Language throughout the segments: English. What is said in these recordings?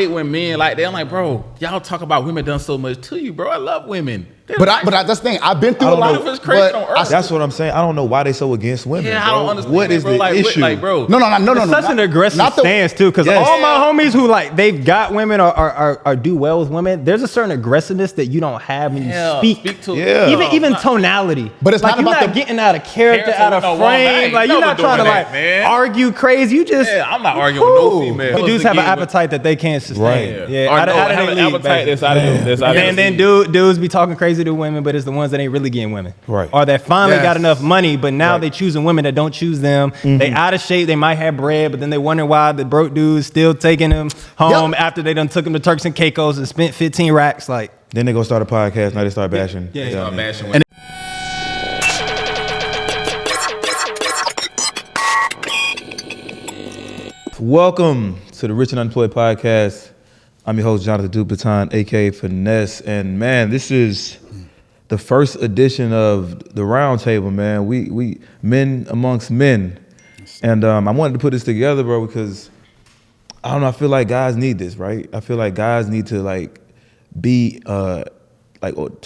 hate when men like that. I'm like, bro, y'all talk about women done so much to you, bro. I love women. But that's the thing. I've been through a lot of crazy on earth. That's what I'm saying. I don't know why they so against women. Yeah, bro. I don't understand. What is bro? the like, issue? Like, bro, no. It's such an aggressive stance too, because all my homies who like they've got women or do well with women, there's a certain aggressiveness that you don't have when you speak to even tonality. But it's like not you're about not getting out of character, out of frame. Like you're not trying to like argue crazy. You just I'm not arguing with no female. The dudes have an appetite that they can't sustain. Right. Yeah, I have an appetite that's out of this. And then dudes be talking crazy to women, but it's the ones that ain't really getting women. Right. Or that finally got enough money, but now they choosing women that don't choose them. They out of shape, they might have bread, but then they wonder why the broke dudes still taking them home after they done took them to Turks and Caicos and spent 15 racks. Like then they go start a podcast. Now they start bashing. Yeah, start bashing women. Welcome to the Rich and Unemployed podcast. I'm your host, Jonathan Duplaton, aka Finesse, and man, this is the first edition of the Round Table, man. We men amongst men, and I wanted to put this together, bro, because I don't know. I feel like guys need this, right? I feel like guys need to like be to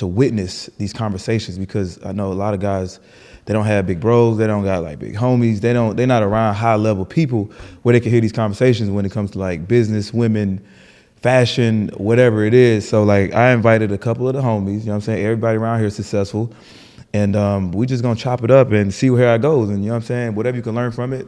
witness these conversations, because I know a lot of guys, they don't have big bros, they don't got like big homies, they're not around high level people where they can hear these conversations when it comes to like business, women, fashion, whatever it is. So like I invited a couple of the homies, you know what I'm saying? Everybody around here is successful. And we just gonna chop it up and see where it goes. And you know what I'm saying? Whatever you can learn from it,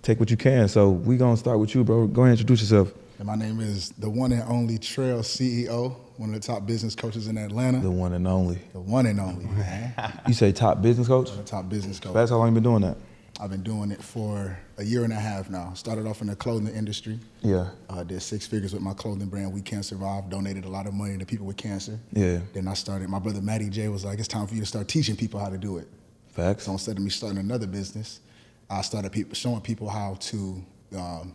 take what you can. So we gonna start with you, bro. Go ahead and introduce yourself. And my name is the one and only Trells CEO, one of the top business coaches in Atlanta. The one and only. The one and only, man. You say top business coach? The top business coach. That's how long you been doing that? I've been doing it for a year and a half now. Started off in the clothing industry. Yeah. Did 6 figures with my clothing brand, We Can't Survive. Donated a lot of money to people with cancer. Yeah. Then I started, my brother Matty J was like, it's time for you to start teaching people how to do it. Facts. So instead of me starting another business, I started showing people how to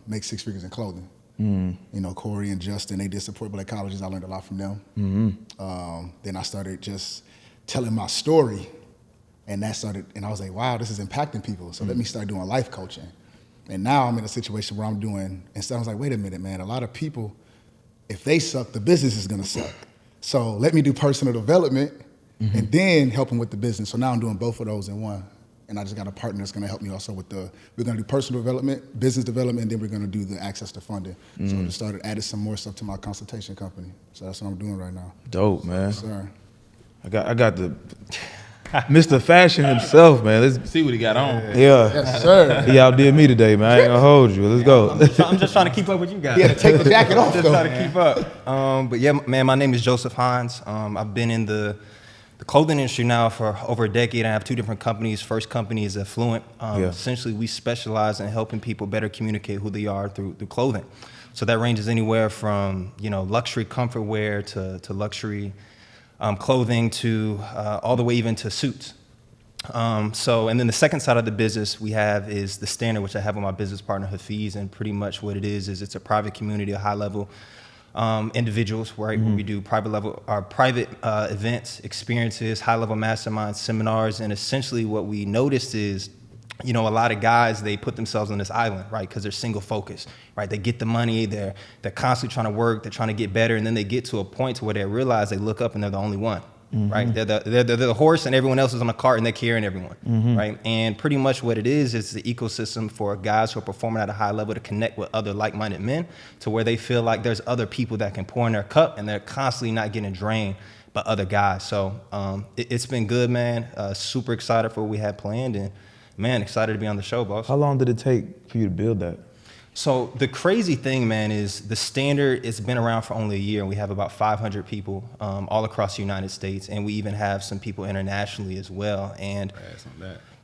make 6 figures in clothing. You know, Corey and Justin, they did support Black colleges. I learned a lot from them. Then I started just telling my story, and I was like, wow, this is impacting people. So let me start doing life coaching. And now I'm in a situation where I'm doing, instead I was like, wait a minute, man, a lot of people, if they suck, the business is gonna suck. So let me do personal development and then help them with the business. So now I'm doing both of those in one. And I just got a partner that's gonna help me also with we're gonna do personal development, business development, and then we're gonna do the access to funding. So I just added some more stuff to my consultation company. So that's what I'm doing right now. Dope, man. Yes, sir. I got the Mr. Fashion himself, man. Let's see what he got on. Yeah. Yes, sir. He outdid me today, man. I ain't gonna hold you. Let's go. I'm just trying to keep up with you guys. Yeah, take the jacket off. Just trying to keep up. But yeah, man, my name is Joseph Hines. I've been in the clothing industry now for over a decade. I have 2 different companies. First company is Affluent. Essentially, we specialize in helping people better communicate who they are through clothing. So that ranges anywhere from luxury comfort wear to luxury clothing to all the way even to suits. And then the second side of the business we have is the Standard, which I have with my business partner Hafiz, and pretty much what it is it's a private community of high level individuals, right, where we do private events, experiences, high level masterminds, seminars, and essentially what we noticed is a lot of guys, they put themselves on this island, right? Because they're single focused, right? They get the money, they're constantly trying to work, they're trying to get better, and then they get to a point to where they realize they look up and they're the only one, right? They're the horse and everyone else is on a cart and they're carrying everyone, right? And pretty much what it is the ecosystem for guys who are performing at a high level to connect with other like-minded men to where they feel like there's other people that can pour in their cup and they're constantly not getting drained by other guys. So it's been good, man. Super excited for what we had planned, and man, excited to be on the show, boss. How long did it take for you to build that? So the crazy thing, man, is the Standard, it's been around for only a year, and we have about 500 people all across the United States, and we even have some people internationally as well. And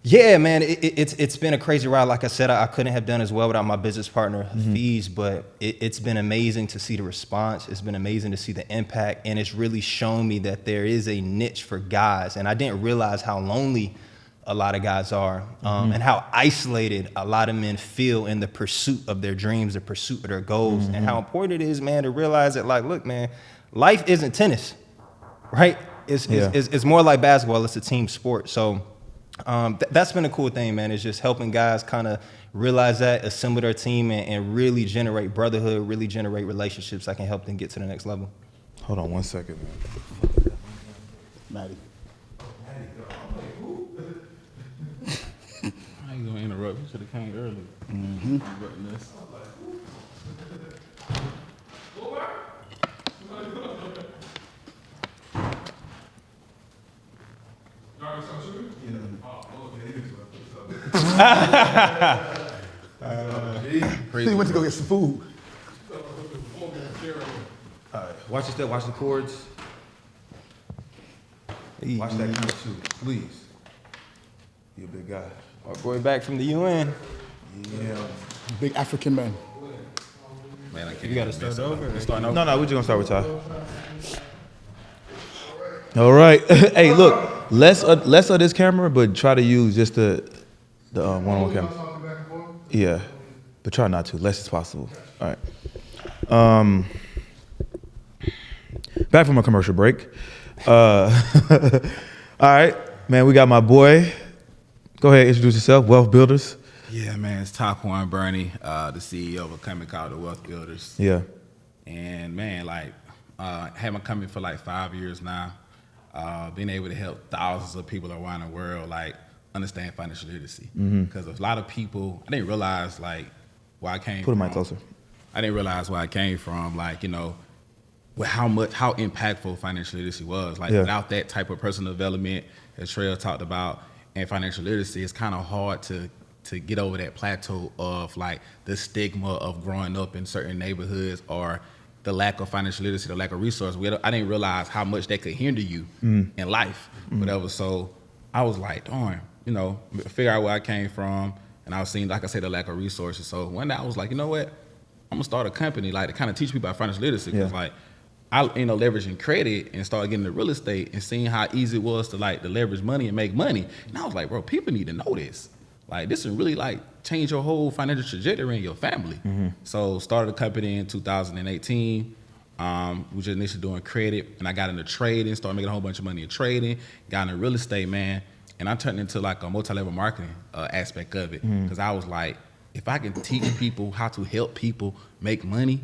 yeah, man, it's been a crazy ride. Like I said, I couldn't have done as well without my business partner, Hafiz, but it's been amazing to see the response. It's been amazing to see the impact, and it's really shown me that there is a niche for guys, and I didn't realize how lonely a lot of guys are, and how isolated a lot of men feel in the pursuit of their dreams, the pursuit of their goals, and how important it is, man, to realize that, like, look, man, life isn't tennis, right? It's more like basketball. It's a team sport. So That's been a cool thing, man. It's just helping guys kind of realize that, assemble their team, and really generate brotherhood, really generate relationships that can help them get to the next level. Hold on 1 second, man. Maddie. I ain't gonna interrupt. You should have came early. Interrupting this. He went to go get some food. All right, watch your step, watch the chords. Watch that camera too, please. You're a big guy. Our boy back from the UN. Yeah. Big African man. Man, I can't. You gotta start over. No, we're just gonna start with Ty. All right. Hey, look, less of this camera, but try to use just the one-on-one camera. Yeah, but try not to, less as possible. All right. Back from a commercial break. All right, man, we got my boy. Go ahead, introduce yourself, Wealth Builders. Yeah, man, it's Taquan Bernie, the CEO of a company called the Wealth Builders. Yeah. And man, like, had my company for like 5 years now. Being able to help thousands of people around the world, like, understand financial literacy. Because a lot of people, I didn't realize, like, where I came from. Put the mic closer. I didn't realize where I came from, like, you know, with how impactful financial literacy was. Like, without that type of personal development, as Trells talked about, and financial literacy, it's kind of hard to get over that plateau of, like, the stigma of growing up in certain neighborhoods or the lack of financial literacy, the lack of resources. I didn't realize how much that could hinder you in life. Whatever. So I was like, darn, you know, figure out where I came from. And I was seeing, like I said, the lack of resources. So one day I was like, you know what? I'm gonna start a company, like, to kind of teach people about financial literacy. Because like, I leveraging credit and started getting into real estate and seeing how easy it was to leverage money and make money. And I was like, bro, people need to know this. Like, this can really, like, change your whole financial trajectory in your family. So started a company in 2018. We just initially doing credit, and I got into trading, started making a whole bunch of money in trading, got into real estate, man. And I turned into like a multi-level marketing aspect of it. Because I was like, if I can teach people how to help people make money,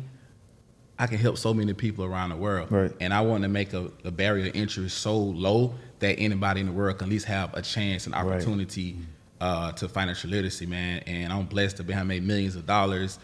I can help so many people around the world. Right. And I want to make a barrier of entry so low that anybody in the world can at least have a chance and opportunity to financial literacy, man. And I'm blessed to have made millions of dollars.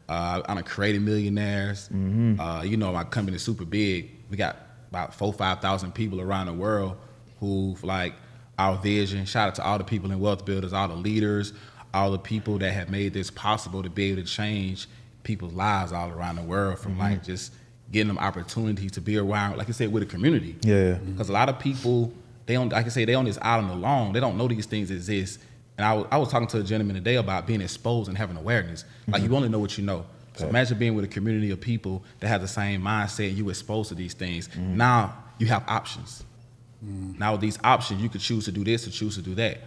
I'm created millionaires. You know, my company is super big. We got about 4,000-5,000 people around the world who like our vision. Shout out to all the people in Wealth Builders, all the leaders, all the people that have made this possible to be able to change people's lives all around the world, from like just getting them opportunities to be around, like I said, with a community. Yeah. Because a lot of people, they on this island alone. They don't know these things exist. And I was talking to a gentleman today about being exposed and having awareness. Like, you only know what you know. So imagine being with a community of people that have the same mindset, and you exposed to these things. Now you have options. Now with these options, you could choose to do this or choose to do that.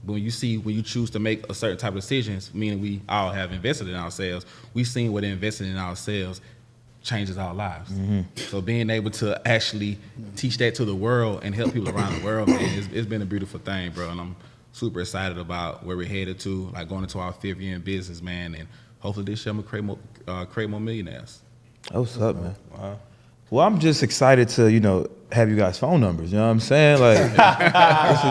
But when you choose to make a certain type of decisions, meaning we all have invested in ourselves, we've seen what investing in ourselves changes our lives. So being able to actually teach that to the world and help people around the world, man, it's been a beautiful thing, bro. And I'm super excited about where we're headed to, like going into our 5th year in business, man. And hopefully this year I'm gonna create more millionaires. Oh, what's up, man? Wow. Well, I'm just excited to, you know, have you guys' phone numbers. You know what I'm saying? Like,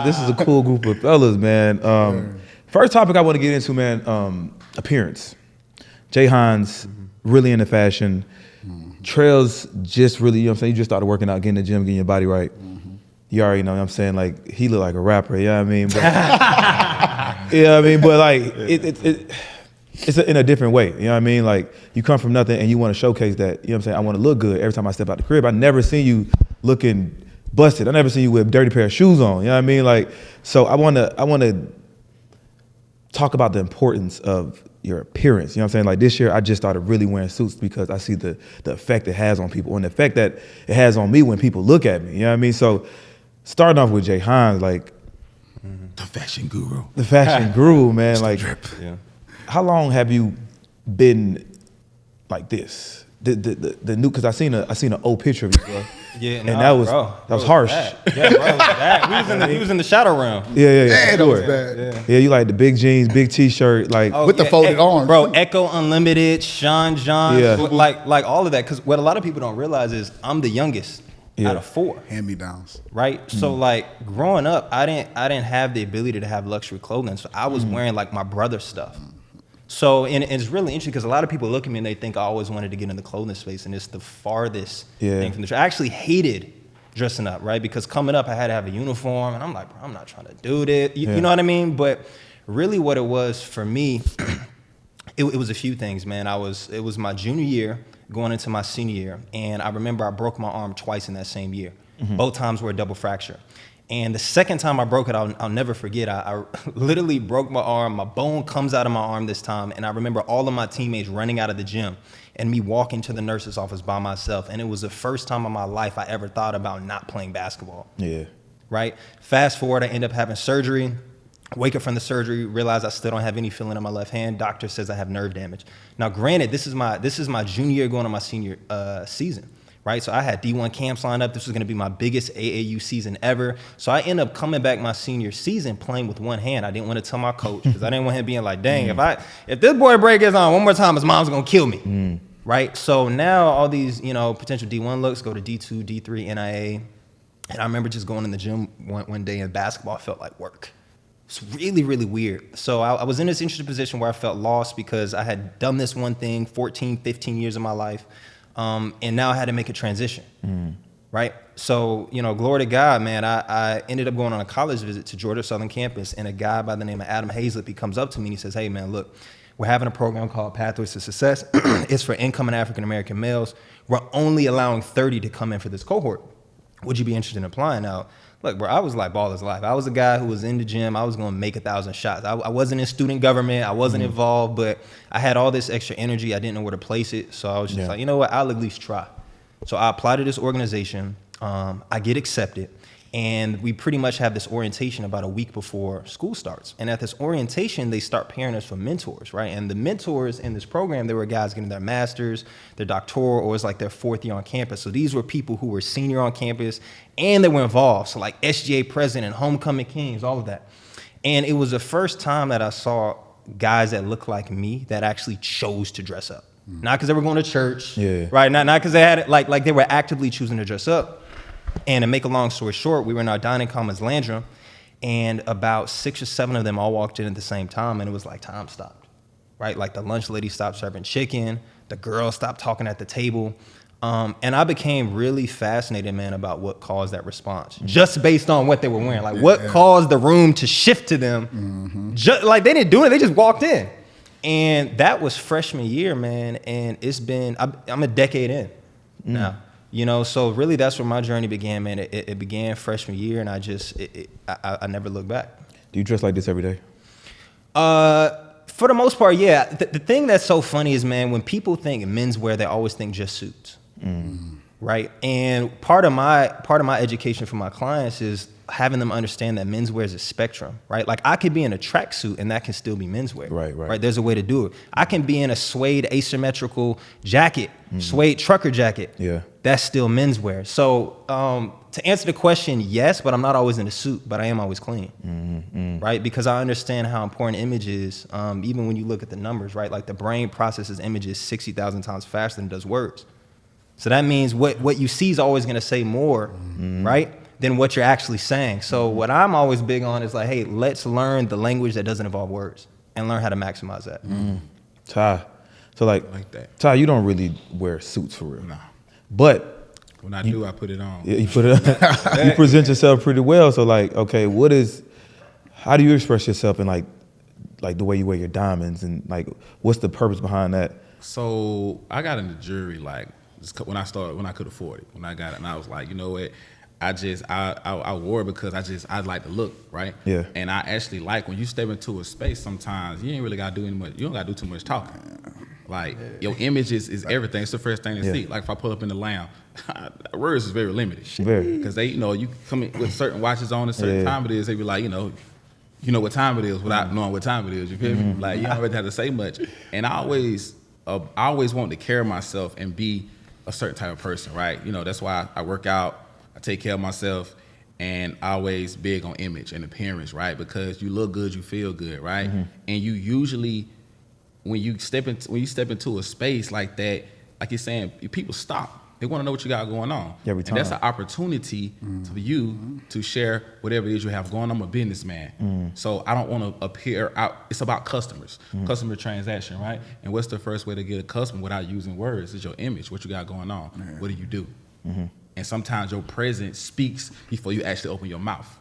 this is a cool group of fellas, man. First topic I want to get into, man, appearance. Hines, really into fashion. Trells just really, you know what I'm saying? You just started working out, getting in the gym, getting your body right. You already know what I'm saying? Like, he look like a rapper, you know what I mean? But, you know what I mean? But like, it's in a different way, you know what I mean? Like, you come from nothing and you want to showcase that, you know what I'm saying? I want to look good every time I step out the crib. I never seen you looking busted. I never seen you with a dirty pair of shoes on, you know what I mean? Like, so I want to talk about the importance of your appearance, you know what I'm saying? Like, this year I just started really wearing suits because I see the effect it has on people and the effect that it has on me when people look at me, you know what I mean? So starting off with Hines, like, The fashion guru. The fashion guru, man. Like, drip. how long have you been like this? the new, because I seen an old picture of you, bro. Yeah, and that was harsh. Yeah, bro, we was in the shadow realm. Yeah. Man, that was Sure. bad. Yeah, you like the big jeans, big T-shirt, like With the folded arms. Bro, Echo Unlimited, Sean John, Yeah. like all of that. Because what a lot of people don't realize is I'm the youngest out of 4. Hand-me-downs. Right? So like growing up, I didn't have the ability to have luxury clothing. So I was wearing like my brother's stuff. So, and it's really interesting because a lot of people look at me and they think I always wanted to get in the clothing space, and it's the farthest thing from the truth. I actually hated dressing up, right? Because coming up, I had to have a uniform, and I'm like, bro, I'm not trying to do this. You know what I mean? But really what it was for me, it was a few things, man. It was my junior year going into my senior year, and I remember I broke my arm twice in that same year. Both times were a double fracture. And the second time I broke it, I'll never forget. I literally broke my arm. My bone comes out of my arm this time. And I remember all of my teammates running out of the gym and me walking to the nurse's office by myself. And it was the first time in my life I ever thought about not playing basketball. Yeah. Right? Fast forward, I end up having surgery. Wake up from the surgery, realize I still don't have any feeling in my left hand. Doctor says I have nerve damage. Now, granted, this is my junior year going to my senior season. Right, so I had D1 camps lined up. This was going to be my biggest AAU season ever. So I ended up coming back my senior season playing with one hand. I didn't want to tell my coach because I didn't want him being like, "Dang, if this boy break his arm one more time, his mom's gonna kill me." Right. So now all these potential D1 looks go to D2, D3, NIA, and I remember just going in the gym one day and basketball felt like work. It's really, really weird. So I was in this interesting position where I felt lost because I had done this one thing 14, 15 years of my life. And now I had to make a transition, right? So, glory to God, man, I ended up going on a college visit to Georgia Southern campus, and a guy by the name of Adam Hazlett, he comes up to me and he says, "Hey, man, look, we're having a program called Pathways to Success. It's for incoming African-American males. We're only allowing 30 to come in for this cohort. Would you be interested in applying?" Now, look, bro, I was like ball is life. I was a guy who was in the gym. I was going to make 1,000 shots. I wasn't in student government. I wasn't involved, but I had all this extra energy. I didn't know where to place it. So I was just like, you know what? I'll at least try. So I applied to this organization. I get accepted. And we pretty much have this orientation about a week before school starts. And at this orientation, they start pairing us with mentors, right? And the mentors in this program, they were guys getting their master's, their doctoral, or it's like their 4th year on campus. So these were people who were senior on campus and they were involved. So like SGA president, homecoming kings, all of that. And it was the first time that I saw guys that looked like me that actually chose to dress up. Not because they were going to church, right? Not because they had it, like they were actively choosing to dress up. And to make a long story short, we were in our dining commons Landrum, and about 6 or 7 of them all walked in at the same time, and it was like time stopped, right? Like the lunch lady stopped serving chicken, the girls stopped talking at the table, and I became really fascinated, man, about what caused that response, just based on what they were wearing. Like what caused the room to shift to them? Just, like they didn't do it, they just walked in. And that was freshman year, man, and it's been, I'm a decade in now. So really that's where my journey began, man. It began freshman year, and I never looked back. Do you dress like this every day? For the most part, yeah. The thing that's so funny is, man, when people think menswear, they always think just suits, right? And part of my education for my clients is having them understand that menswear is a spectrum, right? Like I could be in a tracksuit and that can still be menswear. Right. There's a way to do it. I can be in a suede asymmetrical jacket, suede trucker jacket. Yeah. That's still menswear. So to answer the question, yes, but I'm not always in a suit, but I am always clean, right? Because I understand how important image is, even when you look at the numbers, right? Like the brain processes images 60,000 times faster than it does words. So that means what you see is always gonna say more, right? Than what you're actually saying. So what I'm always big on is like, hey, let's learn the language that doesn't involve words and learn how to maximize that. Ty, so like that. Ty, you don't really wear suits for real. No. But when I do, I put it on. Yeah, you put it on. You present yourself pretty well. So like, okay, how do you express yourself in like the way you wear your diamonds, and like what's the purpose behind that? So I got into jewelry like when I could afford it. When I got it, and I was like, you know what? I wore it because I like the look, right? Yeah. And I actually like when you step into a space, sometimes you ain't really gotta do any much. You don't gotta do too much talking. Like your image is everything. It's the first thing to see. Like if I pull up in the lounge, words is very limited. Very. Because they, you come in with certain watches on a certain time it is. They be like, you know what time it is without knowing what time it is. You feel me? Like you don't really have to say much. And I always I always want to carry myself and be a certain type of person, right? You know, that's why I work out, I take care of myself, and I always big on image and appearance, right? Because you look good, you feel good, right? Mm-hmm. And you usually, when you step into a space like that, like you're saying, people stop. They want to know what you got going on. Every time. And that's an opportunity for you to share whatever it is you have going on. I'm a businessman. So I don't want to appear out. It's about customers, customer transaction, right? And what's the first way to get a customer without using words? Is your image, what you got going on. What do you do? And sometimes your presence speaks before you actually open your mouth.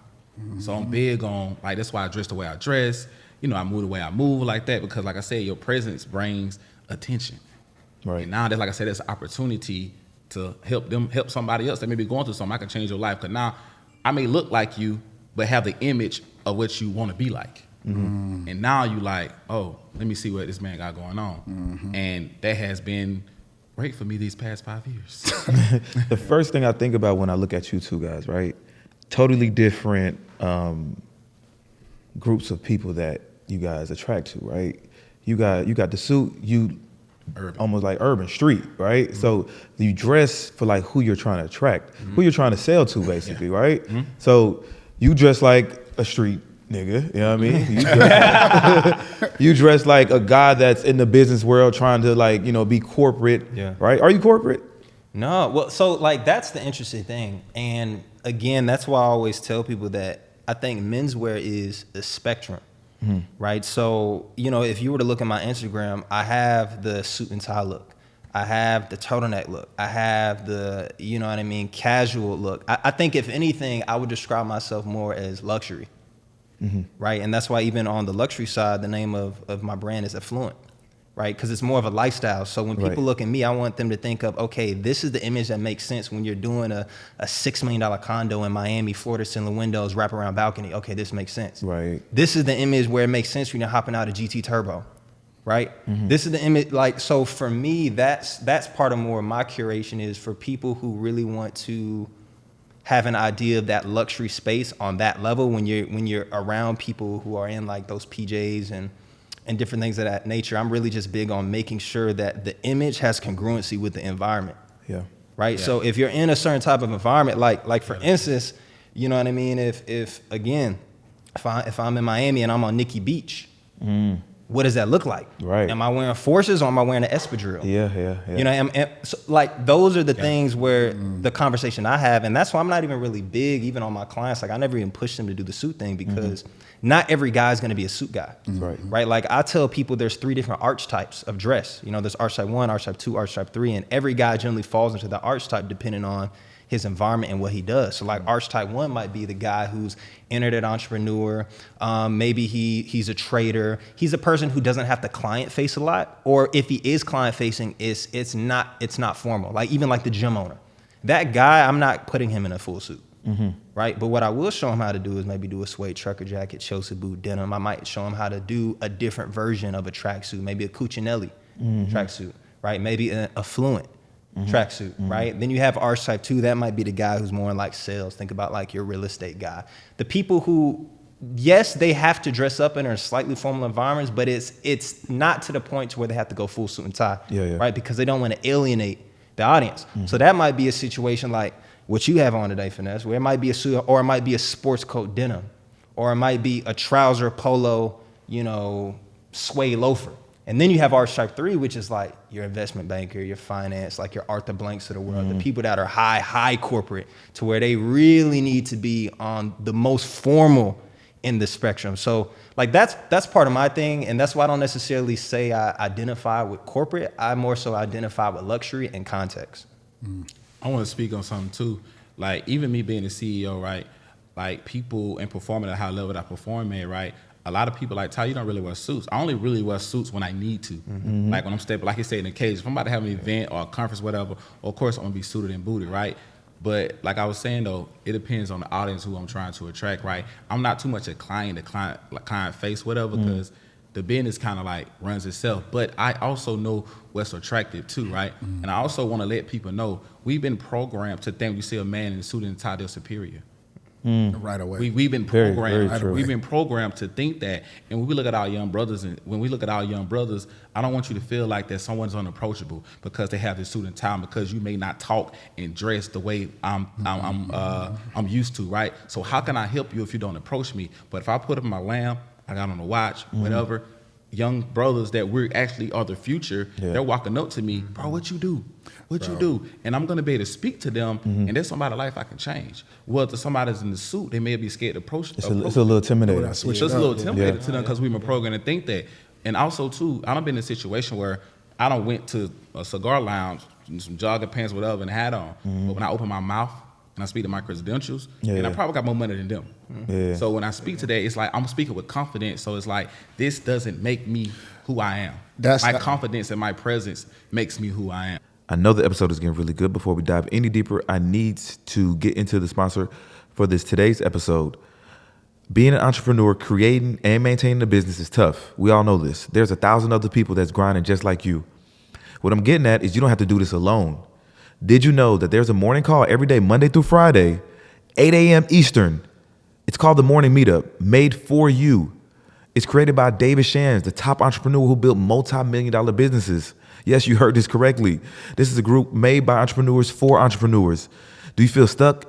So I'm big on, like, that's why I dress the way I dress. You know, I move the way I move like that because, like I said, your presence brings attention. Right. And now, like I said, there's an opportunity to help somebody else that may be going through something. I can change your life. Because now I may look like you, but have the image of what you want to be like. And now you like, oh, let me see what this man got going on. And that has been great for me these past 5 years. The first thing I think about when I look at you two guys, right? Totally different groups of people that you guys attract to, right? You got the suit, you urban. Almost like urban street, right? So you dress for like who you're trying to attract, who you're trying to sell to, basically, right? So you dress like a street nigga, you know what I mean? You dress like a guy that's in the business world trying to, like, you know, be corporate, right? Are you corporate? No, well, so like that's the interesting thing. And again, that's why I always tell people that I think menswear is a spectrum. Right. So, you know, if you were to look at my Instagram, I have the suit and tie look. I have the turtleneck look. I have the, you know what I mean, casual look. I think if anything, I would describe myself more as luxury. Right. And that's why even on the luxury side, the name of my brand is Affluent. Right. Because it's more of a lifestyle. So when people look at me, I want them to think of, okay, this is the image that makes sense when you're doing a $6 million condo in Miami, Florida, ceiling windows, wraparound balcony. Okay, this makes sense. Right. This is the image where it makes sense when you're hopping out of GT Turbo. Right. This is the image. Like, so for me, that's part of more of my curation is for people who really want to have an idea of that luxury space on that level when you're around people who are in like those PJs and different things of that nature. I'm really just big on making sure that the image has congruency with the environment. Right. So if you're in a certain type of environment, like for instance, you know what I mean? If I'm in Miami and I'm on Nikki Beach, what does that look like? Right. Am I wearing forces or am I wearing an espadrille? You know, so like those are the things where the conversation I have, and that's why I'm not even really big even on my clients. Like I never even push them to do the suit thing because not every guy is going to be a suit guy. Right. Like I tell people there's 3 different archetypes of dress. You know, there's archetype 1, archetype 2, archetype 3, and every guy generally falls into the archetype depending on his environment and what he does. So like archetype 1 might be the guy who's internet entrepreneur. Maybe he's a trader. He's a person who doesn't have to client face a lot, or if he is client facing, it's not formal. Like even like the gym owner, that guy, I'm not putting him in a full suit. Right. But what I will show him how to do is maybe do a suede trucker jacket, Chelsea boot, denim. I might show him how to do a different version of a tracksuit, maybe a Cuccinelli tracksuit, right? Maybe an Affluent tracksuit, right? Then you have archetype 2. That might be the guy who's more in like sales. Think about like your real estate guy. The people who, yes, they have to dress up in a slightly formal environments, but it's not to the point to where they have to go full suit and tie, right? Because they don't want to alienate the audience. So that might be a situation like what you have on today, Finesse, where it might be a suit, or it might be a sports coat denim, or it might be a trouser polo, you know, suede loafer. And then you have archetype 3, which is like your investment banker, your finance, like your Arthur Blanks of the world, the people that are high corporate to where they really need to be on the most formal in the spectrum. So like that's part of my thing. And that's why I don't necessarily say I identify with corporate. I more so identify with luxury and context. I want to speak on something too. Like even me being the CEO, right? Like people and performing at a high level that I perform at, right? A lot of people like, Ty, you don't really wear suits. I only really wear suits when I need to. Like when I'm stepping, like you say, in the cage. If I'm about to have an event or a conference, whatever, of course I'm gonna be suited and booted, right? But like I was saying though, it depends on the audience who I'm trying to attract, right? I'm not too much a client face, whatever, because the business kind of like runs itself. But I also know what's attractive too, right? And I also want to let people know we've been programmed to think we see a man in a suit and tie, they're superior. right away. We've been Very, programmed. very true. We've been programmed to think that. And when we look at our young brothers, I don't want you to feel like that someone's unapproachable because they have this suit and tie, because you may not talk and dress the way I'm used to, right? So how can I help you if you don't approach me? But if I put up my lamb, I got on a watch, whatever. Young brothers that we actually are the future, they're walking up to me, bro, what you do? What you do? And I'm gonna be able to speak to them, and there's somebody's life I can change. Well, to somebody that's in the suit, they may be scared to approach. It's a little intimidating. It's just a little intimidating to them because we've been programmed to think that. And also too, I done been in a situation where I done went to a cigar lounge, some jogging pants, whatever, and a hat on. But when I open my mouth and I speak to my credentials, and I probably got more money than them. So when I speak today, it's like I'm speaking with confidence. So it's like this doesn't make me who I am. My confidence and my presence makes me who I am. I know the episode is getting really good. Before we dive any deeper, I need to get into the sponsor for today's episode. Being an entrepreneur, creating and maintaining a business is tough. We all know this. There's 1,000 other people that's grinding just like you. What I'm getting at is you don't have to do this alone. Did you know that there's a morning call every day, Monday through Friday, 8 a.m. Eastern? It's called the Morning Meetup, made for you. It's created by David Shands, the top entrepreneur who built multi-million-dollar businesses. Yes, you heard this correctly. This is a group made by entrepreneurs for entrepreneurs. Do you feel stuck?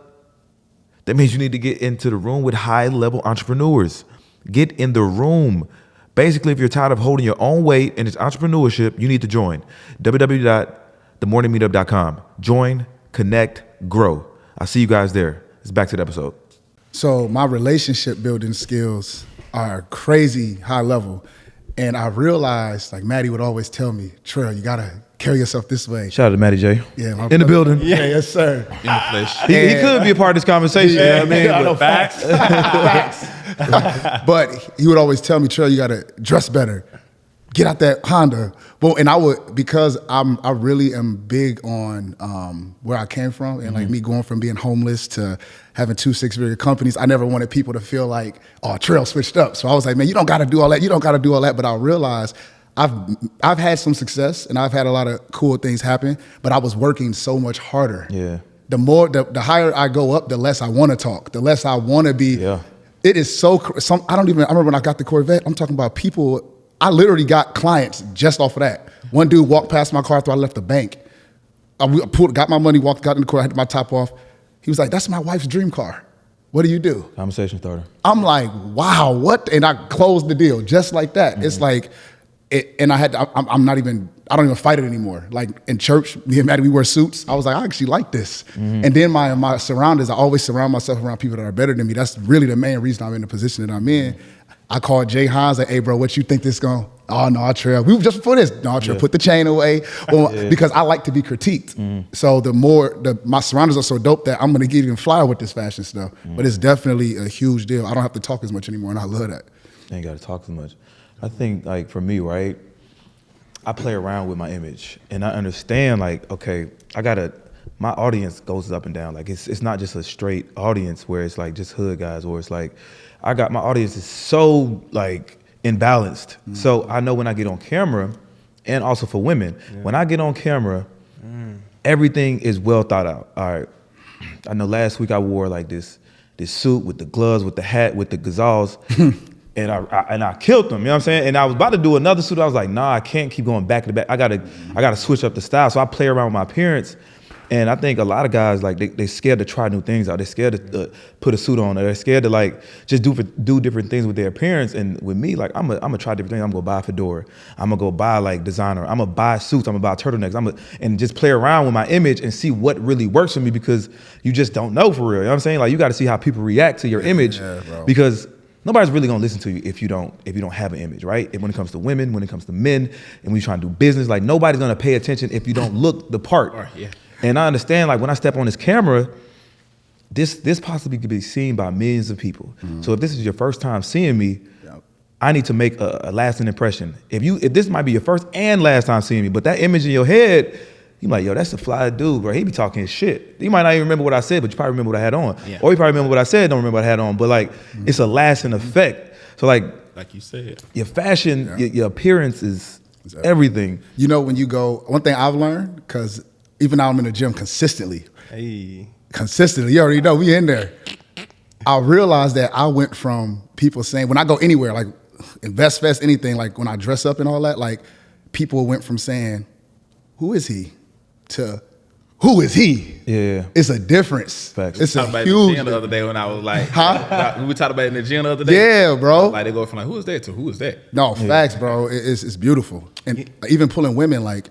That means you need to get into the room with high-level entrepreneurs. Get in the room. Basically, if you're tired of holding your own weight and it's entrepreneurship, you need to join. www.themorningmeetup.com. Join, connect, grow. I'll see you guys there. It's back to the episode. So my relationship building skills are crazy high level. And I realized, like Maddie would always tell me, Trell, you gotta carry yourself this way. Shout out to Matty J. Yeah, in the building. Yeah, yes, sir. In the flesh. He could be a part of this conversation. Yeah, You know what I mean? I know, But facts. But he would always tell me, Trell, you gotta dress better. Get out that Honda. Well, and I would, because I really am big on where I came from, and like me going from being homeless to having 2 six-figure companies, I never wanted people to feel like, oh, Trell switched up. So I was like, man, you don't gotta do all that. You don't gotta do all that. But I realized I've had some success and I've had a lot of cool things happen, but I was working so much harder. Yeah. The higher I go up, the less I want to talk, the less I want to be. Yeah. It is so, I remember when I got the Corvette, I'm talking about people, I literally got clients just off of that. One dude walked past my car after I left the bank. I got my money, got in the car, I had my top off. He was like, that's my wife's dream car. What do you do? Conversation starter. I'm like, wow, what? And I closed the deal just like that. It's like, and I don't even fight it anymore. Like in church, me and Maddie, we wear suits. I was like, I actually like this. And then my surroundings, I always surround myself around people that are better than me. That's really the main reason I'm in the position that I'm in. I called Jhines, like, hey bro, what you think this going? Oh no, Trell. We were just before this. No, Trell, put the chain away. Because I like to be critiqued. So my surroundings are so dope that I'm gonna get even flyer with this fashion stuff. But it's definitely a huge deal. I don't have to talk as much anymore, and I love that. You ain't gotta talk as much. I think, like, for me, right, I play around with my image, and I understand, like, okay, my audience goes up and down. Like, it's not just a straight audience where it's like just hood guys, or it's like, my audience is so, like, imbalanced. So I know when I get on camera, and also for women, when I get on camera, everything is well thought out. All right, I know last week I wore like this suit with the gloves, with the hat, with the gazelles, and I killed them. You know what I'm saying? And I was about to do another suit. I was like, nah, I can't keep going back to back. I gotta switch up the style. So I play around with my appearance. And I think a lot of guys, like, they scared to try new things out. They're scared to put a suit on. Or they're scared to, like, just do different things with their appearance. And with me, like, I'm gonna try different things. I'm gonna buy a fedora. I'm gonna go buy, like, designer. I'm gonna buy suits. I'm gonna buy turtlenecks. And just play around with my image and see what really works for me, because you just don't know for real. You know what I'm saying? Like, you got to see how people react to your image, because nobody's really gonna listen to you if you don't have an image, right? When it comes to women, when it comes to men, and when you're trying to do business, like, nobody's gonna pay attention if you don't look the part. And I understand, like, when I step on this camera, this possibly could be seen by millions of people. So if this is your first time seeing me, I need to make a lasting impression. If this might be your first and last time seeing me, but that image in your head, you like, yo, that's a fly dude, bro. He be talking his shit. You might not even remember what I said, but you probably remember what I had on. Or you probably remember what I said, don't remember what I had on. But, like, it's a lasting effect. So, like you said, your fashion, your appearance is everything. You know, when you go, one thing I've learned, because even now I'm in the gym consistently. Hey. Consistently, you already know, we in there. I realized that I went from people saying, when I go anywhere, like Invest Fest, anything, like when I dress up and all that, like people went from saying, who is he? To who is he? Yeah. It's a difference. Facts. It's a about huge in the gym the other day when I was like, Huh? we talked about it in the gym the other day. Yeah, bro. Like they go from like, who is that to who is that? No, facts, bro. It's beautiful. And even pulling women, like,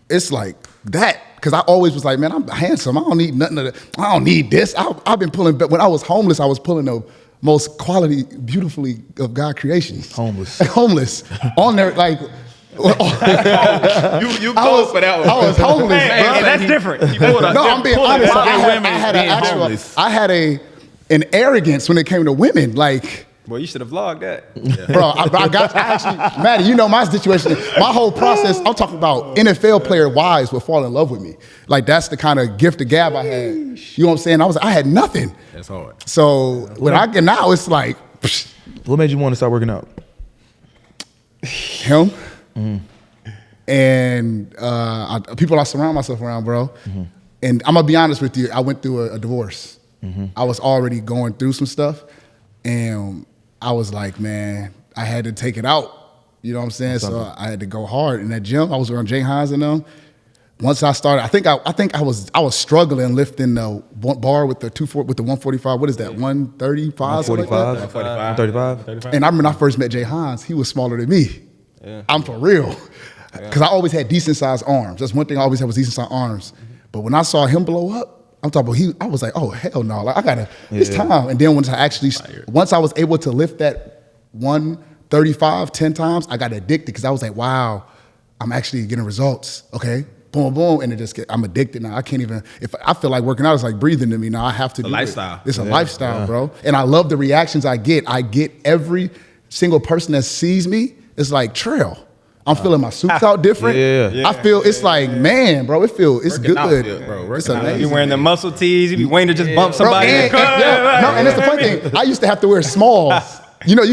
it's like that. Because I always was like, man, I'm handsome. I don't need nothing of that. I don't need this. I've been pulling, but when I was homeless, I was pulling the most quality, beautifully of God creations. Homeless. On there, like, you close for that one. I was homeless, Hey, bro. that's different. No, I'm being honest. I had an arrogance when it came to women. Like, Well, you should have vlogged that. bro, I actually, Maddie, you know my situation. My whole process, I'm talking about NFL player wives would fall in love with me. Like, that's the kind of gift of gab I had. You know what I'm saying? I had nothing. That's hard. So when I get now, it's like, psh, What made you want to start working out? him. And people I surround myself around, bro. And I'm gonna be honest with you, I went through a divorce. I was already going through some stuff, and I was like, man, I had to take it out. You know what I'm saying? So I had to go hard in that gym. I was around Hines and them. Once I started, I think I was struggling lifting the bar with the 145. What is that? 135. 145. 135. And I remember when I first met Hines, he was smaller than me. Yeah. I'm for real. Because I always had decent sized arms. That's one thing I always had was decent sized arms. But when I saw him blow up, I'm talking about I was like, oh hell no. Like it's time. And then once I was able to lift that 135 10 times, I got addicted because I was like, wow, I'm actually getting results. Okay. Boom, boom. And I'm addicted now. I can't even, if I feel like working out is like breathing to me now. I have to do lifestyle. It's a lifestyle, bro. And I love the reactions I get. I get every single person that sees me. It's like Trell. I'm feeling my suits out different. I feel it's like, man, bro, it's good. It's amazing. You wearing the muscle tees, you be waiting to just bump somebody. And it's the funny thing. I used to have to wear smalls. You know,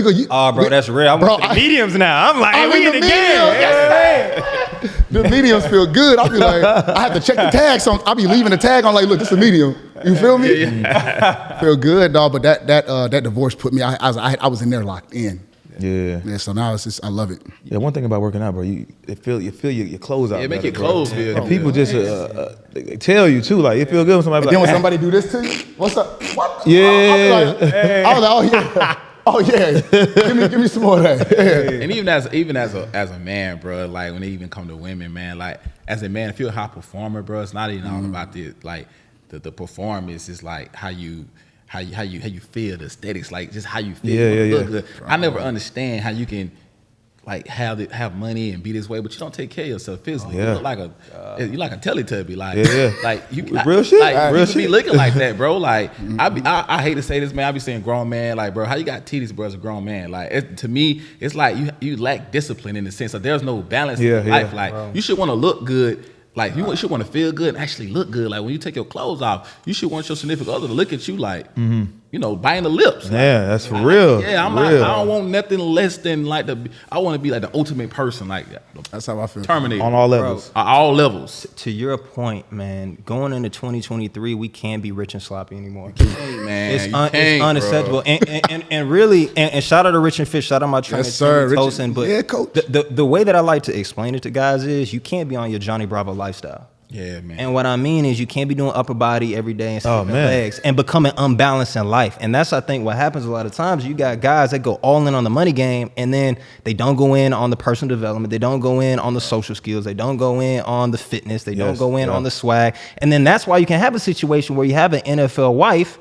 bro, that's real. I'm with the mediums now. I'm like, hey, we in the game. The mediums feel good. I'll be like, I have to check the tag. So I'll be leaving the tag on like, look, this is a medium. You feel me? Feel good, dog. But that divorce put me, I was in there locked in. Yeah. So now it's just, I love it. Yeah, one thing about working out, bro, you feel your clothes out. It make your clothes feel. And people just they tell you too, like it feel good when somebody. Then when somebody do this to you, what's up? What? Yeah. I was like, oh yeah. Give me some more of that. Yeah. And even as a man, bro, like when they even come to women, man, like as a man, if you're a high performer, bro, it's not even all about the performance. It's like how you feel, the aesthetics, like just how you feel. Look good. I never understand how you can like have money and be this way, but you don't take care of yourself physically. You look like you're like a Teletubby, like you real shit. Like real you shit. be looking like that, bro. Like I hate to say this, man. I be saying grown man, like bro, how you got titties, bro, as a grown man? Like to me, it's like you lack discipline in the sense that there's no balance in life. Like you should want to look good. Like you should want to feel good and actually look good. Like when you take your clothes off, you should want your significant other to look at you like, biting the lips. Yeah, that's for real. I don't want nothing less than like I want to be like the ultimate person. Like that's how I feel. Terminator on all levels. Bro, all levels. To your point, man, going into 2023, we can't be rich and sloppy anymore. Man, it's unacceptable. And really, and shout out to Rich and Fish, shout out my trainer, Tosin. But coach. The way that I like to explain it to guys is you can't be on your Johnny Bravo lifestyle. Yeah, man. And what I mean is you can't be doing upper body every day and skipping legs and becoming unbalanced in life. And that's, I think, what happens a lot of times. You got guys that go all in on the money game and then they don't go in on the personal development. They don't go in on the social skills. They don't go in on the fitness. They don't go in on the swag. And then that's why you can have a situation where you have an NFL wife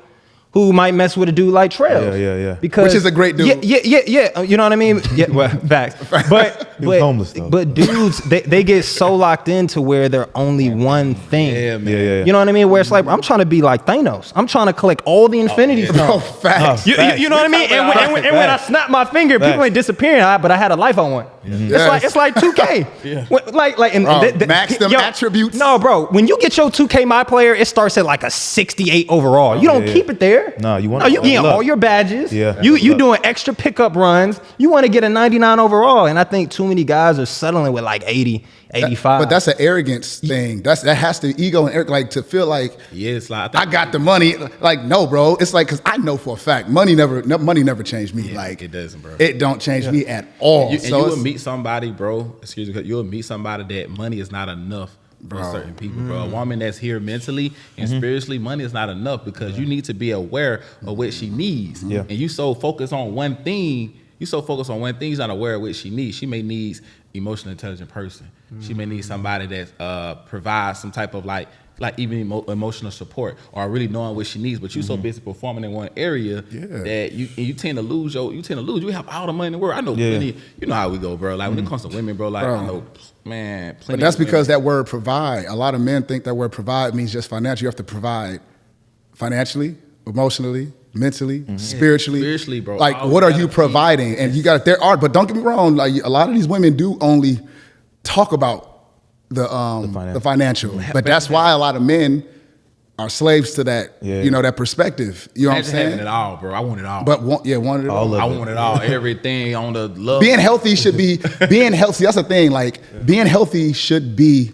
who might mess with a dude like Trells. Yeah. Because, which is a great dude. Yeah. You know what I mean? Yeah, well, facts. But homeless, though. But dudes, they get so locked into where they're only one thing. Yeah, man. You know what I mean? Where it's like, I'm trying to be like Thanos. I'm trying to collect all the Infinity Stones. Facts. You know what I mean? And when I snap my finger, people ain't disappearing, but I had a life I want. It's like 2K. Max them attributes. No, bro. When you get your 2K My Player, it starts at like a 68 overall. You don't keep it there. No, you getting all your badges. Yeah. You doing extra pickup runs. You want to get a 99 overall. And I think too many guys are settling with like 80. 85. But that's an arrogance thing. That has to ego and like to feel like it's like I got the money. Like no, bro. It's like because I know for a fact money never changed me. Like it doesn't, bro. It don't change me at all. And you will meet somebody, bro. Excuse me, you'll meet somebody that money is not enough for certain people, bro. A woman that's here mentally and spiritually, money is not enough because you need to be aware of what she needs. Yeah. And you so focused on one thing. You're not aware of what she needs. She may need emotionally intelligent person. She may need somebody that provides some type of like even emotional support or really knowing what she needs. But you're so busy performing in one area that you tend to lose You have all the money in the world. I know plenty. You know how we go, bro. Like when it comes to women, bro. Like I know, man. But that's because that word provide. A lot of men think that word provide means just financial. You have to provide financially, emotionally, mentally, spiritually, bro. Like, what are you providing? And you got but don't get me wrong. Like a lot of these women do only talk about the financial, but that's why a lot of men are slaves to that. You know, that perspective. You know what I'm saying? Having it all, bro. I want it all. But want it all. I want it all. Everything on the love. Being healthy should be being healthy. That's the thing. Like being healthy should be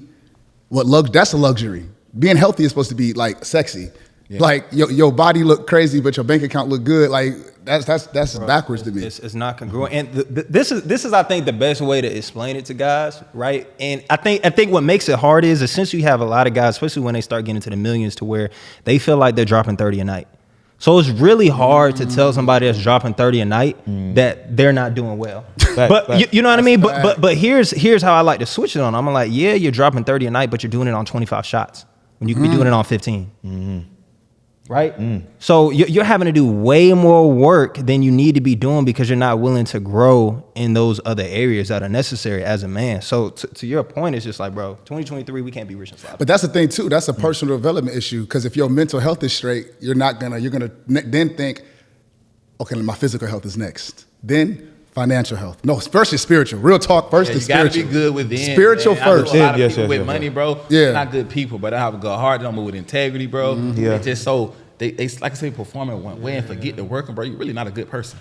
that's a luxury. Being healthy is supposed to be like sexy. Yeah. Like your body look crazy, but your bank account look good. Like that's backwards to me. It's not congruent. And this is I think the best way to explain it to guys, right? And I think what makes it hard is essentially you have a lot of guys, especially when they start getting to the millions, to where they feel like they're dropping 30 a night. So it's really hard to tell somebody that's dropping 30 a night that they're not doing well. But you know what I mean? But here's how I like to switch it on. I'm like, yeah, you're dropping 30 a night, but you're doing it on 25 shots when you could be doing it on 15. Right? So you're having to do way more work than you need to be doing because you're not willing to grow in those other areas that are necessary as a man. So to your point, it's just like, bro, 2023, we can't be rich and sloppy. But that's the thing too. That's a personal development issue because if your mental health is straight, you're gonna then think, okay, my physical health is next. Then financial health. No, first is spiritual. Real talk first is spiritual. You gotta be good within. Spiritual first. I know a lot of people with money, bro. Yeah. Not good people, but they have a good heart. They don't move with integrity, bro. They just so they like I say, performing one way and forget to working, bro. You're really not a good person.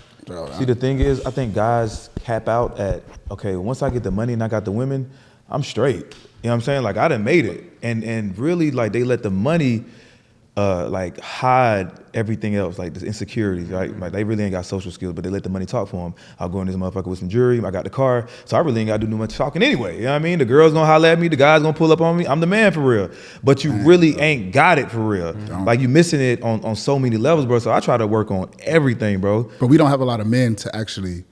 See, the thing is, I think guys cap out at, okay, once I get the money and I got the women, I'm straight. You know what I'm saying? Like I done made it. And really like they let the money like hide everything else, like the insecurities, right? Like they really ain't got social skills, but they let the money talk for them. I'll go in this motherfucker with some jewelry, I got the car, so I really ain't gotta do much talking anyway, you know what I mean? The girl's gonna holler at me, the guy's gonna pull up on me, I'm the man for real. But you really ain't got it for real. Like you missing it on so many levels, bro, so I try to work on everything, bro. But we don't have a lot of men to actually,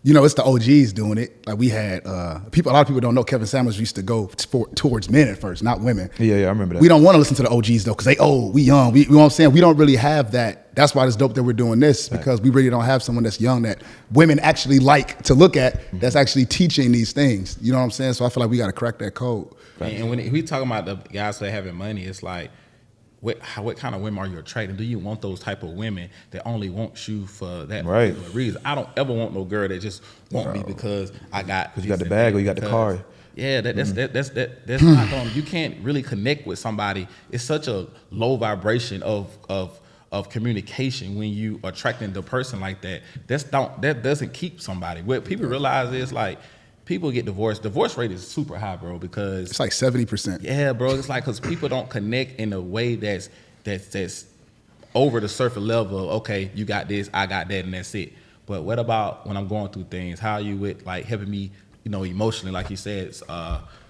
you know, it's the OGs doing it. Like we had a lot of people don't know Kevin Samuels used to go towards men at first, not women. Yeah, I remember that. We don't want to listen to the OGs though, because they old, we young. You know what I'm saying? We don't really have that. That's why it's dope that we're doing this, because we really don't have someone that's young that women actually like to look at, that's actually teaching these things. You know what I'm saying? So I feel like we got to crack that code. And when we talking about the guys that having money, it's like, what kind of women are you attracting? Do you want those type of women that only want you for that particular reason? I don't ever want no girl that just want me because I got, because you got the bag or you got the car. Yeah, that's not going. You can't really connect with somebody. It's such a low vibration of communication when you attracting the person like that. That doesn't keep somebody. What people realize is like, people get divorced. Divorce rate is super high, bro, because it's like 70%. Yeah, bro. It's like because people don't connect in a way that's over the surface level of, okay, you got this, I got that, and that's it. But what about when I'm going through things? How are you with like helping me, you know, emotionally, like you said,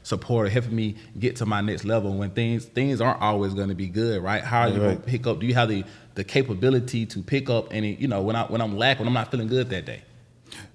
support, helping me get to my next level when things aren't always going to be good, right? How are you going to pick up? Do you have the capability to pick up any, you know, when I'm lacking, when I'm not feeling good that day?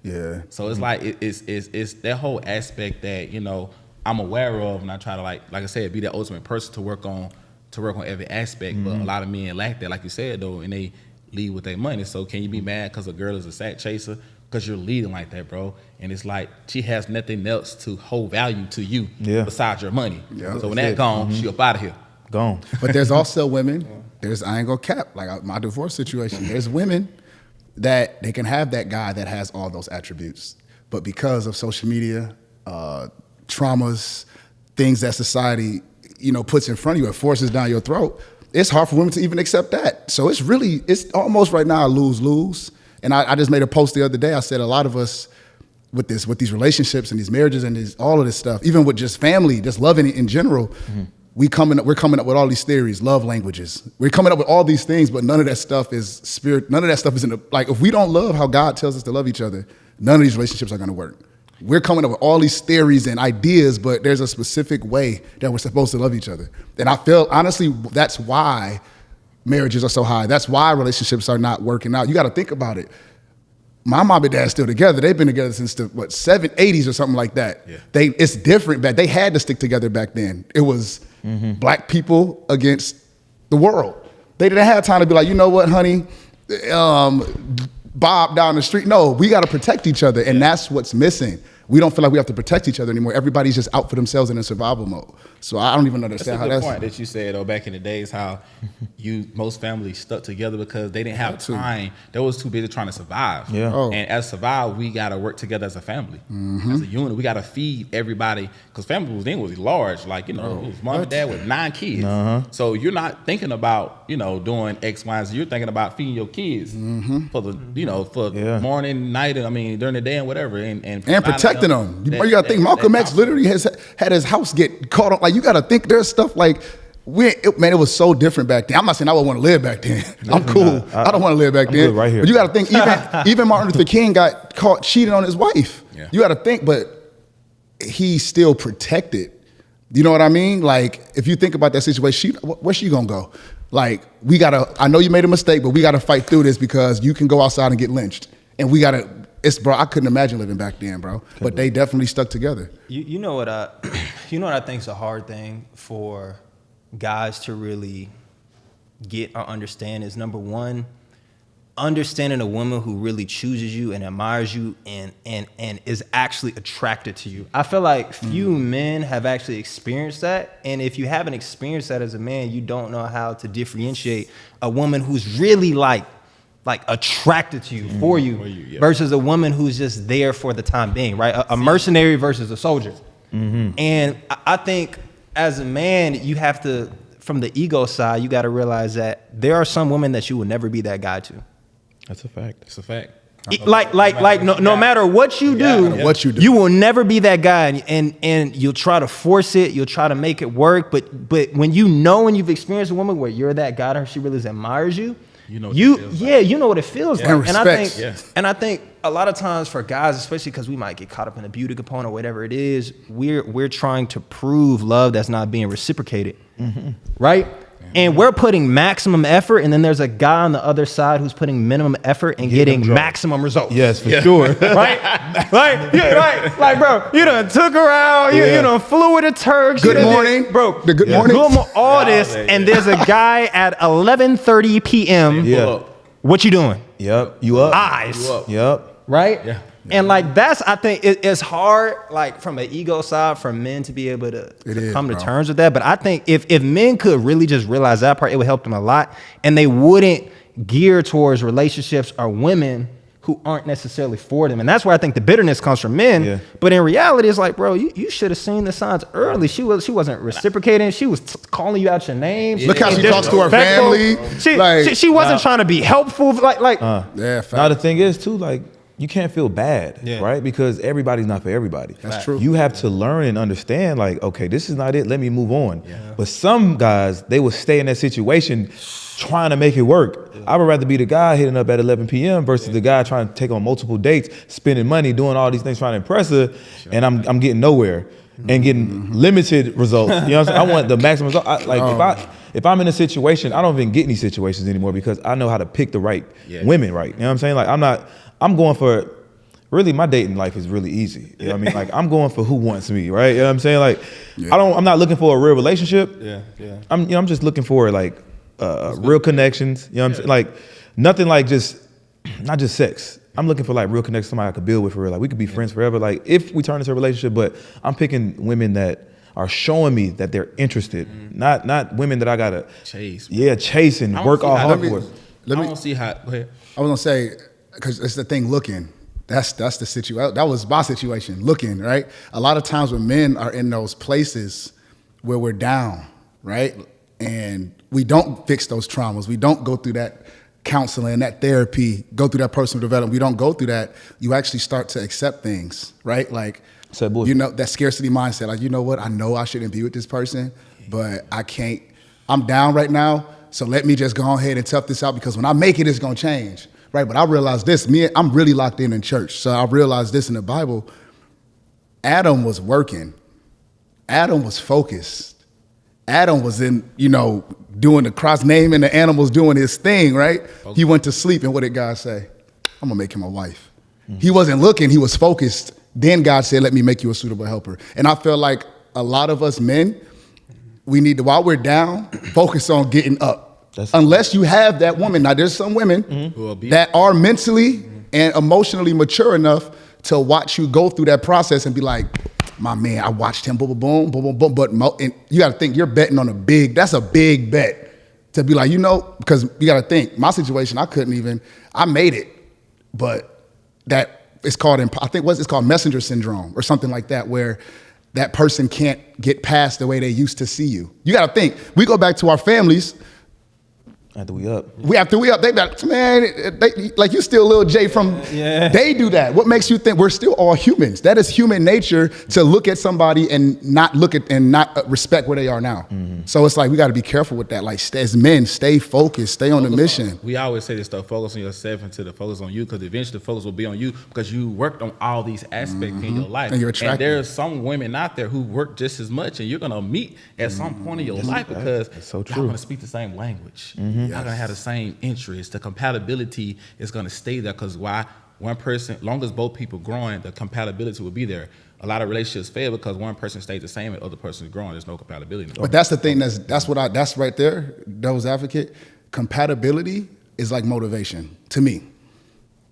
Yeah. So it's like it's that whole aspect that, you know, I'm aware of, and I try to like I said, be that ultimate person to work on every aspect. But a lot of men lack that, like you said though, and they lead with their money. So can you be mad because a girl is a sack chaser? Because you're leading like that, bro. And it's like she has nothing else to hold value to you besides your money. Yeah. So when that gone, she up out of here. Gone. But there's also women. I ain't gonna cap, like my divorce situation. There's women that they can have that guy that has all those attributes, but because of social media, traumas, things that society, you know, puts in front of you and forces down your throat, it's hard for women to even accept that. So it's almost right now a lose-lose. And I just made a post the other day. I said a lot of us, with these relationships and these marriages and all of this stuff, even with just family, just loving in general, we're coming up with all these theories, love languages. We're coming up with all these things, but none of that stuff is spirit. None of that stuff is like, if we don't love how God tells us to love each other, none of these relationships are going to work. We're coming up with all these theories and ideas, but there's a specific way that we're supposed to love each other. And I feel, honestly, that's why marriages are so high. That's why relationships are not working out. You got to think about it. My mom and dad still together. They've been together since the 80s or something like that. Yeah. It's different, but they had to stick together back then. It was black people against the world. They didn't have time to be like, you know what, honey, Bob down the street. No, we got to protect each other, and that's what's missing. We don't feel like we have to protect each other anymore. Everybody's just out for themselves and in survival mode. So I don't even understand how that's. That's a good point that you said, though, back in the days, how most families stuck together because they didn't have time. They was too busy trying to survive. Yeah. Oh. And as survive, we got to work together as a family, as a unit. We got to feed everybody because family was large. Like, it was mom and dad with 9 kids. So you're not thinking about, doing X, Y, and Z. You're thinking about feeding your kids for the morning, night, and during the day and whatever. And protecting them. You got to think Malcolm X literally has had his house get caught on. Like, you got to think there's stuff like, it was so different back then. I'm not saying I would want to live back then. I'm cool. I don't want to live back then. Right here. But you got to think, even Martin Luther King got caught cheating on his wife. Yeah. You got to think, but he's still protected. You know what I mean? Like, if you think about that situation, where's she gonna go? Like, I know you made a mistake, but we gotta fight through this because you can go outside and get lynched. And we gotta, bro, I couldn't imagine living back then, bro. But they definitely stuck together. You know what I think is a hard thing for guys to really get or understand is, number one, understanding a woman who really chooses you and admires you and is actually attracted to you. I feel like few men have actually experienced that. And if you haven't experienced that as a man, you don't know how to differentiate a woman who's really like attracted to you, for you, versus a woman who's just there for the time being, right? A mercenary versus a soldier. And I think as a man, you have to, from the ego side, you got to realize that there are some women that you will never be that guy to. That's a fact. It's a fact. No matter what you do, you will never be that guy, and you'll try to force it, you'll try to make it work, but when you've experienced a woman where you're that guy to her, she really admires you. You know what it feels like. And I think a lot of times for guys, especially because we might get caught up in a beauty component or whatever it is, we're trying to prove love that's not being reciprocated, right? And we're putting maximum effort, and then there's a guy on the other side who's putting minimum effort and getting maximum results. Yes, for sure. Right? Like, bro, you done took her out, you done flew with the Turks. Good morning. Bro, good morning. All this, and there's a guy at 11:30 p.m. Yeah. What you doing? Yep. You up? Eyes. You up. Yep. Right? Yeah. And like I think it's hard, like from an ego side, for men to be able to come to terms with that. But I think if men could really just realize that part, it would help them a lot, and they wouldn't gear towards relationships or women who aren't necessarily for them. And that's where I think the bitterness comes from men. Yeah. But in reality, it's like, bro, you should have seen the signs early. She wasn't reciprocating. She was calling you out your name. Look how she talks to her family. She wasn't trying to be helpful. Now the thing is too, like, you can't feel bad, right? Because everybody's not for everybody. That's true. You have to learn and understand, like, okay, this is not it. Let me move on. Yeah. But some guys, they will stay in that situation trying to make it work. I would rather be the guy hitting up at 11 p.m. versus the guy trying to take on multiple dates, spending money, doing all these things, trying to impress her, and I'm getting nowhere and getting limited results. You know what I'm saying? I want the maximum result. If I'm in a situation, I don't even get any situations anymore because I know how to pick the right women, right? You know what I'm saying? Like, I'm going for, really, my dating life is really easy. You know what I mean? Like, I'm going for who wants me, right? You know what I'm saying? Like, I'm not looking for a real relationship. I'm just looking for, like, real connections. You know what I'm saying? Like, nothing like not just sex. I'm looking for, like, real connections, somebody I could build with for real. Like, we could be friends forever. Like, if we turn into a relationship, but I'm picking women that are showing me that they're interested, not women that I gotta chase. Yeah, chase and work all hard for. I don't see how. Go ahead. I was gonna say, because it's the thing, looking. That's the situation. That was my situation, looking, right? A lot of times when men are in those places where we're down, right? And we don't fix those traumas. We don't go through that counseling, that therapy, go through that personal development. We don't go through that. You actually start to accept things, right? Like, you know, that scarcity mindset. Like, you know what? I know I shouldn't be with this person, but I can't. I'm down right now, so let me just go ahead and tough this out because when I make it, it's gonna change, right? But I realized this. I'm really locked in church, so I realized this in the Bible. Adam was working. Adam was focused. Adam was in, you know, doing the cross, naming the animals, doing his thing, right? Okay. He went to sleep, and what did God say? I'm gonna make him a wife. He wasn't looking, he was focused. Then God said, let me make you a suitable helper. And I feel like a lot of us men, we need to, while we're down, focus on getting up. Unless you have that woman. Now, there's some women that are mentally and emotionally mature enough to watch you go through that process and be like, my man, I watched him, boom, boom, boom, boom, boom. But and you got to think, you're betting on that's a big bet to be like, you know, because you got to think, my situation, I made it, but that it's called, I think it's called messenger syndrome or something like that, where that person can't get past the way they used to see you. You got to think, we go back to our families. After we up. They like, man, like you still little J from, they do that. What makes you think we're still all humans? That is human nature to look at somebody and not respect where they are now. Mm-hmm. So it's like, we got to be careful with that. Like as men, stay focused, stay on the mission. We always say this stuff, focus on yourself instead of focus on you, because eventually the focus will be on you because you worked on all these aspects in your life. And you're attractive. And there's some women out there who work just as much, and you're going to meet at some point in your life because so y'all going to speak the same language. Mm-hmm. Y'all gonna have the same interests. The compatibility is gonna stay there because why? One person, long as both people growing, the compatibility will be there. A lot of relationships fail because one person stays the same and the other person is growing. There's no compatibility. But that's the thing. That's right there. Devil's advocate. Compatibility is like motivation to me.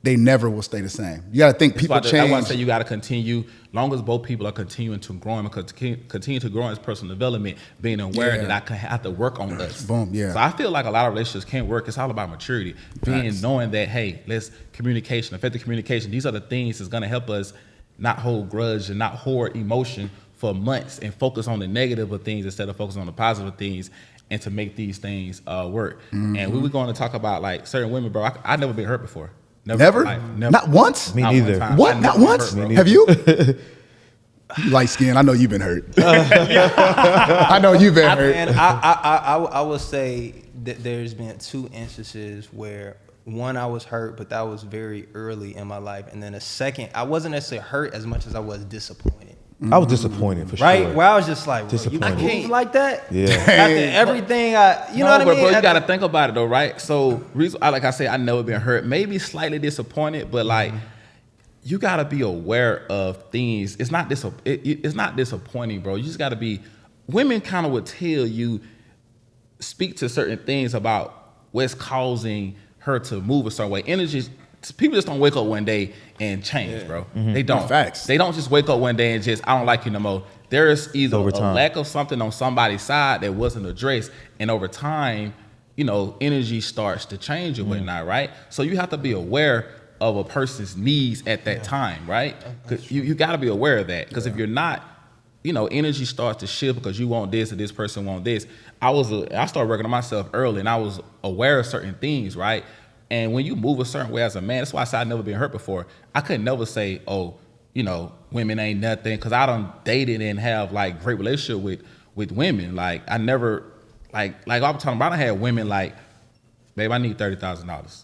They never will stay the same. You got to think people change. That's why I say you got to continue. Long as both people are continuing to grow and continue to grow as personal development, being aware that I can have to work on this. Boom, yeah. So I feel like a lot of relationships can't work. It's all about maturity. Knowing that, hey, effective communication. These are the things that's going to help us not hold grudge and not hoard emotion for months and focus on the negative of things instead of focusing on the positive things and to make these things work. Mm-hmm. And we were going to talk about like certain women, bro. I've never been hurt before. Never? Not once? Me neither. What? Not once? Have you? You light skin. I know you've been hurt. I know you've been hurt. And I would say that there's been 2 instances where one, I was hurt, but that was very early in my life. And then the second, I wasn't necessarily hurt as much as I was disappointed. I was disappointed for sure. Right? Where I was just like, you can't like that? Yeah. After everything, you know what I mean? Bro, you got to think about it though, right? So, like I say, I never been hurt. Maybe slightly disappointed, but like, you got to be aware of things. It's not disappointing, bro. You just got to be, women kind of would tell you, speak to certain things about what's causing her to move a certain way. People just don't wake up one day and change, bro. Mm-hmm. They don't. Facts. They don't just wake up one day and just, I don't like you no more. There is either a lack of something on somebody's side that wasn't addressed, and over time, you know, energy starts to change and whatnot, right? So you have to be aware of a person's needs at that time, right? Because you got to be aware of that. Because if you're not, you know, energy starts to shift because you want this and this person want this. I started working on myself early, and I was aware of certain things, right? And when you move a certain way as a man, that's why I said I've never been hurt before. I could never say, oh, you know, women ain't nothing, because I done dated and have like great relationship with women. Like I never, like I was talking about, I had women like, babe, I need $30,000.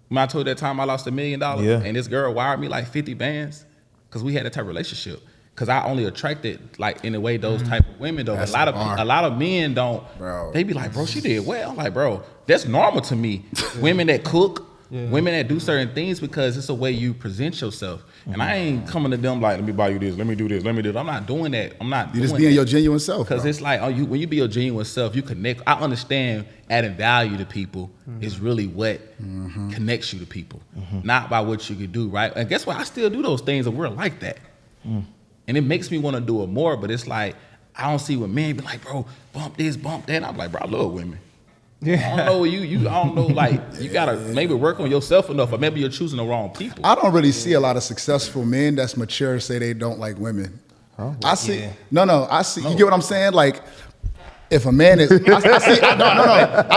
When I told you that time I lost $1 million, and this girl wired me like 50 bands, because we had that type of relationship. Because I only attracted, like, in a way, those type of women, though. A lot of men don't, bro. They be like, bro, she did well. I'm like, bro, that's normal to me. Women that cook, women that do certain things, because it's the way you present yourself. And I ain't coming to them like, let me buy you this, let me do this, let me do that. I'm not doing that. You're just being your genuine self. Because it's like, when you be your genuine self, you connect. I understand adding value to people is really what connects you to people, not by what you can do, right? And guess what? I still do those things, and we're like that. And it makes me want to do it more, but it's like, I don't see what men be like, bro, bump this, bump that. And I'm like, bro, I love women. Yeah. I don't know I don't know, like, you got to maybe work on yourself enough, or maybe you're choosing the wrong people. I don't really see a lot of successful men that's mature say they don't like women. I see, I see, you get what I'm saying? Like, If a man is, I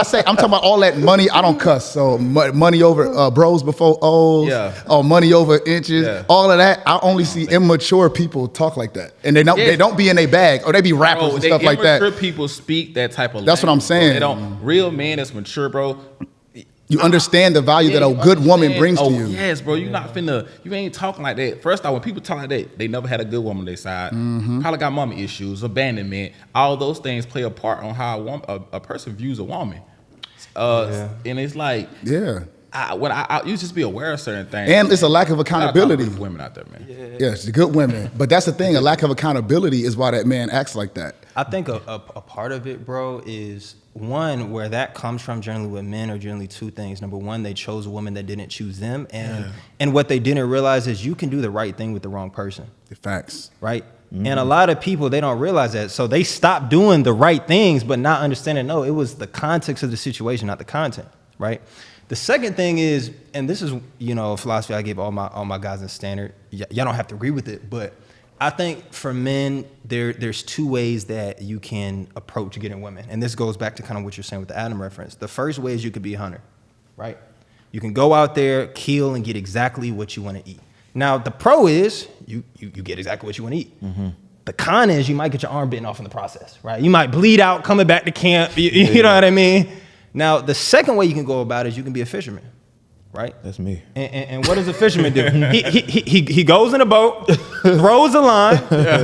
say, I'm talking about all that money. I don't cuss. So money over bros before O's, or money over inches, all of that. I only see immature people talk like that, and they don't be in a bag, or they be rappers and stuff like that. Immature people speak that type of. That's what I'm saying. Bro. They don't. Real men that's mature, bro. You understand the value that a good woman brings to you. Yes, bro. You ain't talking like that. First off, when people talk like that, they never had a good woman on their side. Probably got mama issues, abandonment. All those things play a part on how a person views a woman. And it's like, you just be aware of certain things. And it's a lack of accountability. Women out there, man. Yes, the good women. But that's the thing. A lack of accountability is why that man acts like that. I think a part of it, bro, is one, where that comes from generally with men are generally two things. Number one, they chose a woman that didn't choose them. And what they didn't realize is you can do the right thing with the wrong person. The facts. Right? And a lot of people, they don't realize that. So they stop doing the right things, but not understanding, no, it was the context of the situation, not the content, right? The second thing is, and this is, a philosophy I give all my guys in standard. Y'all don't have to agree with it, but I think for men, there's two ways that you can approach getting women. And this goes back to kind of what you're saying with the Adam reference. The first way is you could be a hunter, right? You can go out there, kill, and get exactly what you want to eat. Now, the pro is you get exactly what you want to eat. The con is you might get your arm bitten off in the process, right? You might bleed out coming back to camp, you know what I mean? Now, the second way you can go about it is you can be a fisherman. Right? That's me. And what does a fisherman do? He goes in a boat, throws a line,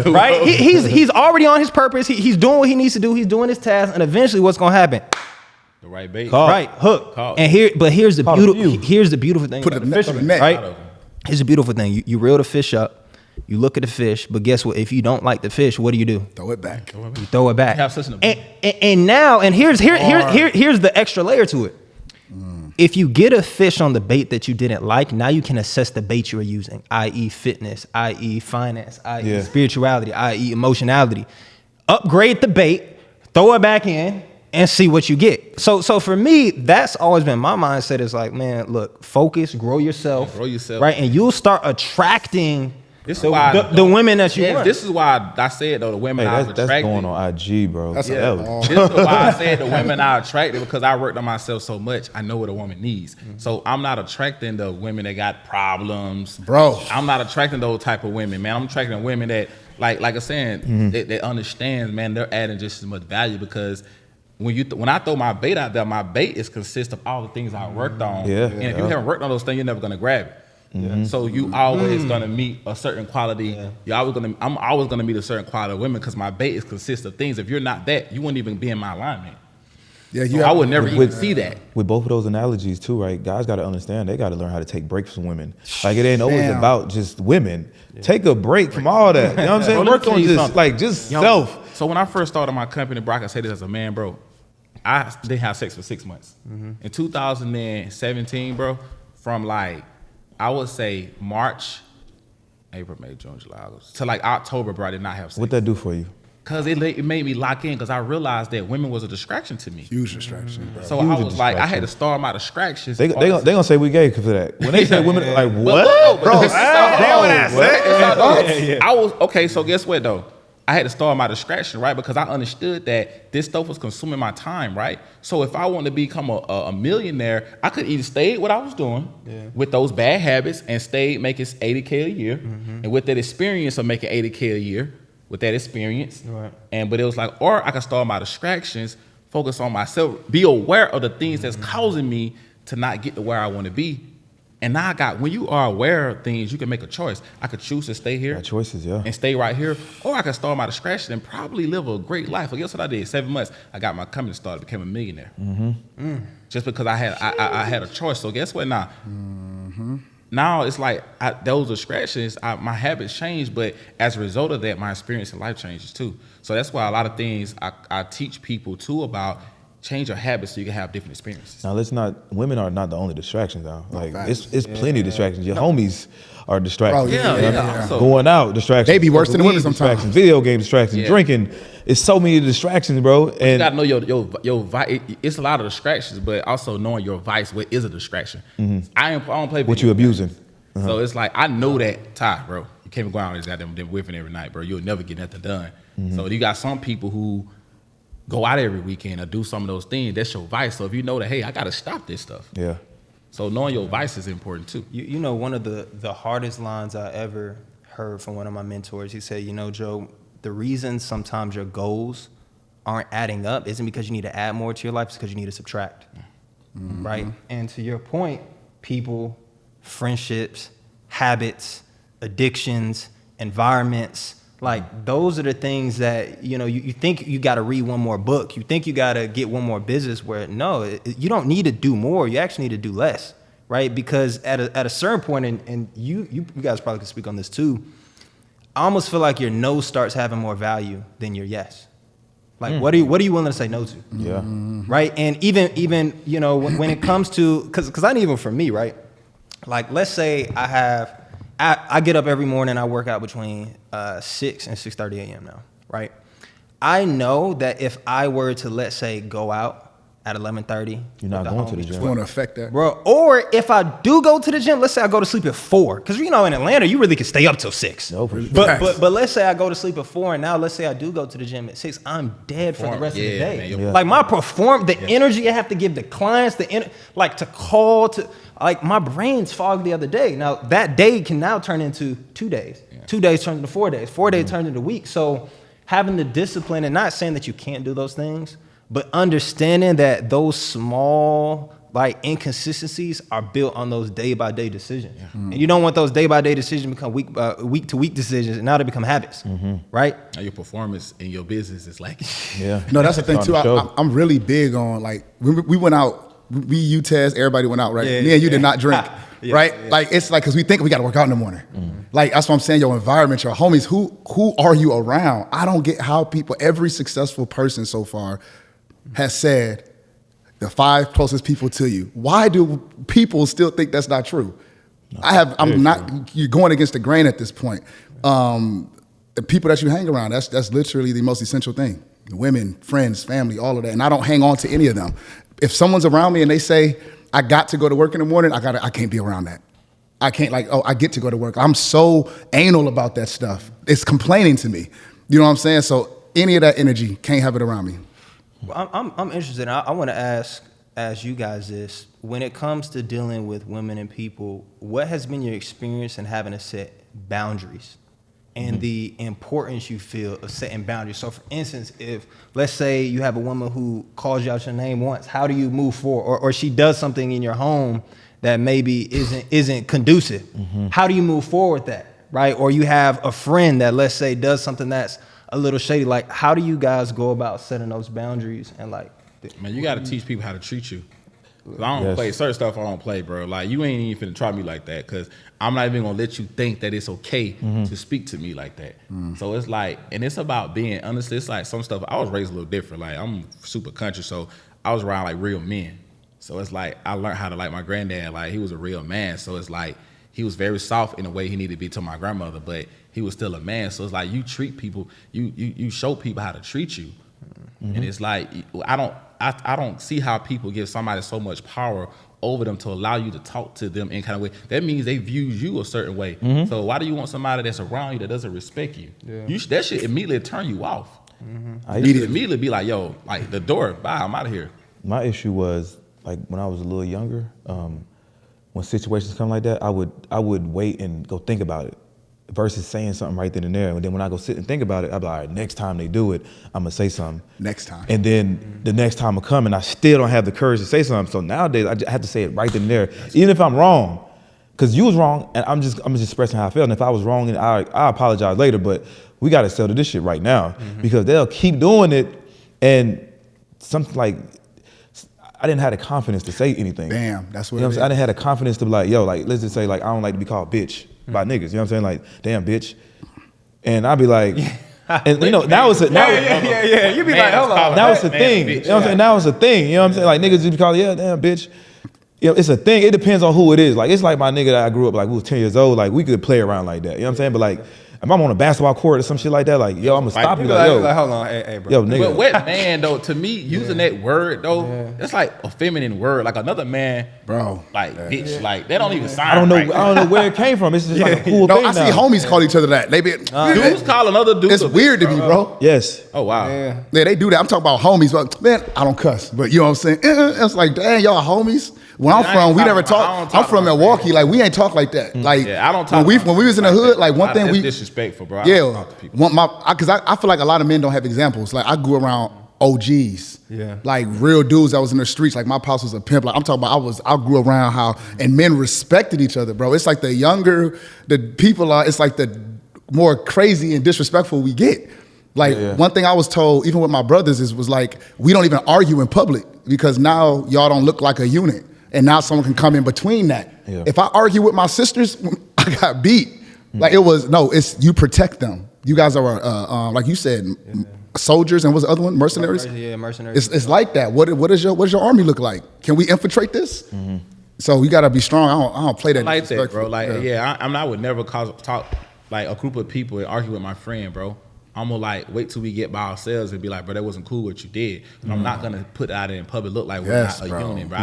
right? He's already on his purpose. He's doing what he needs to do. He's doing his task, and eventually, what's gonna happen? The right bait, right? Hook. And here's the beautiful thing about the fisherman, right? Here's the beautiful thing. You reel the fish up. You look at the fish, but guess what? If you don't like the fish, what do? Throw it back. You throw it back. And here's the extra layer to it. If you get a fish on the bait that you didn't like, now you can assess the bait you are using, i.e. fitness, i.e. finance, i.e. spirituality, i.e. emotionality. Upgrade the bait, throw it back in, and see what you get. So for me, that's always been my mindset is like, man, look, focus, grow yourself. Right? And you'll start attracting the women that you want. This is why I said, though, the women I was attracted. That's going on IG, bro. This is why I said the women I attracted, because I worked on myself so much. I know what a woman needs. So I'm not attracting the women that got problems. Bro. I'm not attracting those type of women, man. I'm attracting women that, like I was saying, they understand, man, they're adding just as much value, because when I throw my bait out there, my bait consists of all the things I worked on. And if you haven't worked on those things, you're never going to grab it. So you always gonna meet a certain quality. I'm always gonna meet a certain quality of women, because my bait consists of things. If you're not that, you wouldn't even be in my alignment. I would never even see that. With both of those analogies too, right? Guys got to understand they got to learn how to take breaks from women. Like it ain't always about just women. Take a break from all that. You know what I'm saying? Work on just self. So when I first started my company, bro, I can say this as a man, bro. I didn't have sex for 6 months. In 2017, bro, from I would say March, April, May, June, July, August, to October, bro, I did not have sex. What'd that do for you? Because it made me lock in, because I realized that women was a distraction to me. Huge distraction, bro. So I was like, I had to start my distractions. They gonna say we gay for that. When they say women, like what? Bro, so guess what though? I had to start my distraction, right? Because I understood that this stuff was consuming my time, right? So if I wanted to become a millionaire, I could either stay what I was doing with those bad habits and stay making $80K a year, and with that experience of making $80K a year, with that experience, but it was like, or I could start my distractions, focus on myself, be aware of the things that's causing me to not get to where I want to be. And now when you are aware of things, you can make a choice. I could choose to stay here. Choices, and stay right here, or I could start my distraction and probably live a great life. Well, guess what I did? 7 months, I got my company started, became a millionaire. Just because I had a choice. So guess what now? Now it's like those distractions, my habits changed, but as a result of that, my experience in life changes too. So that's why a lot of things I teach people too about. Change your habits so you can have different experiences. Now women are not the only distractions though. It's plenty of distractions. Your homies are distractions. Going out, distractions. They be worse than the women sometimes. Video game distractions, drinking. It's so many distractions, bro. And you gotta know your vice. It's a lot of distractions, but also knowing your vice. What is a distraction? I don't play. What you abusing? So it's like I know that, Ty, bro. You can't go out and goddamn whiffing every night, bro. You'll never get nothing done. So you got some people who go out every weekend or do some of those things, that's your vice. So if you know that, hey, I got to stop this stuff. Yeah. So knowing your vice is important too. You know, one of the hardest lines I ever heard from one of my mentors, he said, you know, Joe, the reason sometimes your goals aren't adding up isn't because you need to add more to your life, it's because you need to subtract, right? And to your point, people, friendships, habits, addictions, environments, like those are the things that, you know, you think you got to read one more book. You think you got to get one more business where, no, you don't need to do more. You actually need to do less, right? Because at a certain point, and you guys probably can speak on this too, I almost feel like your no starts having more value than your yes. Like, what are you willing to say no to? Yeah. Right? And even you know, when it comes to, because I know even for me, right? Like, let's say I get up every morning, I work out between 6 and 6:30 a.m. now, right? I know that if I were to, let's say, go out at 11:30, you're not going to the gym. It's going to affect that. Bro, or if I do go to the gym, let's say I go to sleep at 4, because you know in Atlanta you really can stay up till 6. No, for sure. But let's say I go to sleep at 4, and now let's say I do go to the gym at 6, I'm dead for the rest of the day. Man, like my energy I have to give the clients, like to call to, like my brain's fogged the other day. Now that day can now turn into 2 days. 2 days turns into 4 days. 4 days turns into a week. So having the discipline, and not saying that you can't do those things, but understanding that those small like inconsistencies are built on those day by day decisions, and you don't want those day by day decisions to become week to week decisions, and now they become habits, right? Now your performance in your business is like, Yeah. No, that's the thing too. I'm really big on, like, we went out, you Tez, everybody went out, right? Yeah, Me and you did not drink, Yeah, right? yeah. Like, it's like, because we think we got to work out in the morning. Like, that's what I'm saying, your environment, your homies, who are you around? I don't get how people, every successful person so far has said the 5 closest people to you. Why do people still think that's not true? You're going against the grain at this point. The people that you hang around, that's literally the most essential thing. Women, friends, family, all of that. And I don't hang on to any of them. If someone's around me and they say, I got to go to work in the morning, I can't be around that. I can't, like, oh, I get to go to work. I'm so anal about that stuff. It's complaining to me. You know what I'm saying? So any of that energy, can't have it around me. Well, I'm interested. I want to ask you guys this: when it comes to dealing with women and people, what has been your experience in having to set boundaries, and the importance you feel of setting boundaries? So, for instance, if let's say you have a woman who calls you out your name once, how do you move forward? Or she does something in your home that maybe isn't conducive. How do you move forward with that, right? Or you have a friend that, let's say, does something that's a little shady. Like, how do you guys go about setting those boundaries? And like, man, you got to teach people how to treat you. I don't play certain stuff. I don't play, bro. Like, you ain't even finna try me like that, because I'm not even gonna let you think that it's okay to speak to me like that. So it's like, and it's about being, honestly, it's like some stuff. I was raised a little different. Like, I'm super country, so I was around like real men. So it's like I learned how to, like, my granddad. Like, he was a real man. So it's like he was very soft in the way he needed to be to my grandmother, but he was still a man. So it's like you treat people, you show people how to treat you. And it's like, I don't see how people give somebody so much power over them to allow you to talk to them in kind of way. That means they view you a certain way. So why do you want somebody that's around you that doesn't respect you? That should immediately turn you off. You should immediately be like, yo, like, the door, bye, I'm out of here. My issue was, like, when I was a little younger, when situations come like that, I would wait and go think about it versus saying something right then and there. And then when I go sit and think about it, I'll be like, all right, next time they do it, I'm gonna say something. Next time. And then the next time will come and I still don't have the courage to say something. So nowadays I have to say it right then and there, even if I'm wrong. Because you was wrong, and I'm just expressing how I felt. And if I was wrong, and I apologize later, but we gotta settle this shit right now. Because they'll keep doing it, and something like, I didn't have the confidence to say anything. Damn, that's what you know what I'm saying? I didn't have the confidence to be like, yo, like, let's just say, like, I don't like to be called bitch by niggas. You know what I'm saying? Like, damn, bitch. And I'd be like, and you know, now it's a, yeah. You be like, hold on. Now it's a thing. You know what I'm saying? Now it's a thing. You know what I'm saying? Like, niggas just be called, yeah, damn, bitch. You know, it's a thing. It depends on who it is. Like, it's like my nigga that I grew up, like, we was 10 years old. Like, we could play around like that. You know what I'm saying? But like, I'm on a basketball court or some shit like that, like, yo, I'm gonna stop you. Like, yo, hold on, hey, bro. Yo, nigga. But wet man though, to me, using that word though, that's like a feminine word. Like another man, bro. Like bitch, like that don't even sound. I don't know. Right. I don't know where it came from. It's just like a cool No, thing. I see now. homies call each other that. They be Dudes call another dude. It's weird to me, bro. Yes. Oh wow. Yeah, they do that. I'm talking about homies, but man, I don't cuss. But you know what I'm saying? It's like, dang, y'all homies. Where I'm from, we never talk. I'm from Milwaukee, like we ain't talk like that. Like I don't talk. When we was in the hood, like one thing we disrespectful, bro. Yeah, because I feel like a lot of men don't have examples. Like I grew around OGs, like real dudes that was in the streets. Like my pops was a pimp. Like I'm talking about, I grew around how and men respected each other, bro. It's like the younger the people are, it's like the more crazy and disrespectful we get. Like one thing I was told, even with my brothers, was like we don't even argue in public because now y'all don't look like a unit. And now someone can come in between that. Yeah. If I argue with my sisters, I got beat. Like it's you protect them. You guys are like you said, soldiers and what's the other one? Mercenaries. Yeah, mercenaries. It's like that. What does your army look like? Can we infiltrate this? So you got to be strong. I don't play that. I like that, bro. Like I would never talk like a group of people and argue with my friend, bro. I'm gonna like wait till we get by ourselves and be like, bro, that wasn't cool what you did. And I'm not gonna put it out in public, look like we're not a unit, bro.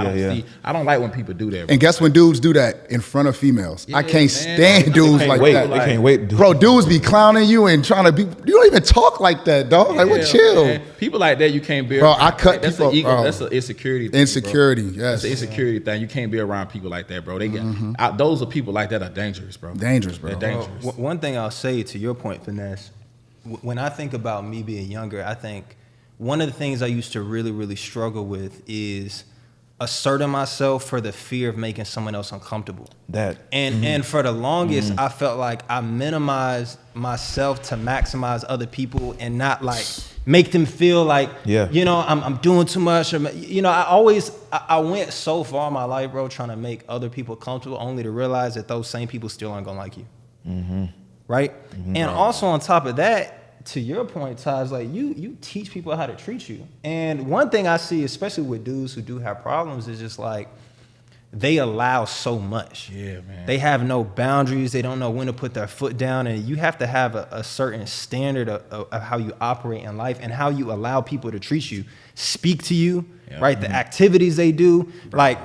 I don't like when people do that, bro. And guess when dudes do that in front of females? I can't stand dudes like that. They can't wait. Bro, dudes be clowning you and trying to be. You don't even talk like that, dog. Like, what? Chill. Man. People like that you can't be. Bro, around. I cut that's people. An ego. That's an insecurity thing. Insecurity, bro. yes. It's an insecurity thing. You can't be around people like that, bro. They get those are people like that are dangerous, bro. Dangerous, bro. They're dangerous. Well, one thing I'll say to your point, Finesse. When I think about me being younger, I think one of the things I used to really, really struggle with is asserting myself for the fear of making someone else uncomfortable. And for the longest, I felt like I minimized myself to maximize other people and not like make them feel like, you know, I'm doing too much. Or, you know, I went so far in my life, bro, trying to make other people comfortable only to realize that those same people still aren't gonna like you. Right? And also on top of that, to your point, Taj, like you teach people how to treat you. And one thing I see, especially with dudes who do have problems, is just like they allow so much. Yeah, man. They have no boundaries. They don't know when to put their foot down. And you have to have a certain standard of how you operate in life and how you allow people to treat you, speak to you, right? The activities they do. Like,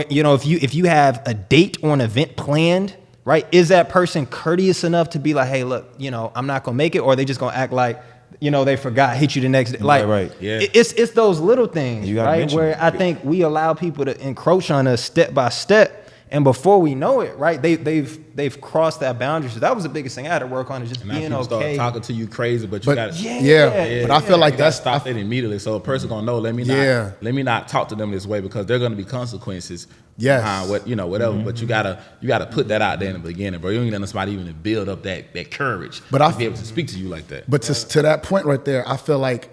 you know, if you have a date or an event planned, right? Is that person courteous enough to be like, hey, look, you know, I'm not gonna make it, or are they just gonna act like, you know, they forgot, hit you the next day? Like, it's those little things, right? Where I think we allow people to encroach on us step by step, and before we know it, right, they've crossed that boundary. So that was the biggest thing I had to work on, is just and being okay. Start talking to you crazy, but you got but I feel like that's stop it immediately. So a person gonna know. Let me not talk to them this way because there are gonna be consequences. Behind what, you know, whatever. But you gotta put that out there in the beginning, bro. You don't need somebody even to build up that courage to be able to speak to you like that. But to that point right there, I feel like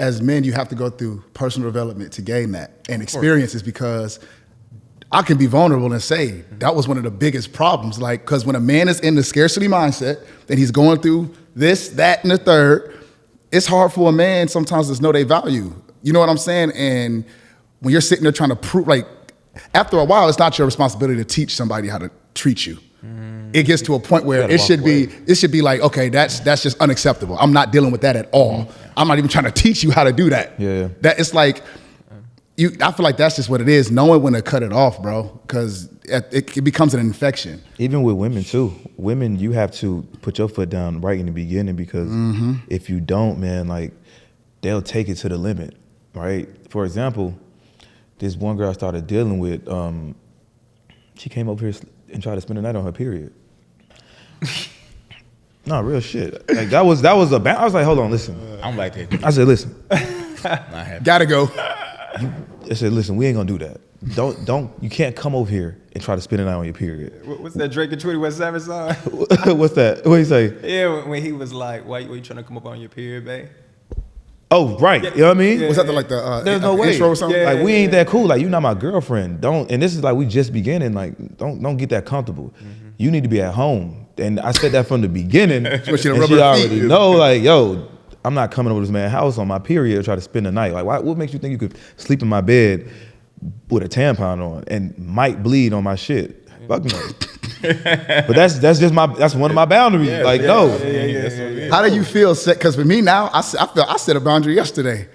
as men, you have to go through personal development to gain that and experiences, because I can be vulnerable and say that was one of the biggest problems. Like, because when a man is in the scarcity mindset and he's going through this, that, and the third, it's hard for a man sometimes to know their value. You know what I'm saying? And when you're sitting there trying to prove, like, after a while, it's not your responsibility to teach somebody how to treat you. It gets to a point where it should be like, okay, that's just unacceptable. I'm not dealing with that at all. I'm not even trying to teach you how to do that. That it's like, I feel like that's just what it is, knowing when to cut it off, bro, because it becomes an infection. Even with women too. Women, you have to put your foot down right in the beginning, because if you don't, man, like, they'll take it to the limit, right? For example, this one girl I started dealing with, she came over here and tried to spend the night on her period. No, real shit. Like that was I was like, hold on, listen. I'm like that. I said, listen. Gotta go. I said, listen, we ain't gonna do that. You can't come over here and try to spend the night on your period. What's that Drake and 21 Savage song? What's that? What he say? Yeah, when he was like, why you trying to come up on your period, babe? Oh, right. You know what I mean? Was that the there's no way. Intro or something? Like, we ain't that cool. Like, you're not my girlfriend. And this is like, we just beginning. Like, don't get that comfortable. You need to be at home. And I said that from the beginning. And she already know, like, yo, I'm not coming over to this man's house on my period to try to spend the night. Like, what makes you think you could sleep in my bed with a tampon on and might bleed on my shit? Fuck no. But that's one of my boundaries. No. How do you feel? Because for me now, I set a boundary yesterday.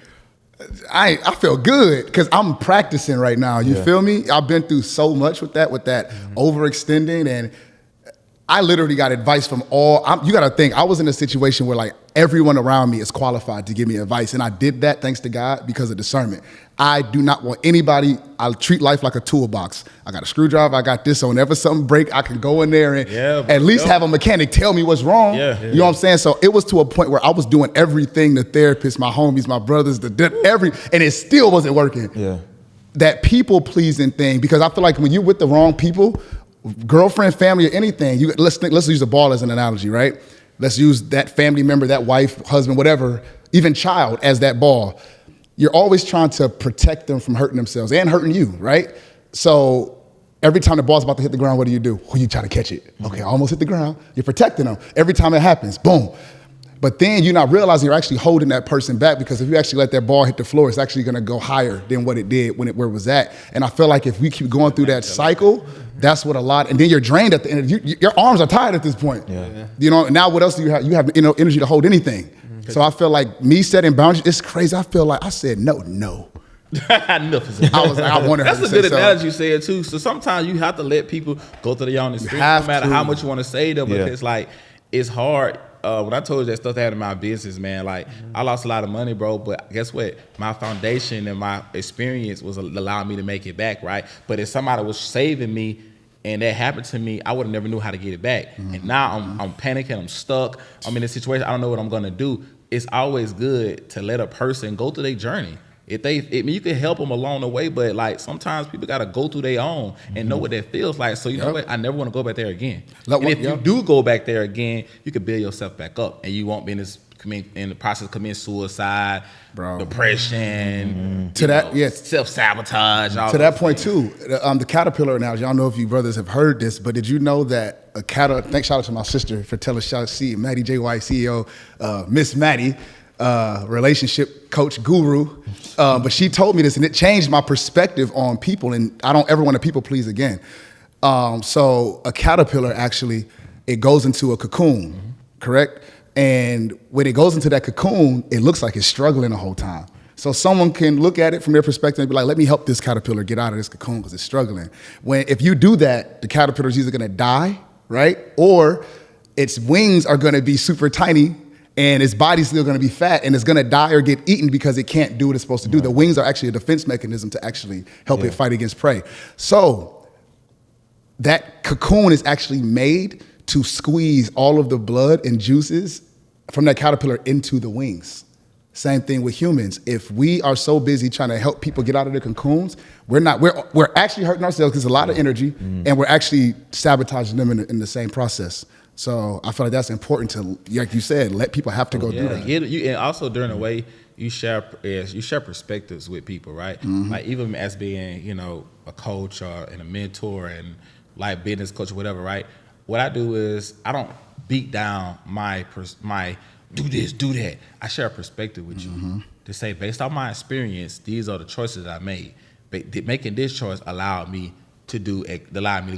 I feel good because I'm practicing right now. You feel me? I've been through so much with that overextending, and I literally got advice from you got to think, I was in a situation where like everyone around me is qualified to give me advice. And I did that thanks to God because of discernment. I do not want anybody, I treat life like a toolbox. I got a screwdriver, I got this, so whenever something break, I can go in there and at least have a mechanic tell me what's wrong. You know what I'm saying? So it was to a point where I was doing everything, the therapist, my homies, my brothers, and it still wasn't working. That people pleasing thing, because I feel like when you're with the wrong people, girlfriend, family, or anything, let's use a ball as an analogy, right? Let's use that family member, that wife, husband, whatever, even child as that ball. You're always trying to protect them from hurting themselves and hurting you, right? So every time the ball's about to hit the ground, what do? You try to catch it. Okay, I almost hit the ground. You're protecting them. Every time it happens, boom. But then you're not realizing you're actually holding that person back, because if you actually let that ball hit the floor, it's actually gonna go higher than what it did where it was at. And I feel like if we keep going through that cycle, that's what and then you're drained at the end. Your arms are tired at this point. You know, now what else do you have? You have energy to hold anything. So I feel like me setting boundaries, it's crazy. I feel like I said no. I was like, I wanted her to say That's a good analogy you said too. So sometimes you have to let people go through their own experience, no matter how much you want to say to them. But it's like, it's hard. When I told you that stuff that happened in my business, man, like I lost a lot of money, bro. But guess what? My foundation and my experience was allowing me to make it back, right? But if somebody was saving me and that happened to me, I would have never knew how to get it back. And now I'm panicking, I'm stuck, I'm in a situation, I don't know what I'm gonna do. It's always good to let a person go through their journey. You can help them along the way, but like sometimes people gotta go through their own and know what that feels like. So you know what? I never want to go back there again. If you do go back there again, you can build yourself back up, and you won't be in the process of committing suicide, depression, self-sabotage. To that point too, the caterpillar analogy. I don't know if you brothers have heard this, but did you know that shout out to my sister for telling Maddie J. White, CEO, Miss Maddie, relationship coach guru, but she told me this and it changed my perspective on people, and I don't ever want to people please again. So a caterpillar actually, it goes into a cocoon, correct? And when it goes into that cocoon, it looks like it's struggling the whole time. So someone can look at it from their perspective and be like, let me help this caterpillar get out of this cocoon because it's struggling. If you do that, the caterpillar is either gonna die, right? Or its wings are gonna be super tiny and its body's still gonna be fat and it's gonna die or get eaten because it can't do what it's supposed to do. The wings are actually a defense mechanism to actually help it fight against prey. So that cocoon is actually made to squeeze all of the blood and juices from that caterpillar into the wings. Same thing with humans. If we are so busy trying to help people get out of their cocoons, we're actually hurting ourselves because it's a lot of energy, and we're actually sabotaging them in the same process. So I feel like that's important to, like you said, let people have to go through that. And also during the way you share perspectives with people, right? Like even as being, a coach and a mentor and like business coach or whatever, right? What I do is I don't beat down my do this, do that. I share a perspective with you to say, based on my experience, these are the choices I made. Making this choice allowed me to go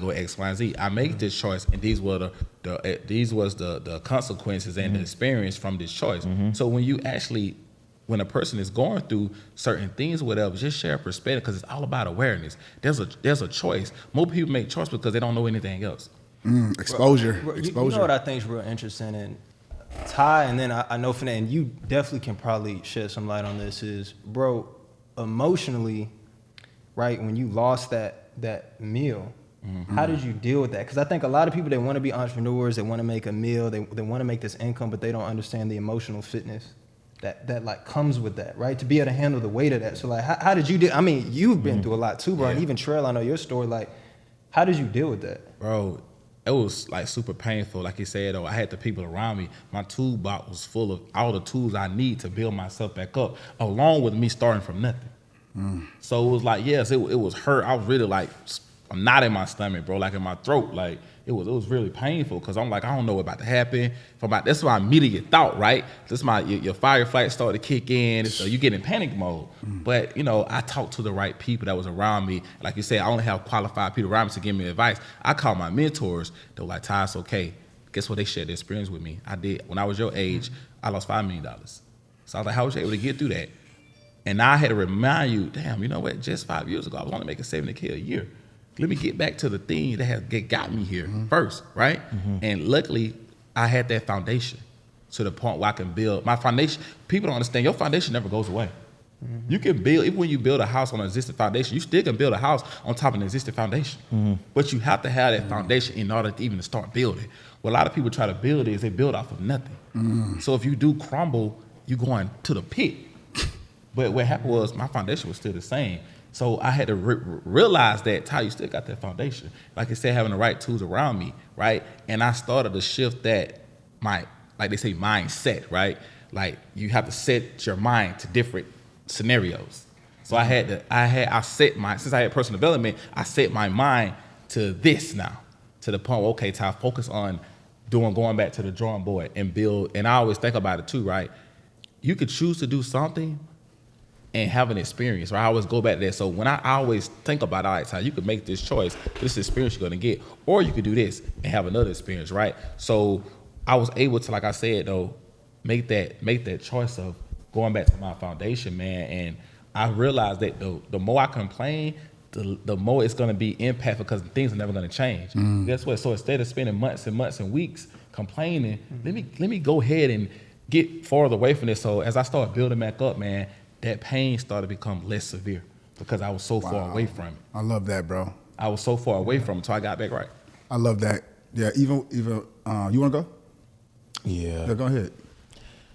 X, Y, and Z. I make this choice, and these was the consequences and the experience from this choice. So when a person is going through certain things, whatever, just share a perspective because it's all about awareness. There's a choice. Most people make choice because they don't know anything else. Exposure. You know what I think is real interesting, and Ty, and then I know Fanae, and you definitely can probably shed some light on this, is, bro, emotionally, right, when you lost that meal, how did you deal with that? Because I think a lot of people, they want to be entrepreneurs, they want to make a meal, they want to make this income, but they don't understand the emotional fitness that like comes with that, right? To be able to handle the weight of that. So like, how did you deal? I mean, you've been through a lot too, bro, and even Trell, I know your story. Like, how did you deal with that? Bro, it was like super painful. Like you said, though, I had the people around me. My toolbox was full of all the tools I need to build myself back up, along with me starting from nothing. So it was like, yes, it was hurt. I was really like a knot in my stomach, bro, like in my throat. Like it was really painful because I'm like, I don't know what about to happen. That's my immediate thought, right? This is your fight or flight start to kick in. So you get in panic mode. But I talked to the right people that was around me. Like you said, I only have qualified people around me to give me advice. I called my mentors. They were like, Ty, it's okay. Guess what? They shared their experience with me. I did. When I was your age, I lost $5 million. So I was like, how was you able to get through that? And now I had to remind you, damn, you know what? Just 5 years ago, I was only making $70K a year. Let me get back to the thing that got me here first, right? And luckily, I had that foundation to the point where I can build my foundation. People don't understand, your foundation never goes away. You can build, even when you build a house on an existing foundation, you still can build a house on top of an existing foundation. But you have to have that foundation in order to even start building. What a lot of people try to build is they build off of nothing. So if you do crumble, you're going to the pit. But what happened was my foundation was still the same. So I had to realize that, Ty, you still got that foundation. Like I said, having the right tools around me, right? And I started to shift that, like they say, mindset, right? Like you have to set your mind to different scenarios. So since I had personal development, I set my mind to this now, to the point where, okay, Ty, focus on going back to the drawing board and build. And I always think about it too, right? You could choose to do something and have an experience, right? I always go back to that. So when I always think about, all right, Ty, you could make this choice, this experience you're gonna get, or you could do this and have another experience, right? So I was able to, like I said, though, make that choice of going back to my foundation, man. And I realized that the more I complain, the more it's gonna be impactful because things are never gonna change. Guess what? So instead of spending months and months and weeks complaining, let me go ahead and get farther away from this. So as I start building back up, man, that pain started to become less severe because I was so far away from it. I love that, bro. I was so far away from it, so I got back right. I love that. Yeah, even you want to go? Yeah, go ahead.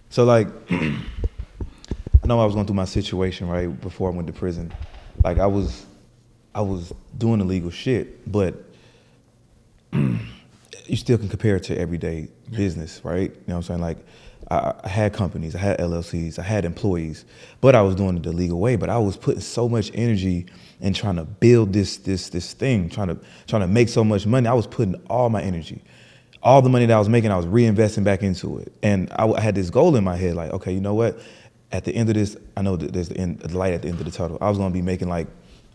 So like, I know I was going through my situation right before I went to prison. Like I was doing illegal shit, but you still can compare it to everyday business, right? You know what I'm saying? Like I had companies, I had LLCs, I had employees, but I was doing it the legal way. But I was putting so much energy in trying to build this thing, trying to make so much money. I was putting all my energy, all the money that I was making, I was reinvesting back into it. And I had this goal in my head, like, okay, you know what? At the end of this, I know that there's the light at the end of the tunnel. I was gonna be making like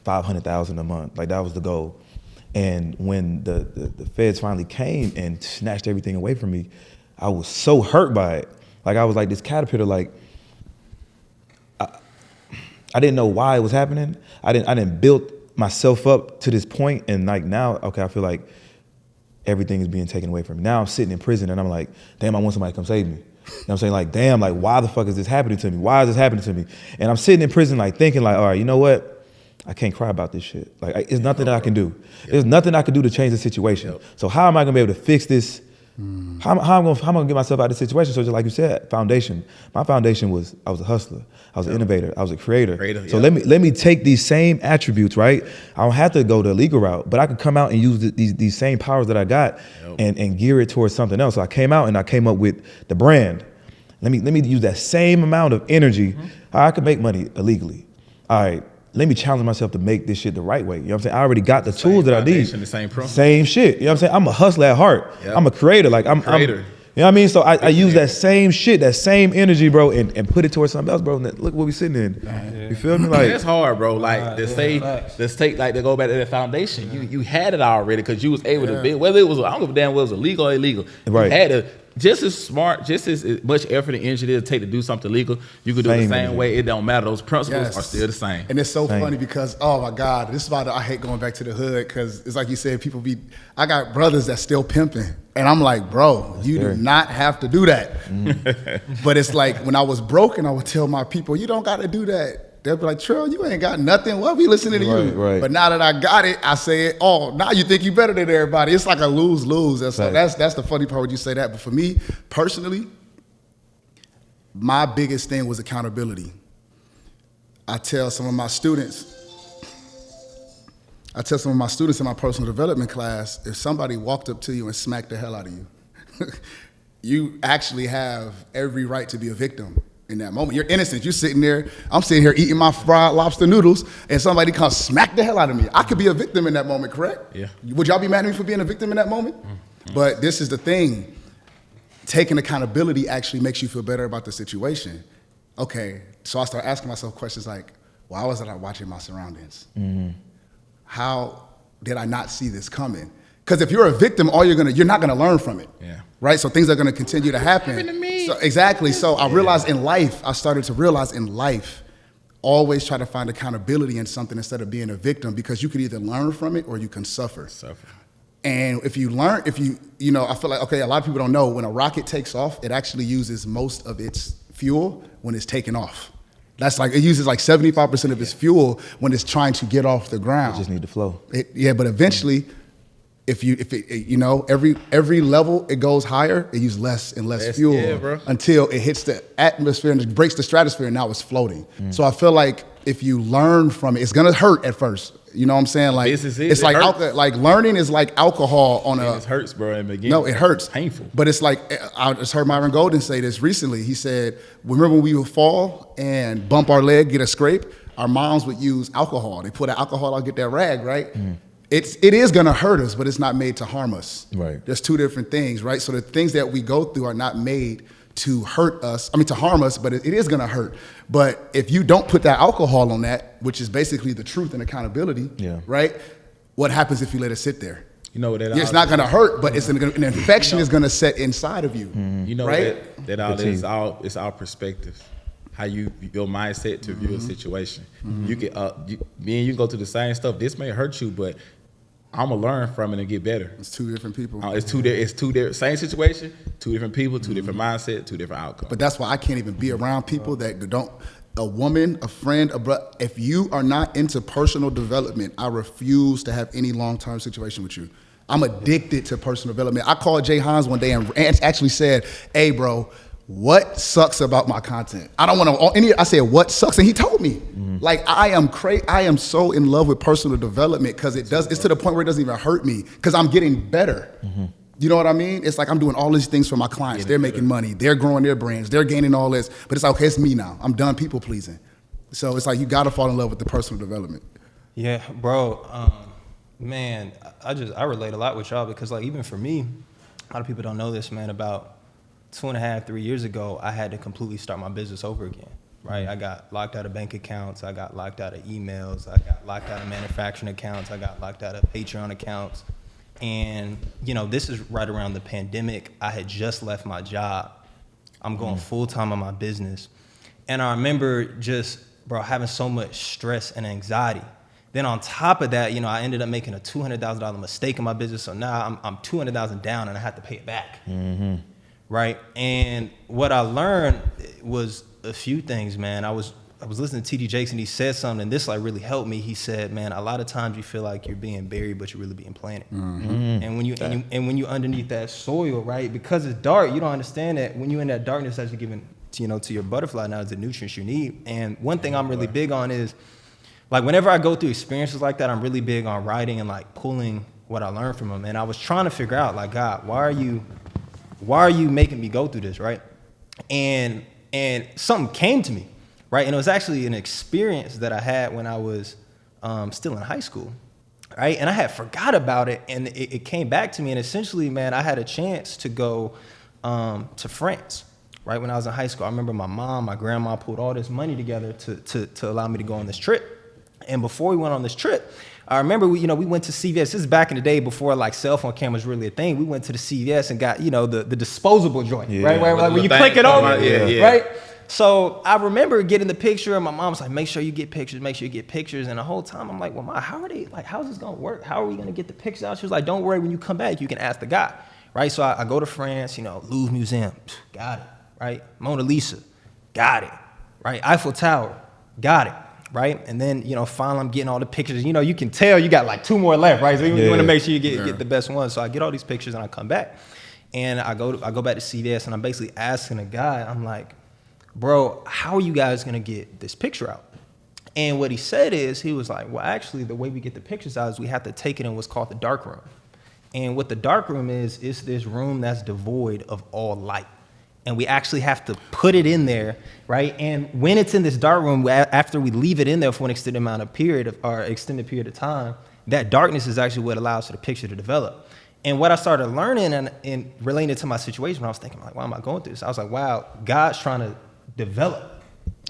$500,000 a month. Like that was the goal. And when the feds finally came and snatched everything away from me, I was so hurt by it. Like I was like this caterpillar, like I didn't know why it was happening. I didn't build myself up to this point, and like now, okay, I feel like everything is being taken away from me. Now I'm sitting in prison and I'm like, damn, I want somebody to come save me. You know what I'm saying? Like, damn, like why the fuck is this happening to me? Why is this happening to me? And I'm sitting in prison like thinking like, all right, you know what? I can't cry about this shit. Like it's nothing that I can do. There's nothing I can do to change the situation. So how am I gonna be able to fix this? How am I gonna get myself out of this situation? So just like you said, foundation. My foundation was I was a hustler, I was an innovator, I was a creator. So let me take these same attributes, right? I don't have to go the legal route, but I could come out and use these same powers that I got and gear it towards something else. So I came out and I came up with the brand. Let me use that same amount of energy. I could make money illegally. All right. Let me challenge myself to make this shit the right way. You know what I'm saying? I already got the tools that I need. The same shit. You know what I'm saying? I'm a hustler at heart. Yep. I'm a creator. Like I'm you know what I mean? So I use that same shit, that same energy, bro, and put it towards something else, bro. And look what we sitting in. You feel me? Like it's hard, bro. Like let's take like to go back to that foundation. You had it already because you was able to build, whether it was, I don't give a damn whether it was illegal or illegal. Right. You had to just as smart, just as much effort and energy it take to do something legal, you could do it the same way. It don't matter. Those principles are still the same. And it's so funny because, oh my God, this is why I hate going back to the hood because it's like you said, I got brothers that still pimping. And I'm like, bro, you do not have to do that. But it's like when I was broken, I would tell my people, you don't got to do that. They'll be like, Trell, you ain't got nothing. What we listening to you? Right. But now that I got it, I say it. Oh, now you think you better than everybody. It's like a lose-lose. That's the funny part when you say that. But for me, personally, my biggest thing was accountability. I tell some of my students in my personal development class, if somebody walked up to you and smacked the hell out of you, you actually have every right to be a victim. in that moment. You're innocent. You're sitting there. I'm sitting here eating my fried lobster noodles, and somebody comes smack the hell out of me. I could be a victim in that moment, correct? Yeah. Would y'all be mad at me for being a victim in that moment? Mm-hmm. But this is the thing. Taking accountability actually makes you feel better about the situation. Okay, so I start asking myself questions like, why was I not watching my surroundings? Mm-hmm. How did I not see this coming? Because if you're a victim, you're not gonna learn from it. Yeah. Right? So things are gonna continue to happen. Happened to me. So, exactly. So I started to realize in life, always try to find accountability in something instead of being a victim, because you could either learn from it or you can suffer. And if you learn, I feel like, okay, a lot of people don't know, when a rocket takes off, it actually uses most of its fuel when it's taking off. It uses like 75% of its fuel when it's trying to get off the ground. You just need to flow. But eventually, every level it goes higher, it uses less and less fuel until it hits the atmosphere and it breaks the stratosphere, and now it's floating. So I feel like if you learn from it, it's gonna hurt at first. You know what I'm saying? Like it's like learning is like alcohol on it hurts, bro. In the beginning. No, it hurts. It's painful. But it's like, I just heard Myron Golden say this recently. He said, remember when we would fall and bump our leg, get a scrape? Our moms would use alcohol. They put that alcohol out, get that rag, right? Mm. It is gonna hurt us, but it's not made to harm us. Right. There's two different things, right? So the things that we go through are not made to to harm us, but it is gonna hurt. But if you don't put that alcohol on that, which is basically the truth and accountability, right? What happens if you let it sit there? You know what that it's not gonna hurt, but an infection is gonna set inside of you. Mm-hmm. You know, right? that all is it's our perspective. How your mindset to view a situation. Mm-hmm. You can me and you go through the same stuff. This may hurt you, but I'm gonna learn from it and get better. It's two different people. It's two different, same situation, two different people, two different mindset, two different outcomes. But that's why I can't even be around people that don't. A woman, a friend, a brother. If you are not into personal development, I refuse to have any long-term situation with you. I'm addicted to personal development. I called Hines one day and actually said, "Hey, bro, what sucks about my content? I don't want to I said, what sucks?" And he told me. Mm-hmm. Like, I am so in love with personal development because it's to the point where it doesn't even hurt me because I'm getting better. Mm-hmm. You know what I mean? It's like I'm doing all these things for my clients. They're making money. They're growing their brands. They're gaining all this. But it's like, okay, it's me now. I'm done people pleasing. So it's like you got to fall in love with the personal development. Yeah, bro. Man, I relate a lot with y'all because, like, even for me, a lot of people don't know this, man. About 2.5, 3 years ago, I had to completely start my business over again, right? I got locked out of bank accounts. I got locked out of emails. I got locked out of manufacturing accounts. I got locked out of Patreon accounts. And, this is right around the pandemic. I had just left my job. I'm going full-time on my business. And I remember just, bro, having so much stress and anxiety. Then on top of that, I ended up making a $200,000 mistake in my business. So now I'm $200,000 down and I have to pay it back. Mm-hmm. Right? And what I learned was a few things, man. I was listening to T.D. Jakes and he said something, and this really helped me. He said, man, a lot of times you feel like you're being buried, but you're really being planted. Mm-hmm. And when you underneath that soil, right, because it's dark, you don't understand that when you're in that darkness that you're giving to your butterfly now is the nutrients you need. And one thing I'm really big on is, like, whenever I go through experiences like that, I'm really big on writing and, like, pulling what I learned from them. And I was trying to figure out, like, God, why are you making me go through this, right? And something came to me, right? And it was actually an experience that I had when I was still in high school, right? And I had forgot about it, and it came back to me. And essentially, man, I had a chance to go to France, right? When I was in high school, I remember my grandma pulled all this money together to allow me to go on this trip. And before we went on this trip, I remember we went to CVS. This is back in the day before, like, cell phone cameras really a thing. We went to the CVS and got, the disposable joint, right? Where like, when you click it over, right? So I remember getting the picture, and my mom was like, make sure you get pictures. And the whole time I'm like, well, Ma, how's this gonna work? How are we gonna get the pictures out? She was like, don't worry, when you come back, you can ask the guy, right? So I go to France, Louvre Museum, got it, right? Mona Lisa, got it, right? Eiffel Tower, got it. Right? And then, finally I'm getting all the pictures. You can tell you got like 2 more left, right? So you want to make sure you get the best one. So I get all these pictures and I come back. And I go back to CVS and I'm basically asking the guy, I'm like, bro, how are you guys going to get this picture out? And what he said is, he was like, well, actually, the way we get the pictures out is we have to take it in what's called the dark room. And what the dark room is this room that's devoid of all light. and we actually have to put it in there, right? And when it's in this dark room, after we leave it in there for an extended period of time, that darkness is actually what allows for the picture to develop. And what I started learning and relating it to my situation, I was thinking, like, why am I going through this? I was like, wow, God's trying to develop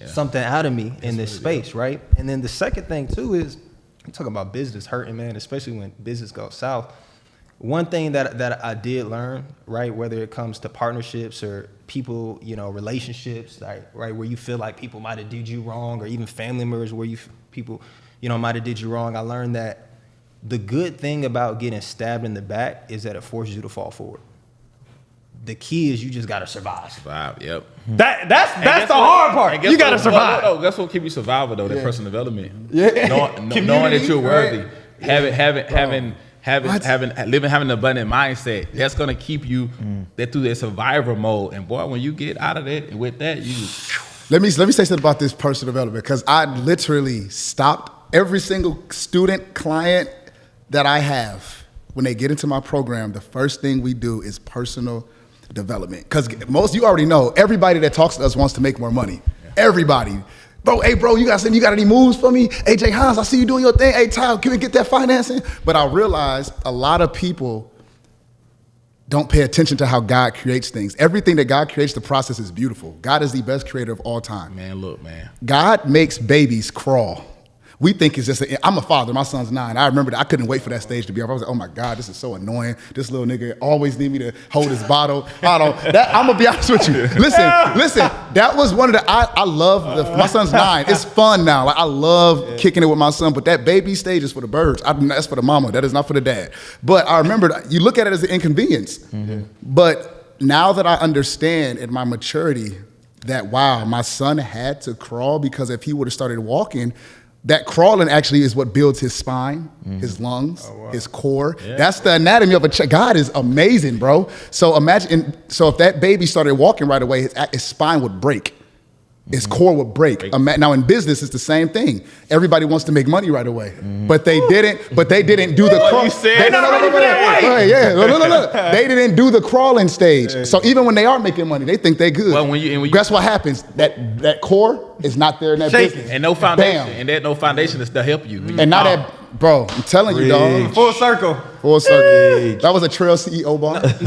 something out of me in this space, right? And then the second thing too is, I'm talking about business hurting, man, especially when business goes south. One thing that I did learn, right, whether it comes to partnerships or people, relationships, right, where you feel like people might have did you wrong, or even family members where people might have did you wrong. I learned that the good thing about getting stabbed in the back is that it forces you to fall forward. The key is you just gotta survive. Survive, yep. That's the hard part. You gotta survive. No, that's what keep you survival though. That personal development. Yeah. Knowing that you're worthy, having an abundant mindset. That's gonna keep you through that survivor mode. And boy, when you get out of that, with that, you. Let me say something about this personal development, because I literally stopped every single student, client that I have. When they get into my program, the first thing we do is personal development. Because you already know, everybody that talks to us wants to make more money. Yeah. Everybody. Bro, hey, bro, you got any moves for me? Hey, Hines, I see you doing your thing. Hey, Tyler, can we get that financing? But I realized a lot of people don't pay attention to how God creates things. Everything that God creates, the process is beautiful. God is the best creator of all time. Man, look, man. God makes babies crawl. We think it's just, I'm a father, my son's 9. I remember that I couldn't wait for that stage to be over. I was like, oh my God, this is so annoying. This little nigga always need me to hold his bottle. I'm gonna be honest with you. Listen, that was one of the, I love, my son's 9. It's fun now. Like, I love kicking it with my son, but that baby stage is for the birds. That's for the mama, that is not for the dad. But I remember, you look at it as an inconvenience. Mm-hmm. But now that I understand in my maturity that, wow, my son had to crawl, because if he would have started walking, that crawling actually is what builds his spine, his lungs, his core. Yeah. That's the anatomy of a child. God is amazing, bro. So imagine, if that baby started walking right away, his spine would break. His core would break. Now in business, it's the same thing. Everybody wants to make money right away, but they didn't. Do the crawl. They didn't do the crawling stage. So even when they are making money, they think they're good. Well, guess what happens? That core is not there in that business. And no foundation. Bam. And that no foundation is to help you. And now that, bro, I'm telling you, dog. Full circle. That was a Trells CEO bar. I like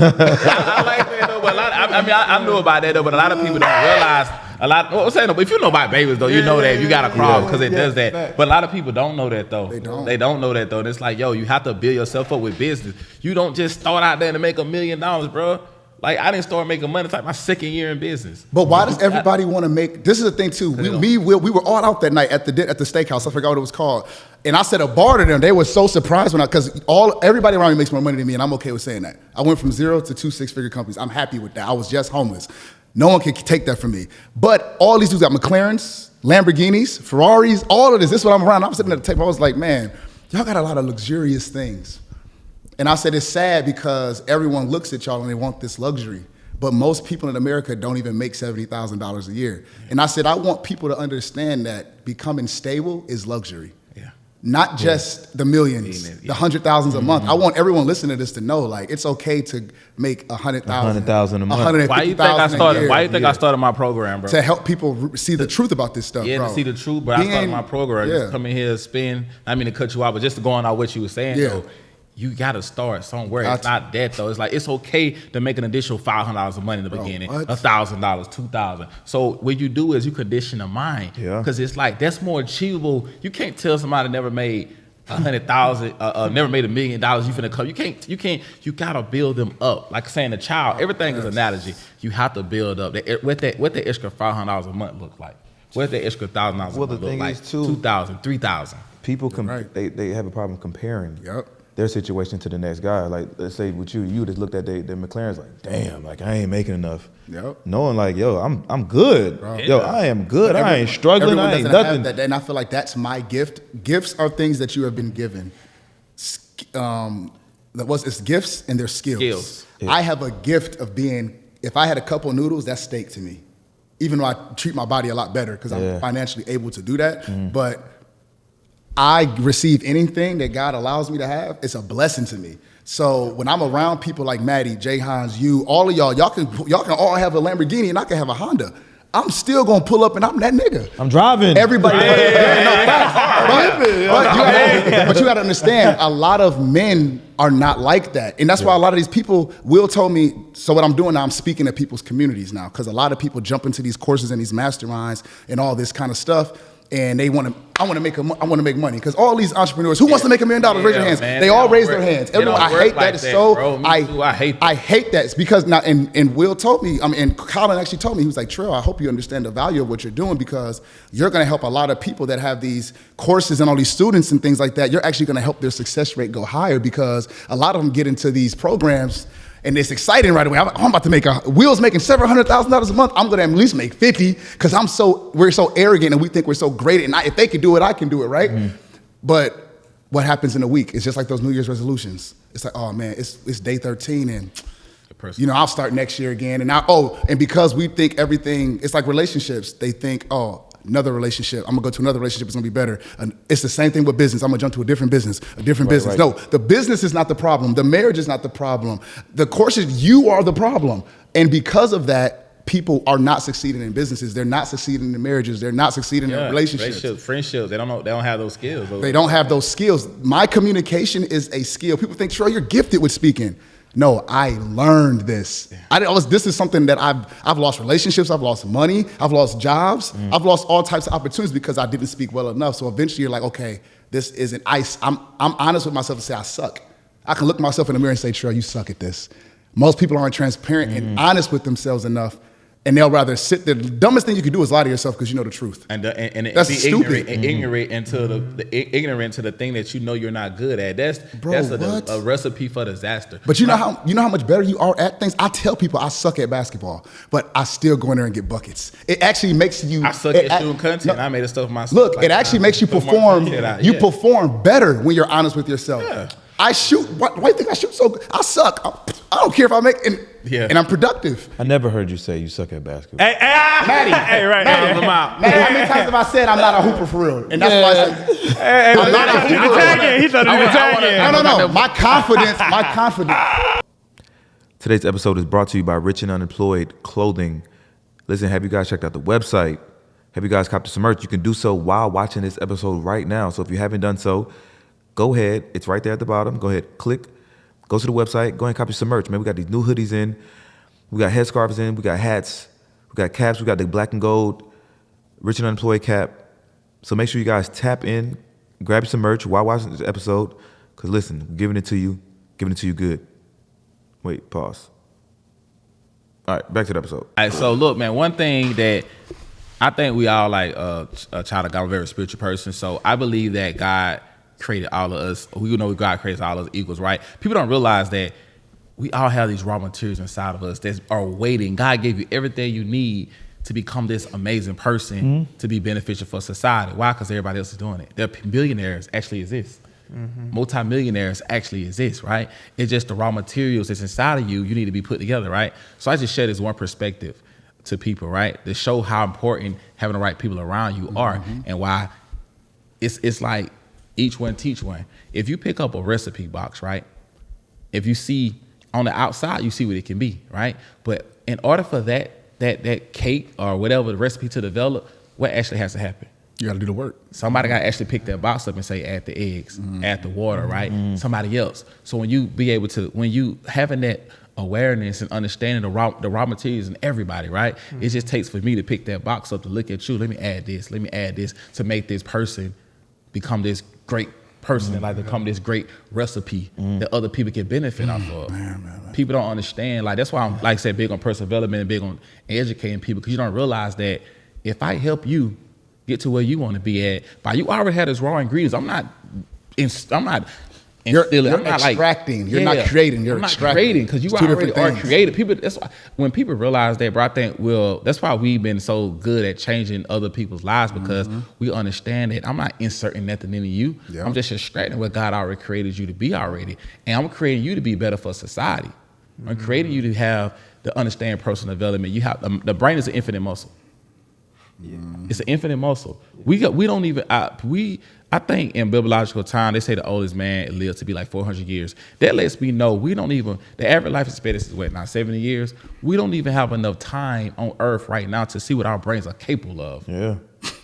that though, but I knew about that though, but a lot of people don't realize. If you know about babies though, you know that you gotta crawl because it does that. But a lot of people don't know that though. They don't know that though. And it's like, yo, you have to build yourself up with business. You don't just start out there to make $1 million, bro. Like, I didn't start making money. It's like my second year in business. But why does everybody want to make? This is the thing too. We were all out that night at the steakhouse. I forgot what it was called. And I said a bar to them. They were so surprised because everybody around me makes more money than me, and I'm okay with saying that. I went from 0 to 2 6-figure companies. I'm happy with that. I was just homeless. No one can take that from me. But all these dudes got McLarens, Lamborghinis, Ferraris, all of this. This is what I'm around. I'm sitting at the table. I was like, man, y'all got a lot of luxurious things. And I said, it's sad because everyone looks at y'all and they want this luxury. But most people in America don't even make $70,000 a year. And I said, I want people to understand that becoming stable is luxury. Not just the millions, the 100,000s a month. I want everyone listening to this to know, like, it's okay to make 100,000 a month. Why you think I started my program, bro? To help people see the truth about this stuff, bro. To see the truth, but I started my program. Just come in here, spin. I mean to cut you out, but just to go on what you were saying, though. You gotta start somewhere. It's not that though. It's like, it's okay to make an additional $500 a month in the beginning, $1,000, $2,000. So what you do is you condition the mind, because it's like that's more achievable. You can't tell somebody never made 100,000, never made $1 million. You finna come. You can't. You gotta build them up. Like saying a child, everything is analogy. You have to build up. What that extra $500 a month look like? What that extra $1,000 a month look like? $2,000, $3,000. People they have a problem comparing. Their situation to the next guy. Like, let's say with you just looked at their McLaren's like, damn, like I ain't making enough. Knowing like, yo, I'm good. Bro. Yo, I am good. I ain't struggling. I ain't nothing. That, and I feel like that's my gift. Gifts are things that you have been given. It's gifts and they're skills. I have a gift of being, if I had a couple noodles, that's steak to me. Even though I treat my body a lot better because I'm financially able to do that. But I receive anything that God allows me to have, it's a blessing to me. So when I'm around people like Maddie, Jhines, you, all of y'all can all have a Lamborghini and I can have a Honda. I'm still gonna pull up and I'm that nigga. I'm driving. Everybody. But you gotta understand, a lot of men are not like that. And that's why a lot of these people, Will told me, so what I'm doing now, I'm speaking to people's communities now, because a lot of people jump into these courses and these masterminds and all this kind of stuff. And I want to make money, because all these entrepreneurs, who wants to make $1 million? Raise your hands. Man, they all raise their hands. Everyone, I hate that. It's so bro, I hate that. I hate that. It's because now, and Will told me, and Colin actually told me, he was like, Trell, I hope you understand the value of what you're doing, because you're going to help a lot of people that have these courses and all these students and things like that. You're actually going to help their success rate go higher, because a lot of them get into these programs and it's exciting right away. I'm about to make Will's making several $100,000 a month. I'm gonna at least make 50, because we're so arrogant and we think we're so great. And if they can do it, I can do it, right? Mm-hmm. But what happens in a week? It's just like those New Year's resolutions. It's like, oh man, it's day 13 and I'll start next year again. And because we think everything, it's like relationships. They think, another relationship, I'm gonna go to another relationship, it's gonna be better. And it's the same thing with business. I'm gonna jump to a different business. Right. No, the business is not the problem. The marriage is not the problem. The courses, you are the problem. And because of that, people are not succeeding in businesses. They're not succeeding in marriages. They're not succeeding in relationships. Friendships. They don't have those skills. They don't have those skills. My communication is a skill. People think, Trell, you're gifted with speaking. No, I learned this. This is something that I've lost relationships, I've lost money, I've lost jobs, I've lost all types of opportunities because I didn't speak well enough. So eventually you're like, okay, this isn't ice. I'm honest with myself to say I suck. I can look myself in the mirror and say, Trell, you suck at this. Most people aren't transparent and honest with themselves enough, and they'll rather sit there. The dumbest thing you can do is lie to yourself because you know the truth. And that's be stupid. Ignorant into the thing that you know you're not good at. That's a recipe for disaster. But you know how much better you are at things? I tell people I suck at basketball, but I still go in there and get buckets. It actually makes you. I suck at doing content. I made the stuff myself. Look, it actually makes you perform. You perform better when you're honest with yourself. Yeah. I shoot. Why do you think I shoot so good? I suck. I don't care if I make and I'm productive. I never heard you say you suck at basketball. Maddie, Maddie, how many times have I said I'm not a hooper for real? And that's why I said I'm not a hooper. He thought he was tagging. No. My confidence. Today's episode is brought to you by Rich and Unemployed Clothing. Listen, have you guys checked out the website? Have you guys copped some merch? You can do so while watching this episode right now. So if you haven't done so, go ahead. It's right there at the bottom. Go ahead, click. Go to the website. Go ahead and copy some merch, man. We got these new hoodies in. We got headscarves in. We got hats. We got caps. We got the black and gold Rich and Unemployed cap. So make sure you guys tap in, grab some merch while watching this episode. Because listen, we're giving it to you good. Wait, pause. All right, back to the episode. All right, so look, man, one thing that I think we all like a child of God, a very spiritual person. So I believe that God created all of us. We know God creates all of us equals, right? People don't realize that we all have these raw materials inside of us that are waiting. God gave you everything you need to become this amazing person to be beneficial for society. Why? Because everybody else is doing it. The billionaires actually exist. Multi-millionaires actually exist, right? It's just the raw materials that's inside of you need to be put together, right? So I just share this one perspective to people, right? To show how important having the right people around you are and why it's like each one teach one. If you pick up a recipe box, right? If you see on the outside, you see what it can be, right? But in order for that cake or whatever the recipe to develop, what actually has to happen? You got to do the work. Somebody got to actually pick that box up and say, add the eggs, add the water, right? Somebody else. So when you having that awareness and understanding the raw materials in everybody, right? It just takes for me to pick that box up to look at you. Let me add this to make this person become this great person and like become this great recipe that other people can benefit off of. Man. People don't understand. Like that's why I'm, like I said, big on personal development and big on educating people, because you don't realize that if I help you get to where you want to be at, but you already had this raw ingredients. I'm not You're extracting. You're not creating. You're creating because you already are creative. People. That's why when people realize that, bro, I think that's why we've been so good at changing other people's lives, because we understand that I'm not inserting nothing into you. Yeah. I'm just extracting what God already created you to be already, and I'm creating you to be better for society. I'm creating you to have the understand personal development. You have the brain is an infinite muscle. It's an infinite muscle. We don't even I think in biological time they say the oldest man lives to be like 400 years. That lets me know the average life expectancy is now 70 years. We don't even have enough time on Earth right now to see what our brains are capable of. Yeah.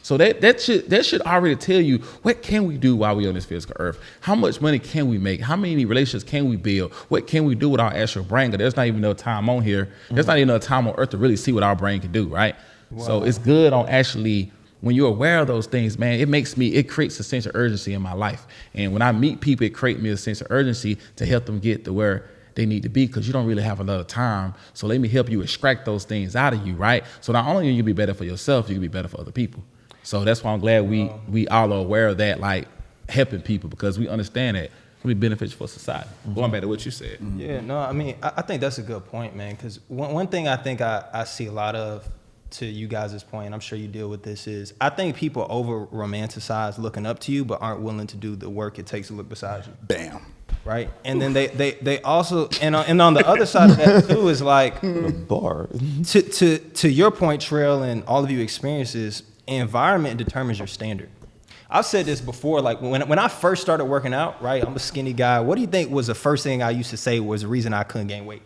So that should already tell you, what can we do while we're on this physical earth? How much money can we make? How many relationships can we build? What can we do with our actual brain? Because there's not even enough time on here. There's not even enough time on earth to really see what our brain can do, right? Wow. So it's good on actually, when you're aware of those things, man, it creates a sense of urgency in my life. And when I meet people, it creates me a sense of urgency to help them get to where they need to be, because you don't really have a lot of time. So let me help you extract those things out of you, right? So not only will you be better for yourself, you can be better for other people. So that's why I'm glad we all are aware of that, like helping people, because we understand that it will be beneficial for society. Going back to what you said. Yeah, no, I mean, I think that's a good point, man, because one thing I think I see a lot of, to you guys' point, and I'm sure you deal with this, is I think people over romanticize looking up to you, but aren't willing to do the work it takes to look beside you. Bam. Right? And then they also, and on the other side of that too, is like, bar. to your point, Trell, and all of you experiences, environment determines your standard. I've said this before, like when I first started working out, right? I'm a skinny guy. What do you think was the first thing I used to say was the reason I couldn't gain weight?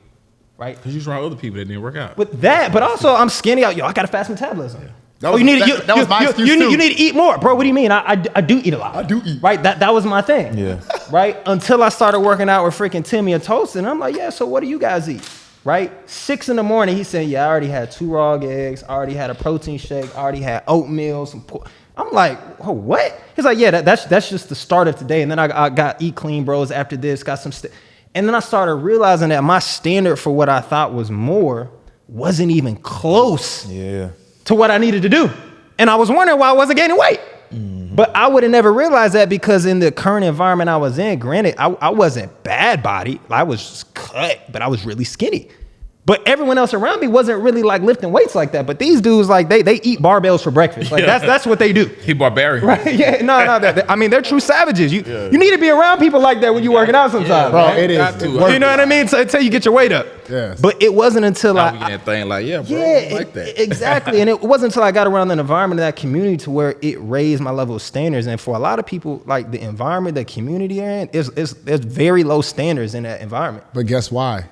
Right? Because you was around other people that didn't work out. But also I'm skinny. I got a fast metabolism. Yeah. That was my excuse too. You need to eat more, bro. What do you mean? I do eat a lot. I do eat. Right? That was my thing. Yeah. Right? Until I started working out with freaking Timmy and Toast, and I'm like, yeah, so what do you guys eat? Right? 6 a.m, he said, yeah, I already had 2 raw eggs. I already had a protein shake. I already had oatmeal, some pork. I'm like, oh, what? He's like, yeah, that's just the start of today. And then I got Eat Clean Bros after this, got some and then I started realizing that my standard for what I thought was more wasn't even close to what I needed to do. And I was wondering why I wasn't gaining weight. Mm-hmm. But I would have never realized that, because in the current environment I was in, granted, I wasn't bad body. I was just cut, but I was really skinny. But everyone else around me wasn't really like lifting weights like that. But these dudes, like they eat barbells for breakfast. Like that's what they do. He barbarian. Right? Yeah. No. I mean, they're true savages. You need to be around people like that when you're working out sometimes. Bro, right? it is. You know what I mean? So until you get your weight up. Yes. But it wasn't until I get that thing like, yeah, bro, like that. Exactly. And it wasn't until I got around the environment of that community to where it raised my level of standards. And for a lot of people, like the environment, the community they're in, there's very low standards in that environment. But guess why?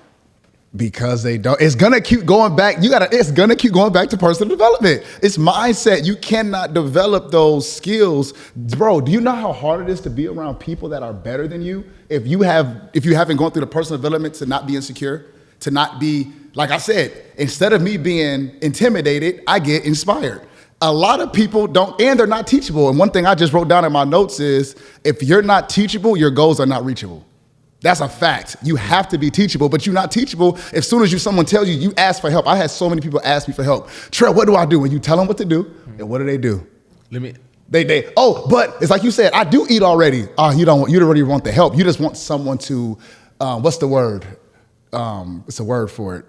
Because they don't. It's gonna keep going back. It's gonna keep going back to personal development. It's mindset. You cannot develop those skills, bro. Do you know how hard it is to be around people that are better than you? If you haven't gone through the personal development to not be insecure, to not be, like I said, instead of me being intimidated, I get inspired. A lot of people don't, and they're not teachable. And one thing I just wrote down in my notes is, if you're not teachable, your goals are not reachable. That's a fact. You have to be teachable, but you're not teachable. As soon as someone tells you, you ask for help. I had so many people ask me for help. Trell, what do I do? When you tell them what to do, and what do? But it's like you said, I do eat already. You don't really want the help. You just want someone to, what's the word? It's a word for it.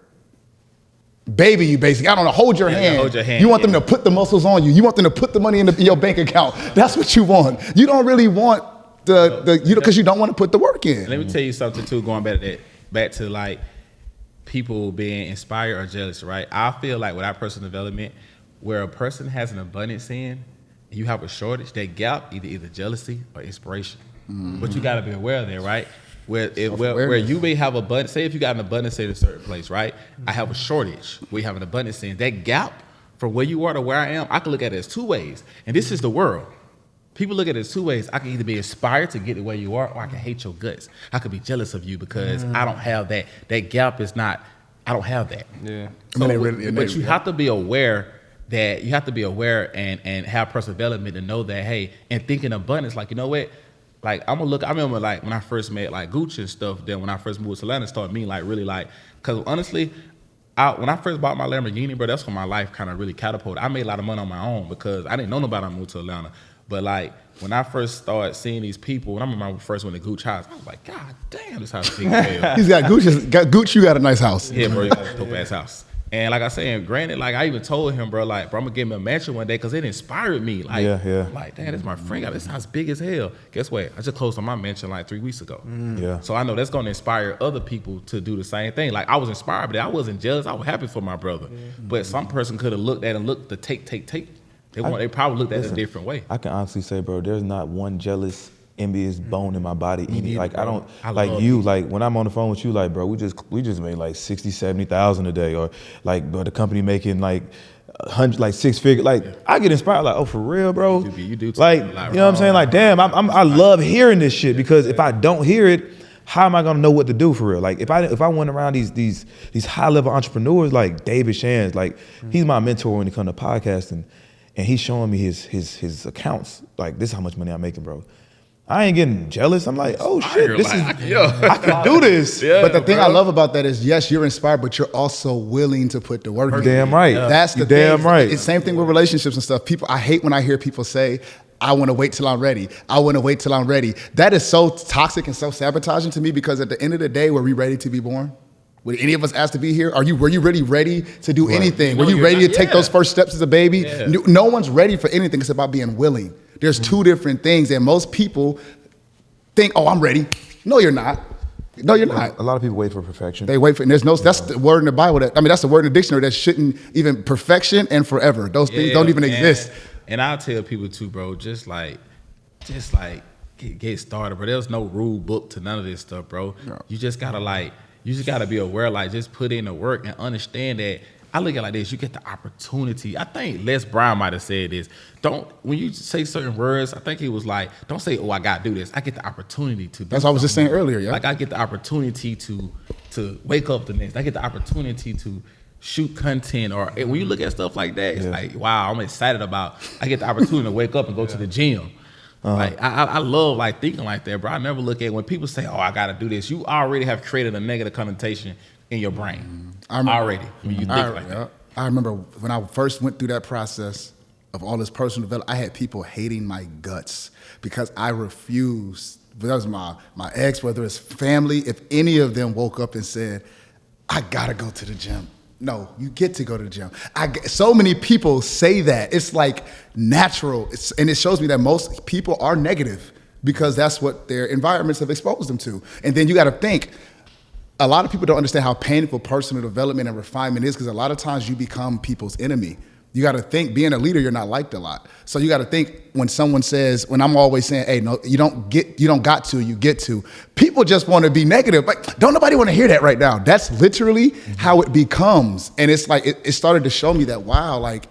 Baby you, basically. I don't know, hold your hand. Hold your hand. You want them to put the muscles on you. You want them to put the money in your bank account. That's what you want. You don't really want because you don't want to put the work in. Let me tell you something too, going back to like people being inspired or jealous, right? I feel like with our personal development, where a person has an abundance in, and you have a shortage, that gap either jealousy or inspiration. Mm-hmm. But you got to be aware of that, right? Where you may have abundance, say if you got an abundance in a certain place, right? I have a shortage. We have an abundance in that gap from where you are to where I am. I can look at it as 2 ways, and this is the world. People look at it as 2 ways. I can either be inspired to get to where you are, or I can hate your guts. I could be jealous of you because I don't have that. That gap is not, I don't have that. Yeah. So, but you have to be aware that and have personal development to know that, hey, and think in abundance, like, you know what? Like, I remember like when I first met like Gucci and stuff, then when I first moved to Atlanta, it started meaning like really like, because honestly, when I first bought my Lamborghini, bro, that's when my life kind of really catapulted. I made a lot of money on my own because I didn't know nobody when I moved to Atlanta. But like when I first started seeing these people, when I remember I first went to Gucci house, I was like, God damn, this house is big as hell. He's got Gucci, you got a nice house. Yeah, bro, you got a dope ass house. And like I said, granted, like I even told him, bro, like, bro, I'm gonna give him a mansion one day because it inspired me. Like, like, damn, this my friend got this house big as hell. Guess what? I just closed on my mansion like 3 weeks ago. Yeah. So I know that's gonna inspire other people to do the same thing. Like I was inspired, but I wasn't jealous. I was happy for my brother. Yeah. But some person could have looked to take. They probably looked at it a different way. I can honestly say, bro, there's not one jealous, envious bone in my body. Like bro. I don't I like love you. you. Like when I'm on the phone with you, like bro, we just made like 60,000-70,000 a day, or like bro, the company making like 100, like 6 figures. Like I get inspired. Like, oh, for real, bro. You do like a lot, you know what I'm saying? Like damn, I love hearing this shit, because if I don't hear it, how am I gonna know what to do for real? Like if I went around these high level entrepreneurs like David Shands, like he's my mentor when it comes to podcasting, and he's showing me his accounts. Like this is how much money I'm making, bro. I ain't getting jealous. I'm like, oh shit, this is I can do this. Yeah, but the thing bro. I love about that is, yes, you're inspired, but you're also willing to put the work in. Damn right. That's the You damn thing. right. It's the same thing with relationships and stuff. I hate when I hear people say, I want to wait till I'm ready. I want to wait till I'm ready. That is so toxic and so sabotaging to me, because at the end of the day, were we ready to be born? Were any of us asked to be here? Were you really ready to do anything? Were you ready to take those first steps as a baby? Yeah. No one's ready for anything. It's about being willing. There's two different things, and most people think, oh, I'm ready. No, you're not. No, you're not. A lot of people wait for perfection. They wait for, and that's the word in the Bible that's the word in the dictionary that shouldn't even, perfection and forever. Those things don't even exist. And I'll tell people too, bro, just like get started, bro. There's no rule book to none of this stuff, bro. No. You just gotta be aware, like just put in the work and understand that. I look at it like this, you get the opportunity. I think Les Brown might have said this. When you say certain words, I think he was like, don't say, oh, I gotta do this. I get the opportunity to do That's what I was just saying earlier, yeah. Like I get the opportunity to wake up the next. I get the opportunity to shoot content, or when you look at stuff like that, it's like, wow, I'm excited about. I get the opportunity to wake up and go to the gym. Like I love like thinking like that, bro. I never look at when people say, oh, I gotta do this. You already have created a negative connotation in your brain. When you think like that. I remember when I first went through that process of all this personal development, I had people hating my guts because I refused. That was my ex, whether it's family, if any of them woke up and said, I gotta go to the gym. No, you get to go to the gym. So many people say that. It's like natural. And it shows me that most people are negative because that's what their environments have exposed them to. And then you gotta think, a lot of people don't understand how painful personal development and refinement is, because a lot of times you become people's enemy. You got to think, being a leader, you're not liked a lot. So you got to think when someone says, when I'm always saying, hey, no, you don't got to, you get to. People just want to be negative. Like, don't nobody want to hear that right now. That's literally how it becomes. And it's like, it started to show me that, wow, like,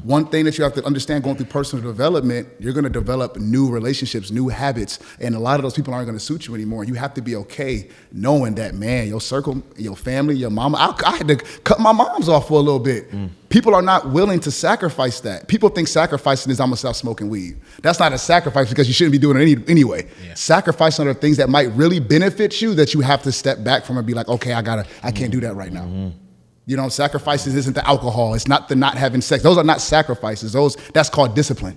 one thing that you have to understand going through personal development, you're going to develop new relationships, new habits, and a lot of those people aren't going to suit you anymore. You have to be okay knowing that, man, your circle, your family, your mama, I had to cut my moms off for a little bit. People are not willing to sacrifice that. People think sacrificing is I'm going to stop smoking weed. That's not a sacrifice because you shouldn't be doing it anyway. Yeah. Sacrificing are things that might really benefit you that you have to step back from and be like, okay, I can't do that right now. You know, sacrifices isn't the alcohol. It's not the not having sex. Those are not sacrifices. That's called discipline.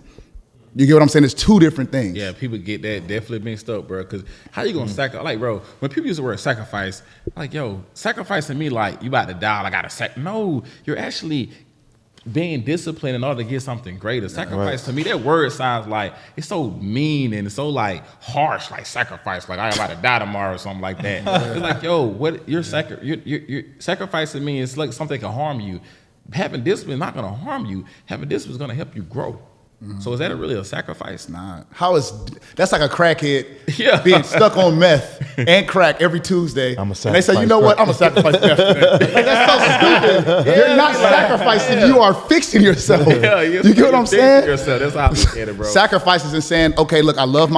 You get what I'm saying? It's two different things. Yeah, people get that definitely mixed up, bro. Because how you gonna sacrifice? Like, bro, when people use the word sacrifice, like, yo, sacrificing me like you about to die. I gotta No, you're actually being disciplined in order to get something greater. Sacrifice to me, that word sounds like it's so mean and so like harsh, like sacrifice, like I'm about to die tomorrow or something like that. It's like, yo, what you're sacrificing me is like something that can harm you. Having discipline is not gonna harm you. Having discipline is gonna help you grow. So is that really a sacrifice? Nah. That's like a crackhead being stuck on meth and crack every Tuesday. And they say, you know what? I'm gonna sacrifice meth today. Like, that's so stupid. You're not sacrificing, you are fixing yourself. You get what I'm saying? Yourself. That's how I look at it, bro. Sacrifices and saying, okay, look, I love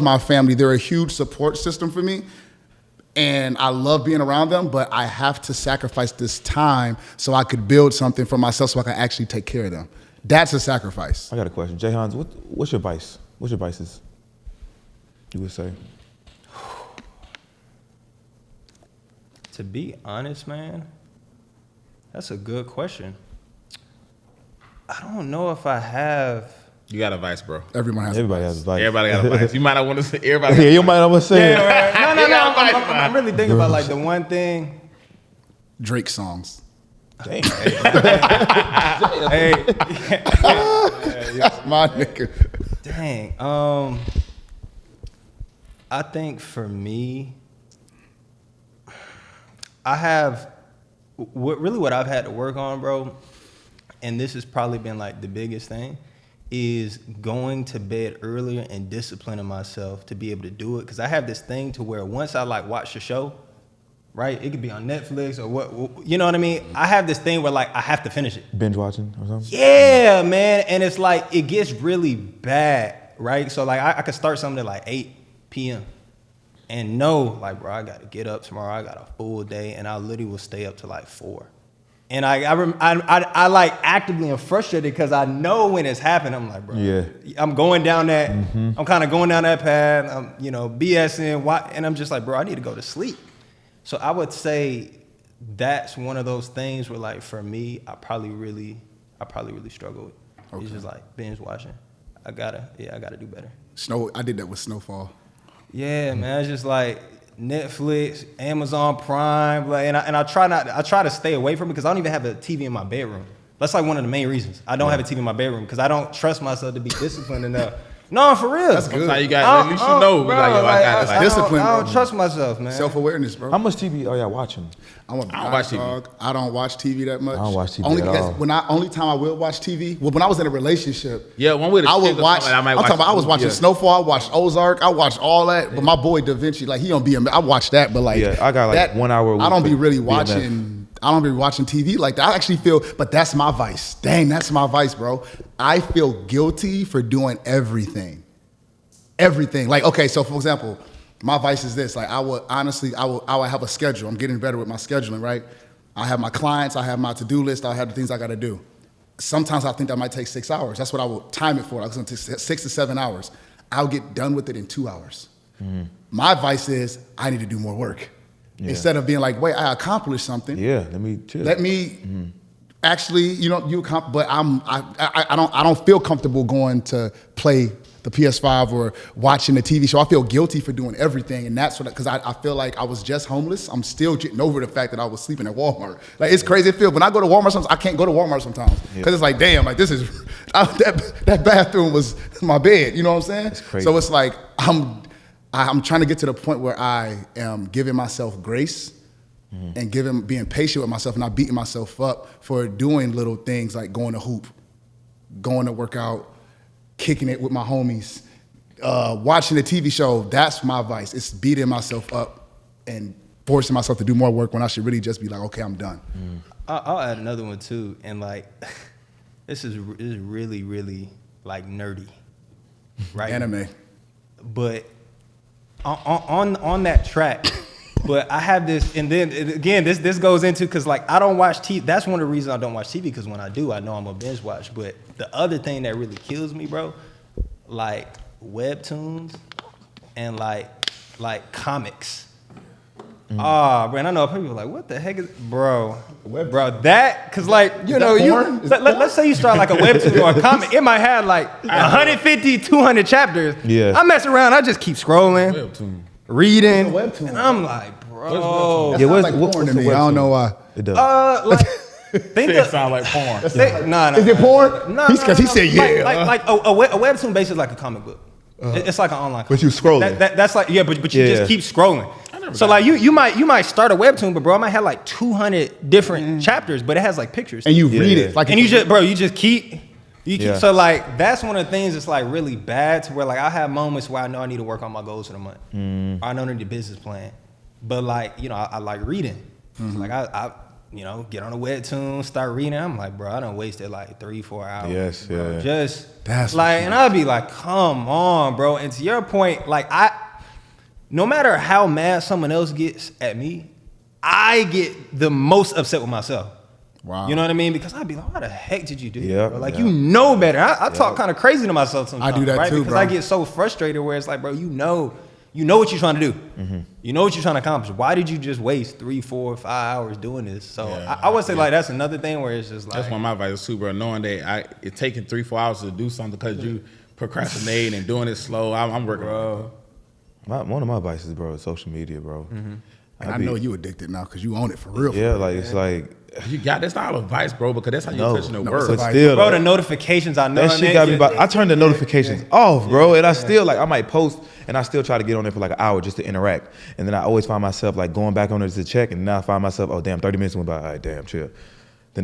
my family. They're a huge support system for me. And I love being around them, but I have to sacrifice this time so I could build something for myself so I can actually take care of them. That's a sacrifice. I got a question. Jhines, what's your vice? What's your vices, you would say? To be honest, man, that's a good question. I don't know if I have. You got a vice, bro. Everybody has a vice. Everybody got a vice. You might not want to say everybody. Yeah, you might not want to say it. Right. No. I'm really thinking about like the one thing. Drake songs. Damn. Hey. My nigga. Dang. I think for me, I have what I've had to work on, bro, and this has probably been like the biggest thing, is going to bed earlier and disciplining myself to be able to do it. Because I have this thing to where once I like watch the show, right? It could be on Netflix or what, you know what I mean? I have this thing where like I have to finish it. Binge watching or something? Yeah, man. And it's like, it gets really bad, right? So like I could start something at like 8 p.m. and know like, bro, I got to get up tomorrow. I got a full day, and I literally will stay up to like 4. And I like actively am frustrated because I know when it's happened. I'm like, bro, I'm going down that, I'm kind of going down that path. I'm, you know, BSing, and I'm just like, bro, I need to go to sleep. So I would say that's one of those things where, like, for me, I probably really struggle with. Okay. It's just like binge watching. I gotta do better. I did that with Snowfall. Yeah, man, it's just like Netflix, Amazon Prime, like, and I try to stay away from it because I don't even have a TV in my bedroom. That's like one of the main reasons I don't have a TV in my bedroom, because I don't trust myself to be disciplined enough. No, for real. That's good. You got. You should know. Bro, I discipline. I don't trust myself, man. Self-awareness, bro. How much TV are y'all watching? I don't watch TV. I don't watch TV that much. I don't watch TV only at because all. Only time I will watch TV. Well, when I was in a relationship. Yeah, one way to. I would watch. I was watching Snowfall. I watched Ozark. I watched all that. But my boy Da Vinci, like, he don't be. I watched that, but like, I got like 1 hour. A week I don't be really watching. I don't be watching TV like that. I actually feel, but that's my vice. Dang, that's my vice, bro. I feel guilty for doing everything. Everything. Like, okay, so for example, my vice is this. Like, I would have a schedule. I'm getting better with my scheduling, right? I have my clients, I have my to-do list, I have the things I gotta do. Sometimes I think that might take 6 hours. That's what I will time it for. It's gonna take 6 to 7 hours. I'll get done with it in 2 hours. My vice is I need to do more work. Yeah. Instead of being like, wait, I accomplished something. Yeah, let me chill. Actually, but I don't feel comfortable going to play the PS5 or watching the TV show. I feel guilty for doing everything, and that's what, because I feel like I was just homeless. I'm still getting over the fact that I was sleeping at Walmart. Like, it's crazy. It feels, when I go to Walmart sometimes, I can't go to Walmart sometimes because it's like, damn, like, this is that bathroom was my bed. You know what I'm saying? That's crazy. So it's like I'm trying to get to the point where I am giving myself grace and being patient with myself and not beating myself up for doing little things like going to hoop, going to work out, kicking it with my homies, watching the TV show. That's my vice. It's beating myself up and forcing myself to do more work when I should really just be like, okay, I'm done. I'll add another one too, and like, this is really, really like nerdy, right? Anime. But on that track, but I have this, and then again, this goes into, because like, I don't watch TV. That's one of the reasons I don't watch TV, because when I do, I know I'm gonna binge watch. But the other thing that really kills me, bro, like webtoons and like comics. Bro, and I know people are like, what the heck is, bro, that, because like, let's say you start like a webtoon or a comic, it might have like 150, 200 chapters. Yeah. I mess around, I just keep scrolling, reading, webtoon? and I'm like, bro. That sounds like porn to me. I don't know why. It does. Like, It sound like porn. Nah. Is it porn? No, Because he said yeah. Like a webtoon basically is like a comic book. It's like an online comic. But you scrolling. That's like, yeah, but you just keep scrolling. So like you might start a webtoon, but bro, it might have like 200 different chapters, but it has like pictures. And you read it. Like, and you just keep. So like, that's one of the things that's like really bad, to where like I have moments where I know I need to work on my goals for the month. Or I know I need a business plan. But like, I like reading. So like I get on a webtoon, start reading. I'm like, bro, I done wasted like 3-4 hours. Yes, bro. yeah. Just that's like, and I'll be like, come on, bro. And to your point, like, no matter how mad someone else gets at me, I get the most upset with myself. Wow. You know what I mean? Because I'd be like, why the heck did you do that, bro? Like, you know better. I talk kind of crazy to myself sometimes. I do that right? too, because bro. I get so frustrated where it's like, bro, you know what you're trying to do. You know what you're trying to accomplish. Why did you just waste 3, 4, 5 hours doing this? So I would say like, that's another thing where it's just like. That's one of my advice too, bro. Knowing that it's taking 3-4 hours to do something because you procrastinating and doing it slow. I'm working, bro. One of my vices, bro, is social media, bro. And I know you addicted now because you own it for real. Yeah, like it's like. That's not advice, bro, because that's how you're touching the word. But still, bro, the notifications, I know. That shit got me. I turned the notifications off, bro, and I still like, I might post and I still try to get on there for like an hour just to interact, and then I always find myself like going back on it to check, and now I find myself, oh damn, 30 minutes went by. All right, damn, chill.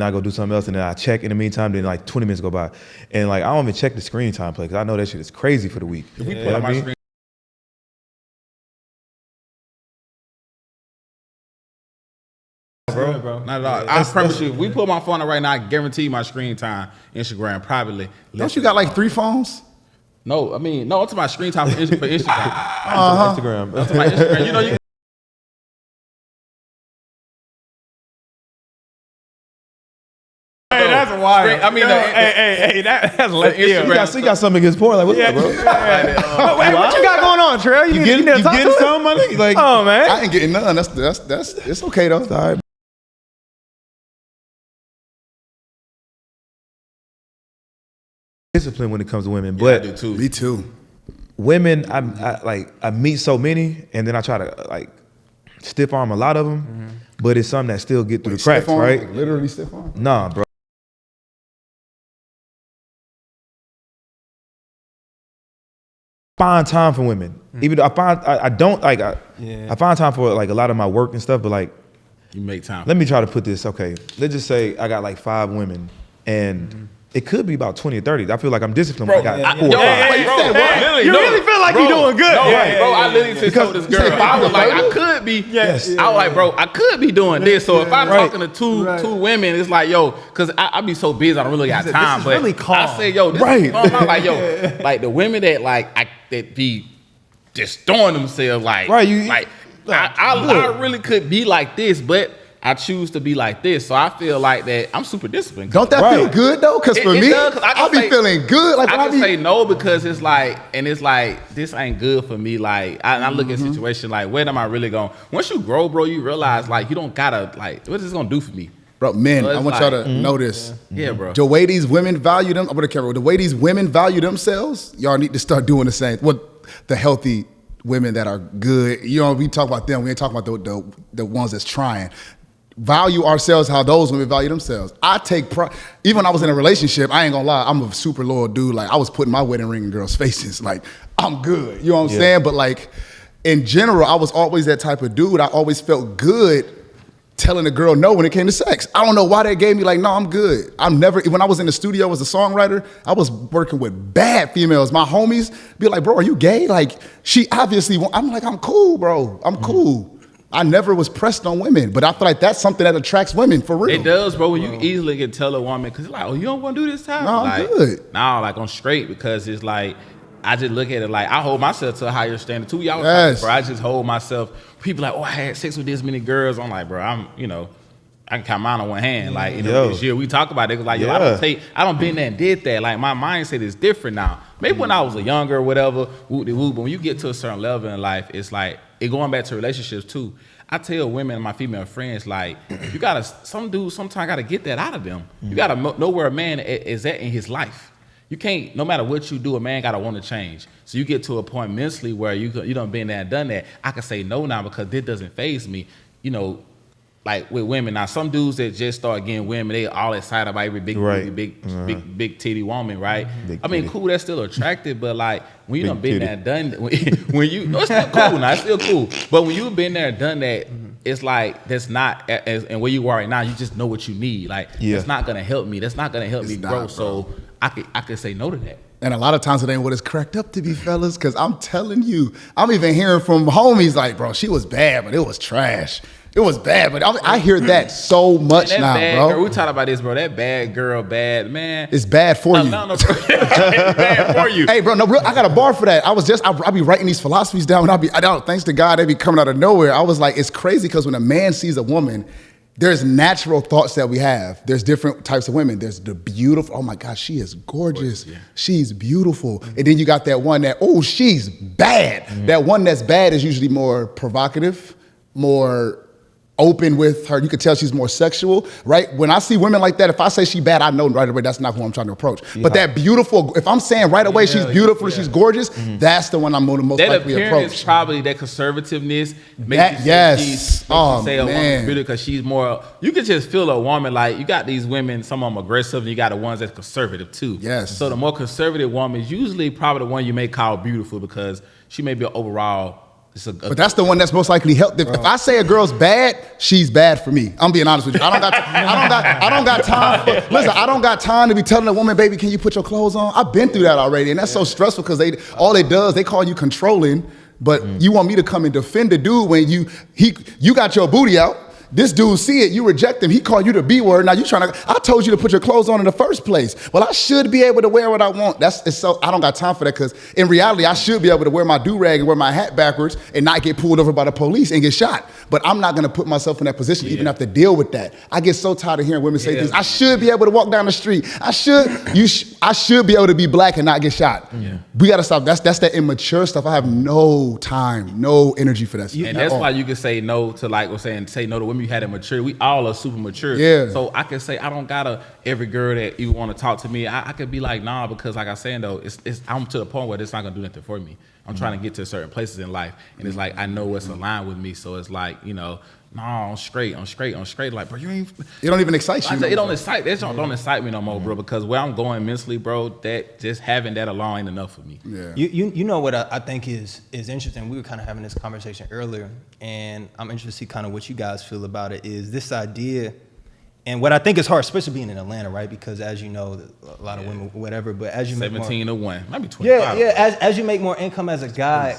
then I go do something else, and then I check in the meantime, then like 20 minutes go by. And like, I don't even check the screen time play, because I know that shit is crazy for the week. If we You pull know up what I my mean? screen, bro. Not at all. I promise you, if we pull my phone up right now, I guarantee my screen time, Instagram, privately. Don't you got like 3 phones? No, I mean, no, it's my screen time for Instagram. Instagram. That's my Instagram. You know, you Hey, that's wild. I mean, hey, that's left field. Instagram. You got something against porn? Like, what's up, bro? Wait, what you got going on, Trell? You getting something, my nigga? Like, Oh, man. I ain't getting none. That's it's okay though. all right. Discipline when it comes to women, Yeah, I but do too. Me too. women, I meet so many, and then I try to like stiff arm a lot of them, but it's some that still get through the cracks, Stiff arm? right? Like, literally stiff arm. Nah, bro. Find time for women, even though I don't like I find time for like a lot of my work and stuff, but like You make time. let me try to put this. Okay, let's just say I got like 5 women, and it could be about 20 or 30. I feel like I'm disciplined when I got 4 or 5. You really feel like you're doing good. No, Yeah, bro, I literally just told this girl, I was like, I could be, Yes. I was like, bro, I could be doing this. So if I'm talking to two women, it's like, yo, because I be so busy, I don't really got time. is But really calm. I say, yo, this Right. is calm. I'm like, yo, like the women that that be just throwing themselves like, Right, you- like I really could be like this, but I choose to be like this. So I feel like that I'm super disciplined. Don't that feel good though? Because for It me, does, 'cause I can I'll be say- feeling good. Like when I can say no because it's like, this ain't good for me. Like, I look at situation like, where am I really going? Once you grow, bro, you realize like you don't gotta like, what is this gonna do for me? bro, men, So I it's want y'all like- to know this. Yeah, bro. The way these women value them, I'm gonna carry. The way these women value themselves, y'all need to start doing the same. What the healthy women that are good, you know, we talk about them. We ain't talking about the ones that's trying. Value ourselves how those women value themselves. I take pride. Even when I was in a relationship, I ain't gonna lie, I'm a super loyal dude. Like I was putting my wedding ring in girls' faces. Like I'm good. You know what I'm saying? But like in general, I was always that type of dude. I always felt good telling a girl no when it came to sex. I don't know why they gave me like, no, I'm good. I'm never, when I was in the studio as a songwriter, I was working with bad females. My homies be like, bro, are you gay? Like she obviously, I'm like, I'm cool, bro. I'm cool. I never was pressed on women, but I feel like that's something that attracts women for real. It does, bro. When you easily can tell a woman, because like, oh, you don't want to do this time? No, I'm like, good. No, like I'm straight because it's like, I just look at it like I hold myself to a higher standard too. Y'all, Yes. bro, I just hold myself. People like, oh, I had sex with this many girls. I'm like, bro, I can count mine on one hand. Like, this year we talk about it. Like, yo, I don't been there and did that. Like, my mindset is different now. Maybe when I was a younger or whatever, but when you get to a certain level in life, it's like, it going back to relationships too. I tell women and my female friends, like, you gotta, some dudes sometimes gotta get that out of them. You gotta know where a man is at in his life. You can't, no matter what you do, a man gotta want to change. So you get to a point mentally where you done been there and done that. I can say no now because this doesn't faze me. You know, like with women. Now some dudes that just start getting women, they all excited about every big big titty woman, right? I mean, cool, that's still attractive, but like when you done been there and done, when you, no, it's still cool now, it's still cool. But when you've been there and done that, it's like that's not, and where you are right now, you just know what you need. Like that's not gonna help me. That's not gonna help me grow. So I could say no to that. And a lot of times it ain't what it's cracked up to be, fellas, because I'm telling you, I'm even hearing from homies like, bro, she was bad, but it was trash. It was bad, but I hear that so much that now, bad bro. Girl, we talk about this, bro. That bad girl, bad man. It's bad for you. No, bro. It's bad for you. Hey, bro, no, I got a bar for that. I be writing these philosophies down, and thanks to God, they be coming out of nowhere. I was like, it's crazy because when a man sees a woman, there's natural thoughts that we have. There's different types of women. There's the beautiful, oh my God, she is gorgeous. Yeah. She's beautiful. And then you got that one that, oh, she's bad. That one that's bad is usually more provocative, more open with her. You could tell she's more sexual, right? When I see women like that, if I say she bad, I know right away that's not who I'm trying to approach. Yeah. But that beautiful, if I'm saying right away she's beautiful, she's gorgeous, that's the one I'm going to most likely approach. That appearance, probably that conservativeness makes you say a woman's beautiful because she's more, you can just feel a woman like, you got these women, some of them aggressive, and you got the ones that's conservative too. Yes. So the more conservative woman is usually probably the one you may call beautiful because she may be an overall But that's the one that's most likely helped. If I say a girl's bad, she's bad for me. I'm being honest with you. I don't got time. Listen, I don't got time to be telling a woman, baby, can you put your clothes on? I've been through that already, and that's so stressful because all it does, they call you controlling, but you want me to come and defend the dude when you got your booty out. This dude see it, you reject him, he called you the B word, now you I told you to put your clothes on in the first place. Well, I should be able to wear what I want. I don't got time for that because in reality, I should be able to wear my do-rag and wear my hat backwards and not get pulled over by the police and get shot. But I'm not gonna put myself in that position, even have to deal with that. I get so tired of hearing women say things. I should be able to walk down the street. I should be able to be black and not get shot. Yeah. We gotta stop, that's that immature stuff. I have no time, no energy for that. And that's why you can say no to say no to women you had immature. We all are super mature. Yeah. So I can say I don't gotta every girl that you want to talk to me. I could be like nah because like I saying though, I'm to the point where it's not gonna do nothing for me. I'm trying to get to certain places in life, and it's like I know what's aligned with me. So it's like no, I'm straight. Like bro, it don't even excite you. It don't excite. It don't excite me no more, bro. Because where I'm going mentally, bro, that just having that alone ain't enough for me. Yeah. You know what I think is interesting. We were kind of having this conversation earlier, and I'm interested to see kind of what you guys feel about it. Is this idea, and what I think is hard, especially being in Atlanta, right? Because as you know, a lot of women, whatever. But as you 17 to 1, maybe 25. As you make more income as a guy.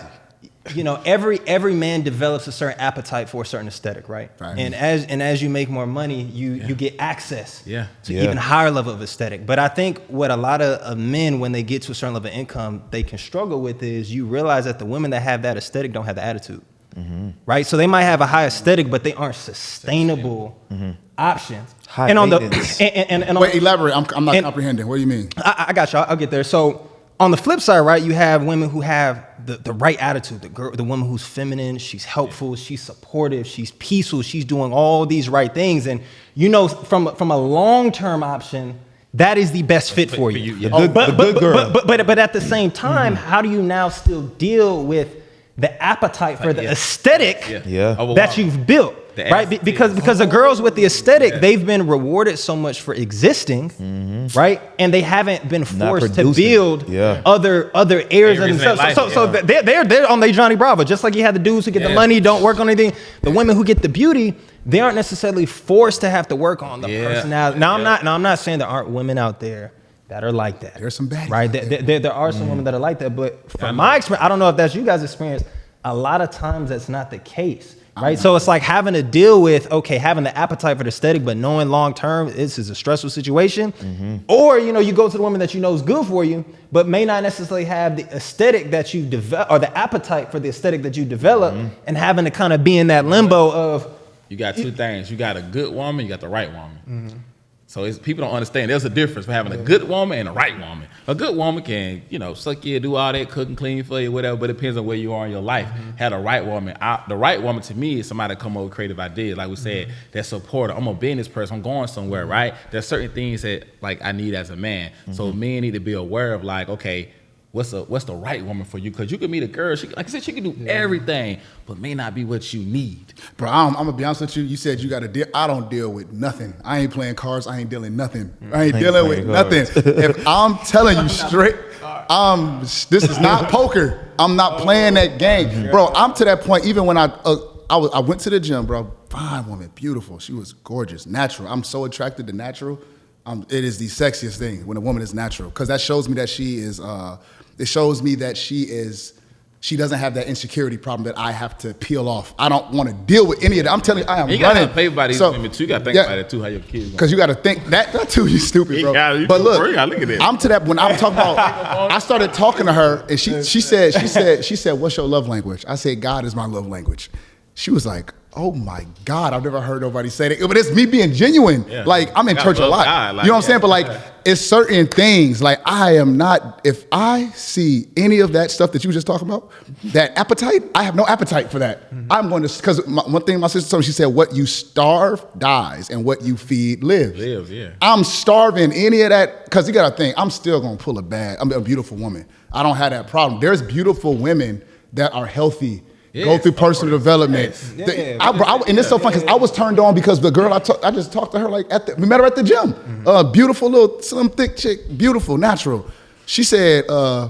You know, every man develops a certain appetite for a certain aesthetic, right? And as you make more money, you get access to even higher level of aesthetic. But I think what a lot of men, when they get to a certain level of income, they can struggle with is you realize that the women that have that aesthetic don't have the attitude, right? So they might have a high aesthetic, but they aren't sustainable options. High and on maintenance. Wait, elaborate. I'm not comprehending. What do you mean? I got you. I'll get there. So on the flip side, right, you have women who have the right attitude, the woman who's feminine, she's helpful, she's supportive, she's peaceful, she's doing all these right things. And you know, from a long-term option, that is the best fit for you. The good girl. But at the same time, how do you now still deal with the appetite for the aesthetic that you've built? Right, because the girls with the aesthetic, they've been rewarded so much for existing, right, and they haven't been forced to build other areas of themselves. So they're on their Johnny Bravo, just like you had the dudes who get the money, don't work on anything. The women who get the beauty, they aren't necessarily forced to have to work on the personality. Now I'm not saying there aren't women out there that are like that. There's some bad, right? There are some women that are like that, but from my experience, I don't know if that's you guys' experience. A lot of times that's not the case. Right, so it's like having to deal with having the appetite for the aesthetic, but knowing long term this is a stressful situation, or you go to the woman that you know is good for you, but may not necessarily have the aesthetic that you develop or the appetite for the aesthetic that you develop, and having to kind of be in that limbo of. You got two things. You got a good woman, you got the right woman. So people don't understand. There's a difference for having a good woman and a right woman. A good woman can, suck you, do all that, cook and clean for you, whatever, but it depends on where you are in your life. Had a right woman. The right woman to me is somebody that come up with creative ideas. Like we said, that supporter. I'm a business person. I'm going somewhere, right? There's certain things that I need as a man. So men need to be aware of okay, what's the right woman for you? Because you can meet a girl, she, like I said, she can do everything, but may not be what you need. Bro, I'm gonna be honest with you. You said you got to deal. I don't deal with nothing. I ain't playing cards. I ain't dealing nothing. I ain't dealing with nothing. If I'm telling you straight, this is not poker. I'm not playing that game, bro. I'm to that point. Even when I went to the gym, bro. Fine woman, beautiful. She was gorgeous, natural. I'm so attracted to natural. It is the sexiest thing when a woman is natural, because that shows me that she is. It shows me that she doesn't have that insecurity problem that I have to peel off. I don't want to deal with any of that. I'm telling you, I am running. You got to pay by these women too. You got to think about it too, how your kids. Because you got to think that too. You stupid, bro. But look, look at this. I'm to that when I'm talking about. I started talking to her, and she said, "What's your love language?" I said, "God is my love language." She was like, "Oh my God, I've never heard nobody say that." But it's me being genuine. Yeah. Like, I'm in church a lot. God, you know what I'm saying? But it's certain things. Like, I am not, if I see any of that stuff that you were just talking about, that appetite, I have no appetite for that. I'm going to, because one thing my sister told me, she said, what you starve dies and what you feed lives. I'm starving any of that, because you got to think, I'm still going to pull I'm a beautiful woman. I don't have that problem. There's beautiful women that are healthy, go through personal development. And it's so fun because I was turned on because the girl I just talked to her we met her at the gym. Beautiful little slim thick chick, beautiful, natural. She said, I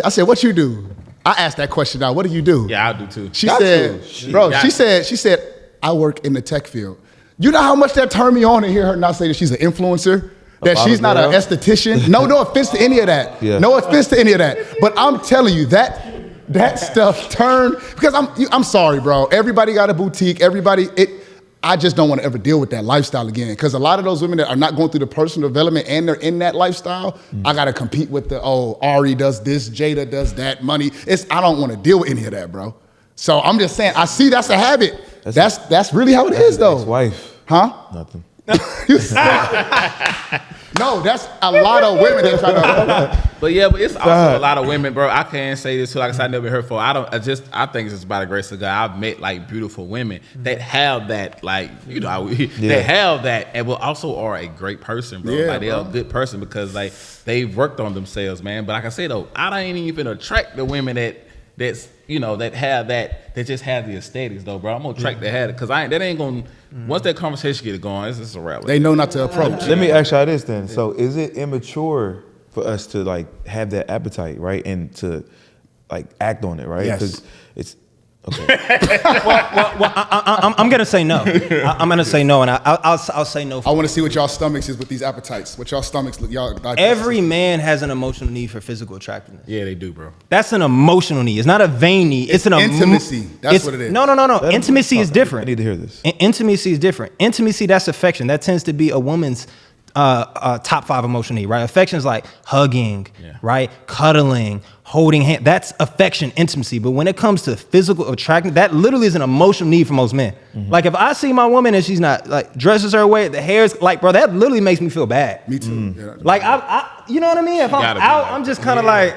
said, "What you do?" I asked that question now. What do you do? Yeah, I do too. She said, she said, I work in the tech field. You know how much that turned me on to hear her not say that she's an influencer, that she's not an esthetician. No offense to any of that. Yeah. No offense to any of that. But I'm telling you that stuff turned, because I'm sorry, bro. Everybody got a boutique. I just don't want to ever deal with that lifestyle again, because a lot of those women that are not going through the personal development and they're in that lifestyle, I got to compete with Ari does this, Jada does that, money. I don't want to deal with any of that, bro. So I'm just saying, I see that's a habit. That's really how it is, though. Wife. Huh? Nothing. No, that's a lot of women that try to. But it's also a lot of women, bro. I can't say this too. Like I said, I never heard for. I think it's just by the grace of God. I've met like beautiful women that have that, like, you know, they have that, and will also are a great person, bro. Yeah, like they're a good person because like they've worked on themselves, man. But like I said though, I ain't even attract the women that's you know that have that just have the aesthetics though, bro. I'm gonna track that had it because that ain't gonna. Once that conversation get going, it's a wrap. They know not to approach. Let me ask y'all this then. So is it immature for us to like have that appetite, right, and to like act on it, right? Yes. Because it's okay. I'm gonna say no. I'm gonna say no, and I'll say no. I want to see what y'all stomachs is with these appetites. What y'all stomachs look. Y'all. Every man has an emotional need for physical attractiveness. Yeah, they do, bro. That's an emotional need. It's not a vain need. It's an intimacy. That's what it is. No. Intimacy is different. I need to hear this. Intimacy is different. Intimacy, that's affection. That tends to be a woman's top 5 emotional need, right? Affection is like hugging, right? Cuddling, holding hand. That's affection, intimacy. But when it comes to physical attraction, that literally is an emotional need for most men. Mm-hmm. Like if I see my woman and she's not like dresses her way, the hair's like, bro, that literally makes me feel bad. Me too. Mm. Yeah. Like I you know what I mean? If I'm out, I'm just kind of like,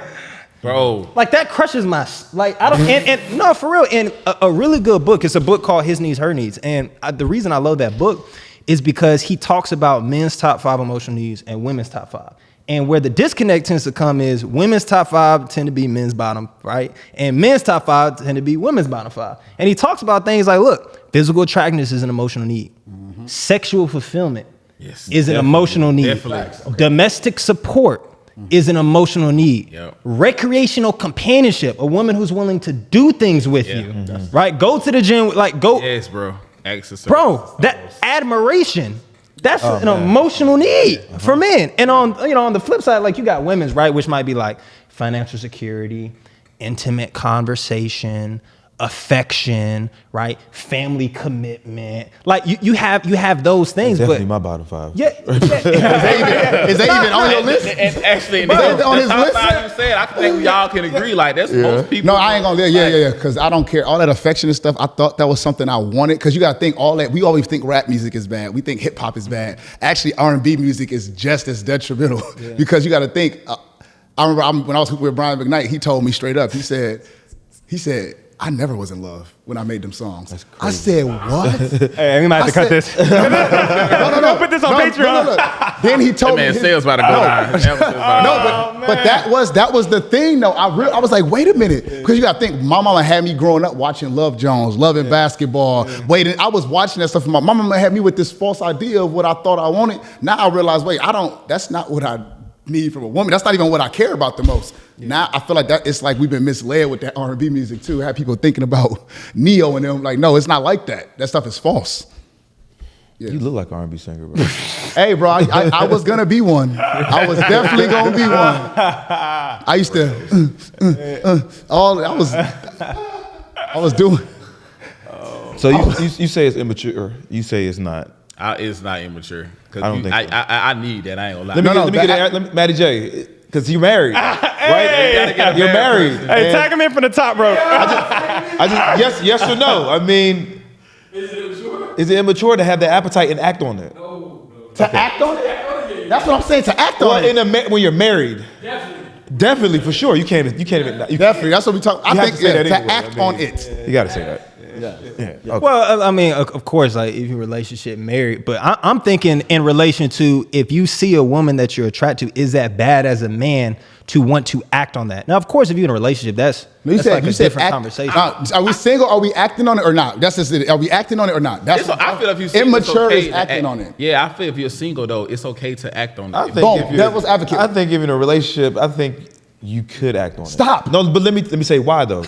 bro, like that crushes my, like I don't, and no, for real. And a really good book, it's a book called His Needs, Her Needs. And the reason I love that book is because he talks about men's top 5 emotional needs and women's top 5. And where the disconnect tends to come is women's top 5 tend to be men's bottom, right? And men's top 5 tend to be women's bottom 5. And he talks about things like, look, physical attractiveness is an emotional need. Mm-hmm. Sexual fulfillment is an emotional need. Definitely. Domestic support is an emotional need. Yep. Recreational companionship, a woman who's willing to do things with you, right? Go to the gym, like go. Yes, bro. Exercise. Bro, that admiration, that's an emotional need for men. And on the flip side, like you got women's, right, which might be like financial security, intimate conversation, affection, right? Family commitment. Like you have those things. Definitely but my bottom 5. Is that even on your list? And actually, on his list? You said, I think y'all can agree. Like that's most people. No, I ain't gonna. Yeah. Because I don't care. All that affection and stuff. I thought that was something I wanted. Because you gotta think all that. We always think rap music is bad. We think hip hop is bad. Actually, R&B music is just as detrimental. Because you gotta think. I remember when I was with Brian McKnight. He told me straight up. He said. I never was in love when I made them songs. I said, what? Hey, we might have to cut this. No. Put this on Patreon. No. Then he told me. Sales about to go down. But that was the thing though. I was like, wait a minute. Because you got to think, my mama had me growing up watching Love Jones, loving basketball. Waiting, I was watching that stuff. My mama had me with this false idea of what I thought I wanted. Now I realize, that's not what I need from a woman. That's not even what I care about the most. Now I feel like that it's like we've been misled with that R&B music too. Have people thinking about Neo and them like, no, it's not like that. That stuff is false. Yeah. You look like an R&B singer, bro. Hey, bro, I was gonna be one. I was definitely gonna be one. I used to I was doing. So you say it's immature. You say it's not. It's not immature. Cause I don't think so. I need that. I ain't gonna lie. Let me get Matty J, because you're married, right? You're married. Hey, tag him in from the top, bro. I just yes or no. I mean, is it immature to have the appetite and act on it? No. To act on it? That's what I'm saying. To act on it. When you're married. Definitely, for sure. You can't even. Definitely. That's what we talk. I think to act on it. You got to say that. Yeah. Okay. Well, I mean, of course, like if you're relationship married, but I'm thinking in relation to if you see a woman that you're attracted to, is that bad as a man to want to act on that? Now, of course, if you're in a relationship, that's like a different conversation. Are we single? Are we acting on it or not? That's just it. Are we acting on it or not? I feel if you're single, immature it's okay is acting on it. Yeah, I feel if you're single though, it's okay to act on it. Devil's advocate. I think if in a relationship, I think you could act on it. Stop. No, but let me say why though.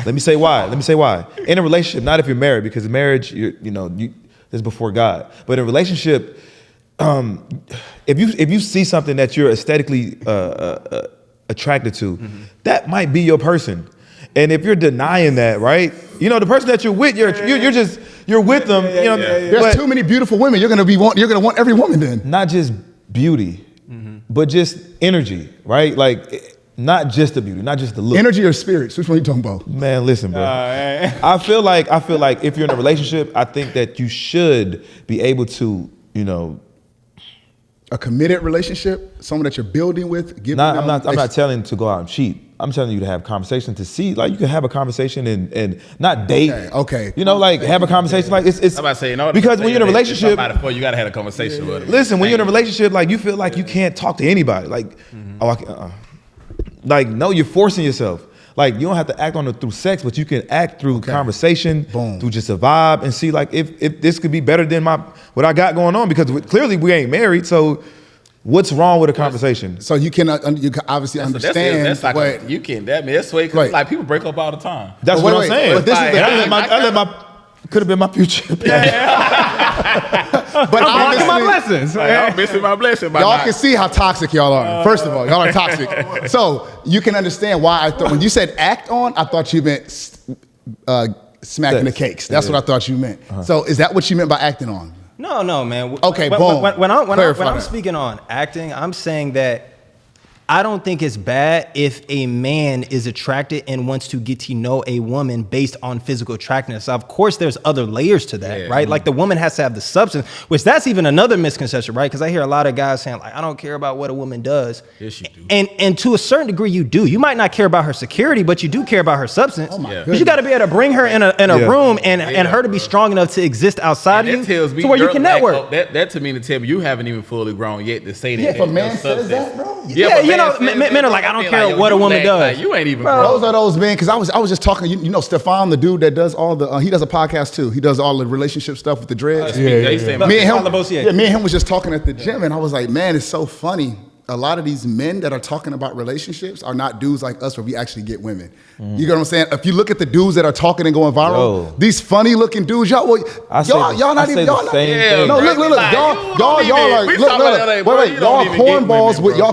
Let me say why. In a relationship, not if you're married, because marriage, is before God. But in a relationship, if you see something that you're aesthetically attracted to, that might be your person. And if you're denying that, right? The person that you're with, you're with them. There's too many beautiful women. You're gonna want every woman then. Not just beauty, but just energy, right? Like not just the beauty, not just the look. Energy or spirits? Which one are you talking about? Man, listen, bro. I feel like if you're in a relationship, I think that you should be able to, A committed relationship, someone that you're building with. I'm not telling you to go out and cheat. I'm telling you to have conversation to see, like you can have a conversation and not date. Okay. Have a conversation. Like it's. I'm about to say, because when you're in a relationship, before you gotta have a conversation with them. Listen, when you're in a relationship, like you feel like you can't talk to anybody. Like, no, you're forcing yourself. Like you don't have to act on it through sex, but you can act through conversation, through just a vibe, and see like if this could be better than what I got going on. Because clearly we ain't married, so what's wrong with a conversation? So you can obviously understand. That's like that's way because like people break up all the time. That's what I'm saying. But this is I let my could have been my future. But I'm blocking my blessings. I'm missing my blessing. Y'all can see how toxic y'all are. First of all, y'all are toxic. So you can understand why I thought when you said act on, I thought you meant smacking the cakes. That's what I thought you meant. So is that what you meant by acting on? No, man. Okay, boom. When I'm speaking on acting, I'm saying that I don't think it's bad if a man is attracted and wants to get to know a woman based on physical attractiveness. Of course, there's other layers to that, right? Like the woman has to have the substance, which that's even another misconception, right? Because I hear a lot of guys saying like, I don't care about what a woman does. Yes, you do. And to a certain degree, you do. You might not care about her security, but you do care about her substance. Oh my Because you got to be able to bring her in a room and her to be strong enough to exist outside of you to where you can network. That to me to tell me you haven't even fully grown yet to say that. Yeah, if a man says that, bro. Men are like, I don't care what a woman does. Like, you ain't even Those are those men, because I was just talking, Stefan, the dude that does all the, he does a podcast too. He does all the relationship stuff with the dreads. Me and him was just talking at the gym, and I was like, man, it's so funny. A lot of these men that are talking about relationships are not dudes like us where we actually get women. You get what I'm saying? If you look at the dudes that are talking and going viral, these funny looking dudes, y'all not even. Y'all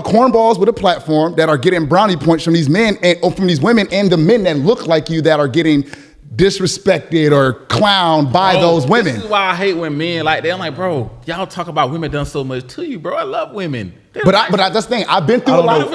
cornballs with a platform that are getting brownie points from these men and from these women and the men that look like you that are getting disrespected or clowned by those women. This is why I hate when men they're like, bro, y'all talk about women done so much to you, bro. I love women. But that's the thing. I've been through a lot.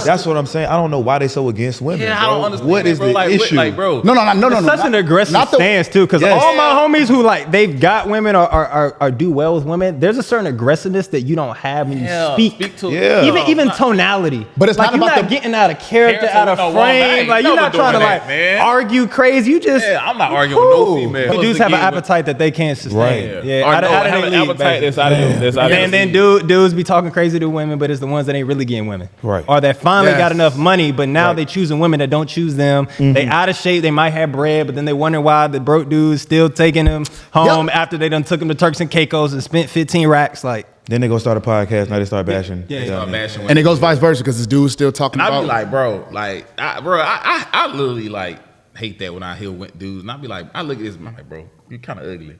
That's what I'm saying. I don't know why they so against women. Yeah, bro. I don't understand. What is the issue? Bro. No. It's such an aggressive stance too, because all my homies who they've got women or do well with women, there's a certain aggressiveness that you don't have when you speak to even tonality. But it's like not about getting out of character, out of frame. Like you're not trying to argue crazy. You just I'm not arguing with no female. Dudes have an appetite that they can't sustain. Right. Yeah, out of their appetite that's out of them. And then dudes be talking crazy to women, but it's the ones that ain't really getting women. Right. Or that finally got enough money, but now they choosing women that don't choose them. They out of shape, they might have bread, but then they wonder why the broke dudes still taking them home after they done took them to Turks and Caicos and spent 15 racks. Like then they gonna start a podcast. Now they start bashing. Bashing and it goes vice versa because this dude's still talking about. I be like, bro, I literally hate that when I hear dudes, and I be like, I look at this, I'm like, bro, you kind of ugly.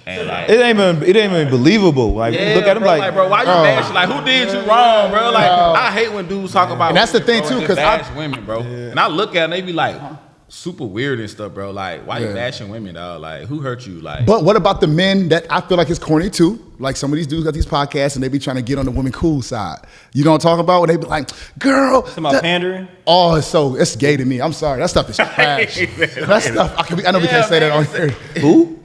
And it ain't even believable. Like look at him bro, why you bashing? Like who did you wrong, bro? Like I hate when dudes talk about. And that's the thing too, because I bash women, bro. And I look at them, they be like super weird and stuff, bro. Like why you bashing women, dog? Like who hurt you? Like. But what about the men that I feel like is corny too? Like some of these dudes got these podcasts and they be trying to get on the women cool side. You don't talk about when they be like, girl. Talking about pandering? Oh, it's gay to me. I'm sorry. That stuff is trash. That stuff, I know we can't say that on here. Who?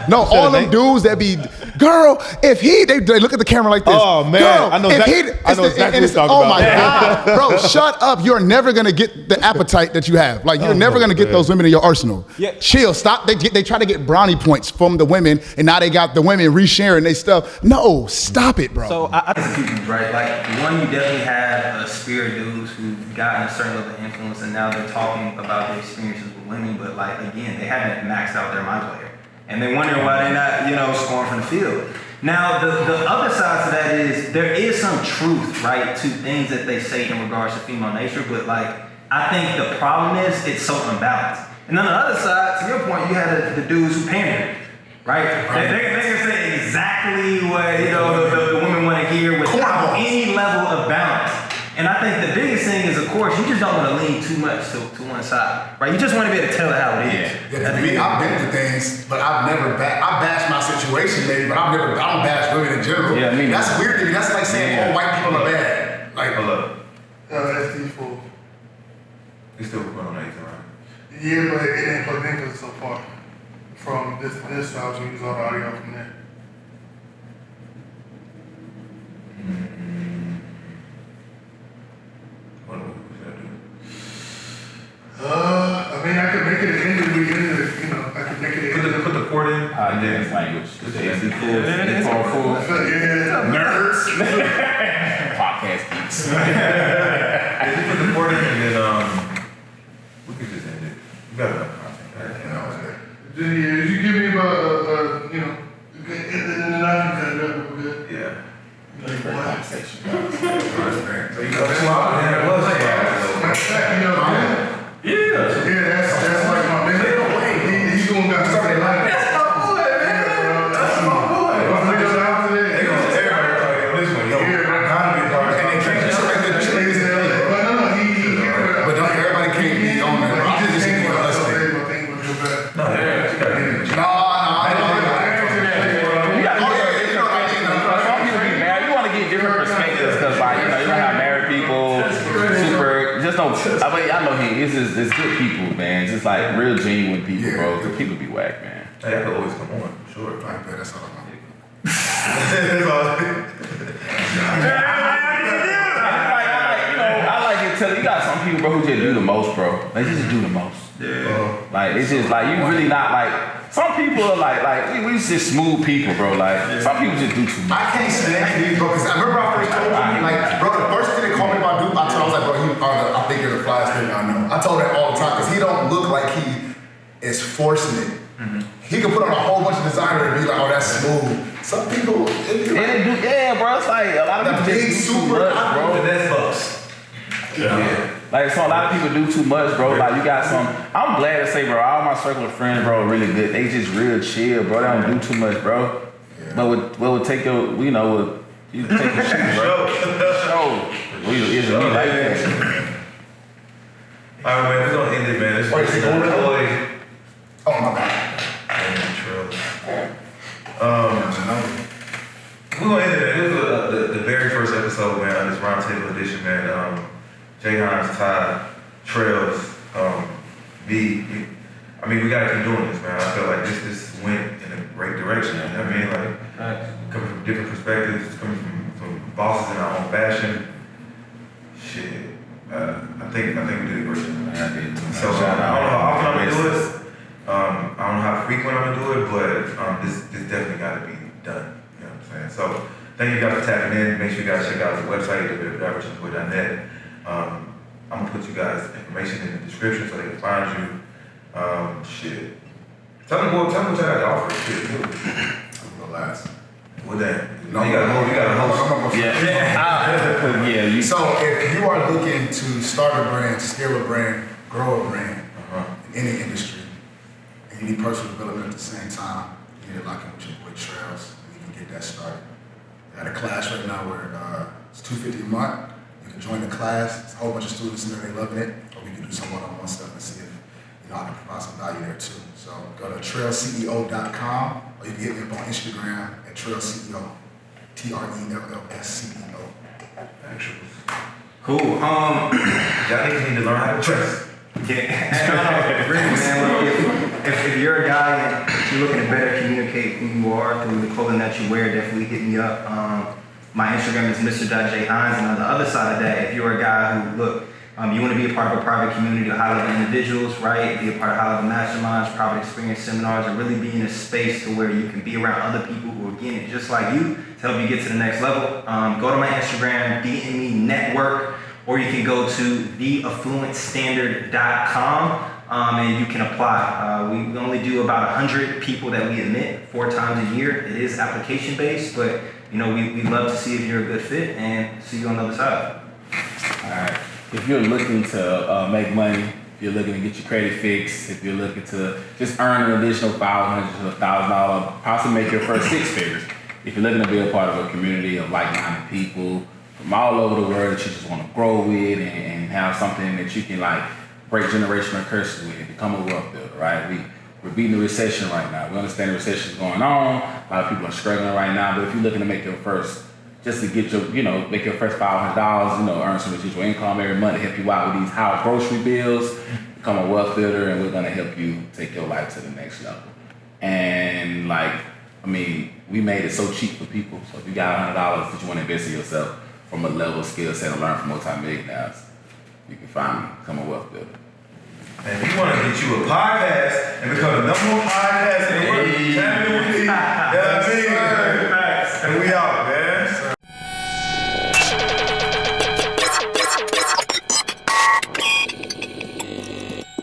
No, all them dudes that be, girl, if they look at the camera like this. Oh, man. Girl, I know exactly what you're talking about. Oh, my God. Bro, shut up. You're never going to get the appetite that you have. Like, you're never going to get those women in your arsenal. Yeah. Chill. Stop. They try to get brownie points from the women, and now they got the women resharing their stuff. No, stop it, bro. So right? Like, one, you definitely have a spirit dudes who've gotten a certain level of influence, and now they're talking about their experiences with women, but again, they haven't maxed out their mind player. And they're wondering why they're not, scoring from the field. Now, the other side to that is there is some truth, right, to things that they say in regards to female nature, but like I think the problem is it's so unbalanced. And on the other side, to your point, you had the dudes who pander, right? They can say exactly what the women want to hear without any level of balance. And I think the biggest thing is, of course, you just don't want to lean too much to one side, right? You just want to be able to tell it how it is. Yeah, me, I've been through things, but I've never I bashed my situation maybe, but I don't bash women in general. Yeah, me that's weird to me. That's like saying all white people are bad. Like, hold up. That's D4. You still going on 18, right? Yeah, but it ain't plugged in because it's so far from this to this, so I was gonna use all the audio from there. What should I do? I mean, I could make it an end of the weekend, I could make it an end of Put the cord in. Dance language. Yeah. Nerds. Podcast geeks. If you put the cord in and then we could just end it. We got enough content. Yeah, you give me about, and then I can cut it up real good. Yeah. Like what? Conversation. So you got Yeah, that's like my man. He's going down. That's my boy, man. That's my boy. I'm going to go down today. They gonna say everybody on this one. Yo, but don't everybody can't be on that. I just think for us. I know it's good people, man. Just like real genuine people, bro. Good people be whack, man. Hey, I could always come on, sure. Right there, that's all I'm on. I like it till you got some people, bro, who just do the most, bro. They just do the most. Yeah. Like it's just like you really not like. Some people are like we just smooth people, bro. Like some people just do too much. I can't stand these, bro. Because I remember I first told you, like, bro, the first thing they called me about Duke, I was like, bro, I think you're the flyest thing I know. I told that all the time because he don't look like he is forcing it. Mm-hmm. He can put on a whole bunch of designer and be like, oh, that's smooth. Some people, they do, yeah, bro. It's like a lot of people just do too much, bro. That's bucks. Yeah. Like, so a lot of people do too much, bro. Like, you got some. I'm glad to say, bro, all my circle of friends, bro, are really good. They just real chill, bro. They don't do too much, bro. Yeah. But what would take your, you take your shit, bro. Show. It's me like that. All right, man, we're gonna end it, man. This is Troy. Oh, my bad. Trells. We're gonna end it, man. This was the very first episode, man, on this roundtable edition, man. Jhines, Ty, Trells, me. I mean, we gotta keep doing this, man. I feel like this went in a great direction. You know what I mean? Like, coming from different perspectives, coming from bosses in our own fashion. Shit, I think we did a great job. So I don't know how often I'm gonna do it. I don't know how frequent I'm gonna do it, but this definitely gotta be done. You know what I'm saying? So thank you guys for tapping in. Make sure you guys check out the website, www.richandboy.net. I'm gonna put you guys information in the description so they can find you. Shit. Tell me what y'all got to offer. Shit. I'm gonna last. Well, then. No, you got a host. Yeah. So if you are looking to start a brand, scale a brand, grow a brand in any industry, and you need personal development at the same time, you need to lock in with your boy Trells, and you can get that started. I got a class right now where it's $250 a month. You can join the class. There's a whole bunch of students in there, they loving it. Or we can do some one-on-one stuff and see if I can provide some value there too. So go to trellsceo.com, or you can hit me up on Instagram at trellsceo, TRELLSCEO. Cool. Y'all niggas need to learn how to dress. Yeah. Really, man. If you're a guy and you're looking to better communicate who you are through the clothing that you wear, definitely hit me up. My Instagram is Mr.Jhines, and on the other side of that, if you're a guy who, you want to be a part of a private community of high-level individuals, right? Be a part of high-level masterminds, private experience seminars, and really be in a space to where you can be around other people who are getting it just like you to help you get to the next level. Go to my Instagram, DM me network, or you can go to theaffluentstandard.com. and you can apply. We only do about 100 people that we admit 4 times a year. It is application based, but we love to see if you're a good fit and see you on the other side. All right. If you're looking to make money, if you're looking to get your credit fixed, if you're looking to just earn an additional $500 to $1,000, possibly make your first 6 figures. If you're looking to be a part of a community of like-minded people from all over the world that you just want to grow with and have something that you can like break generational curses with, become a wealth builder, right? We're beating the recession right now. We understand the recession is going on. A lot of people are struggling right now, but if you're looking to make your first, just to get your, make your first $500, earn some residual income every month to help you out with these high grocery bills, become a wealth builder, and we're gonna help you take your life to the next level. And we made it so cheap for people. So if you got $100 that you want to invest in yourself from a level of skill set and learn from multi-millionaires, you can find me, become a wealth builder. And if you want to get you a podcast and become the #1 podcast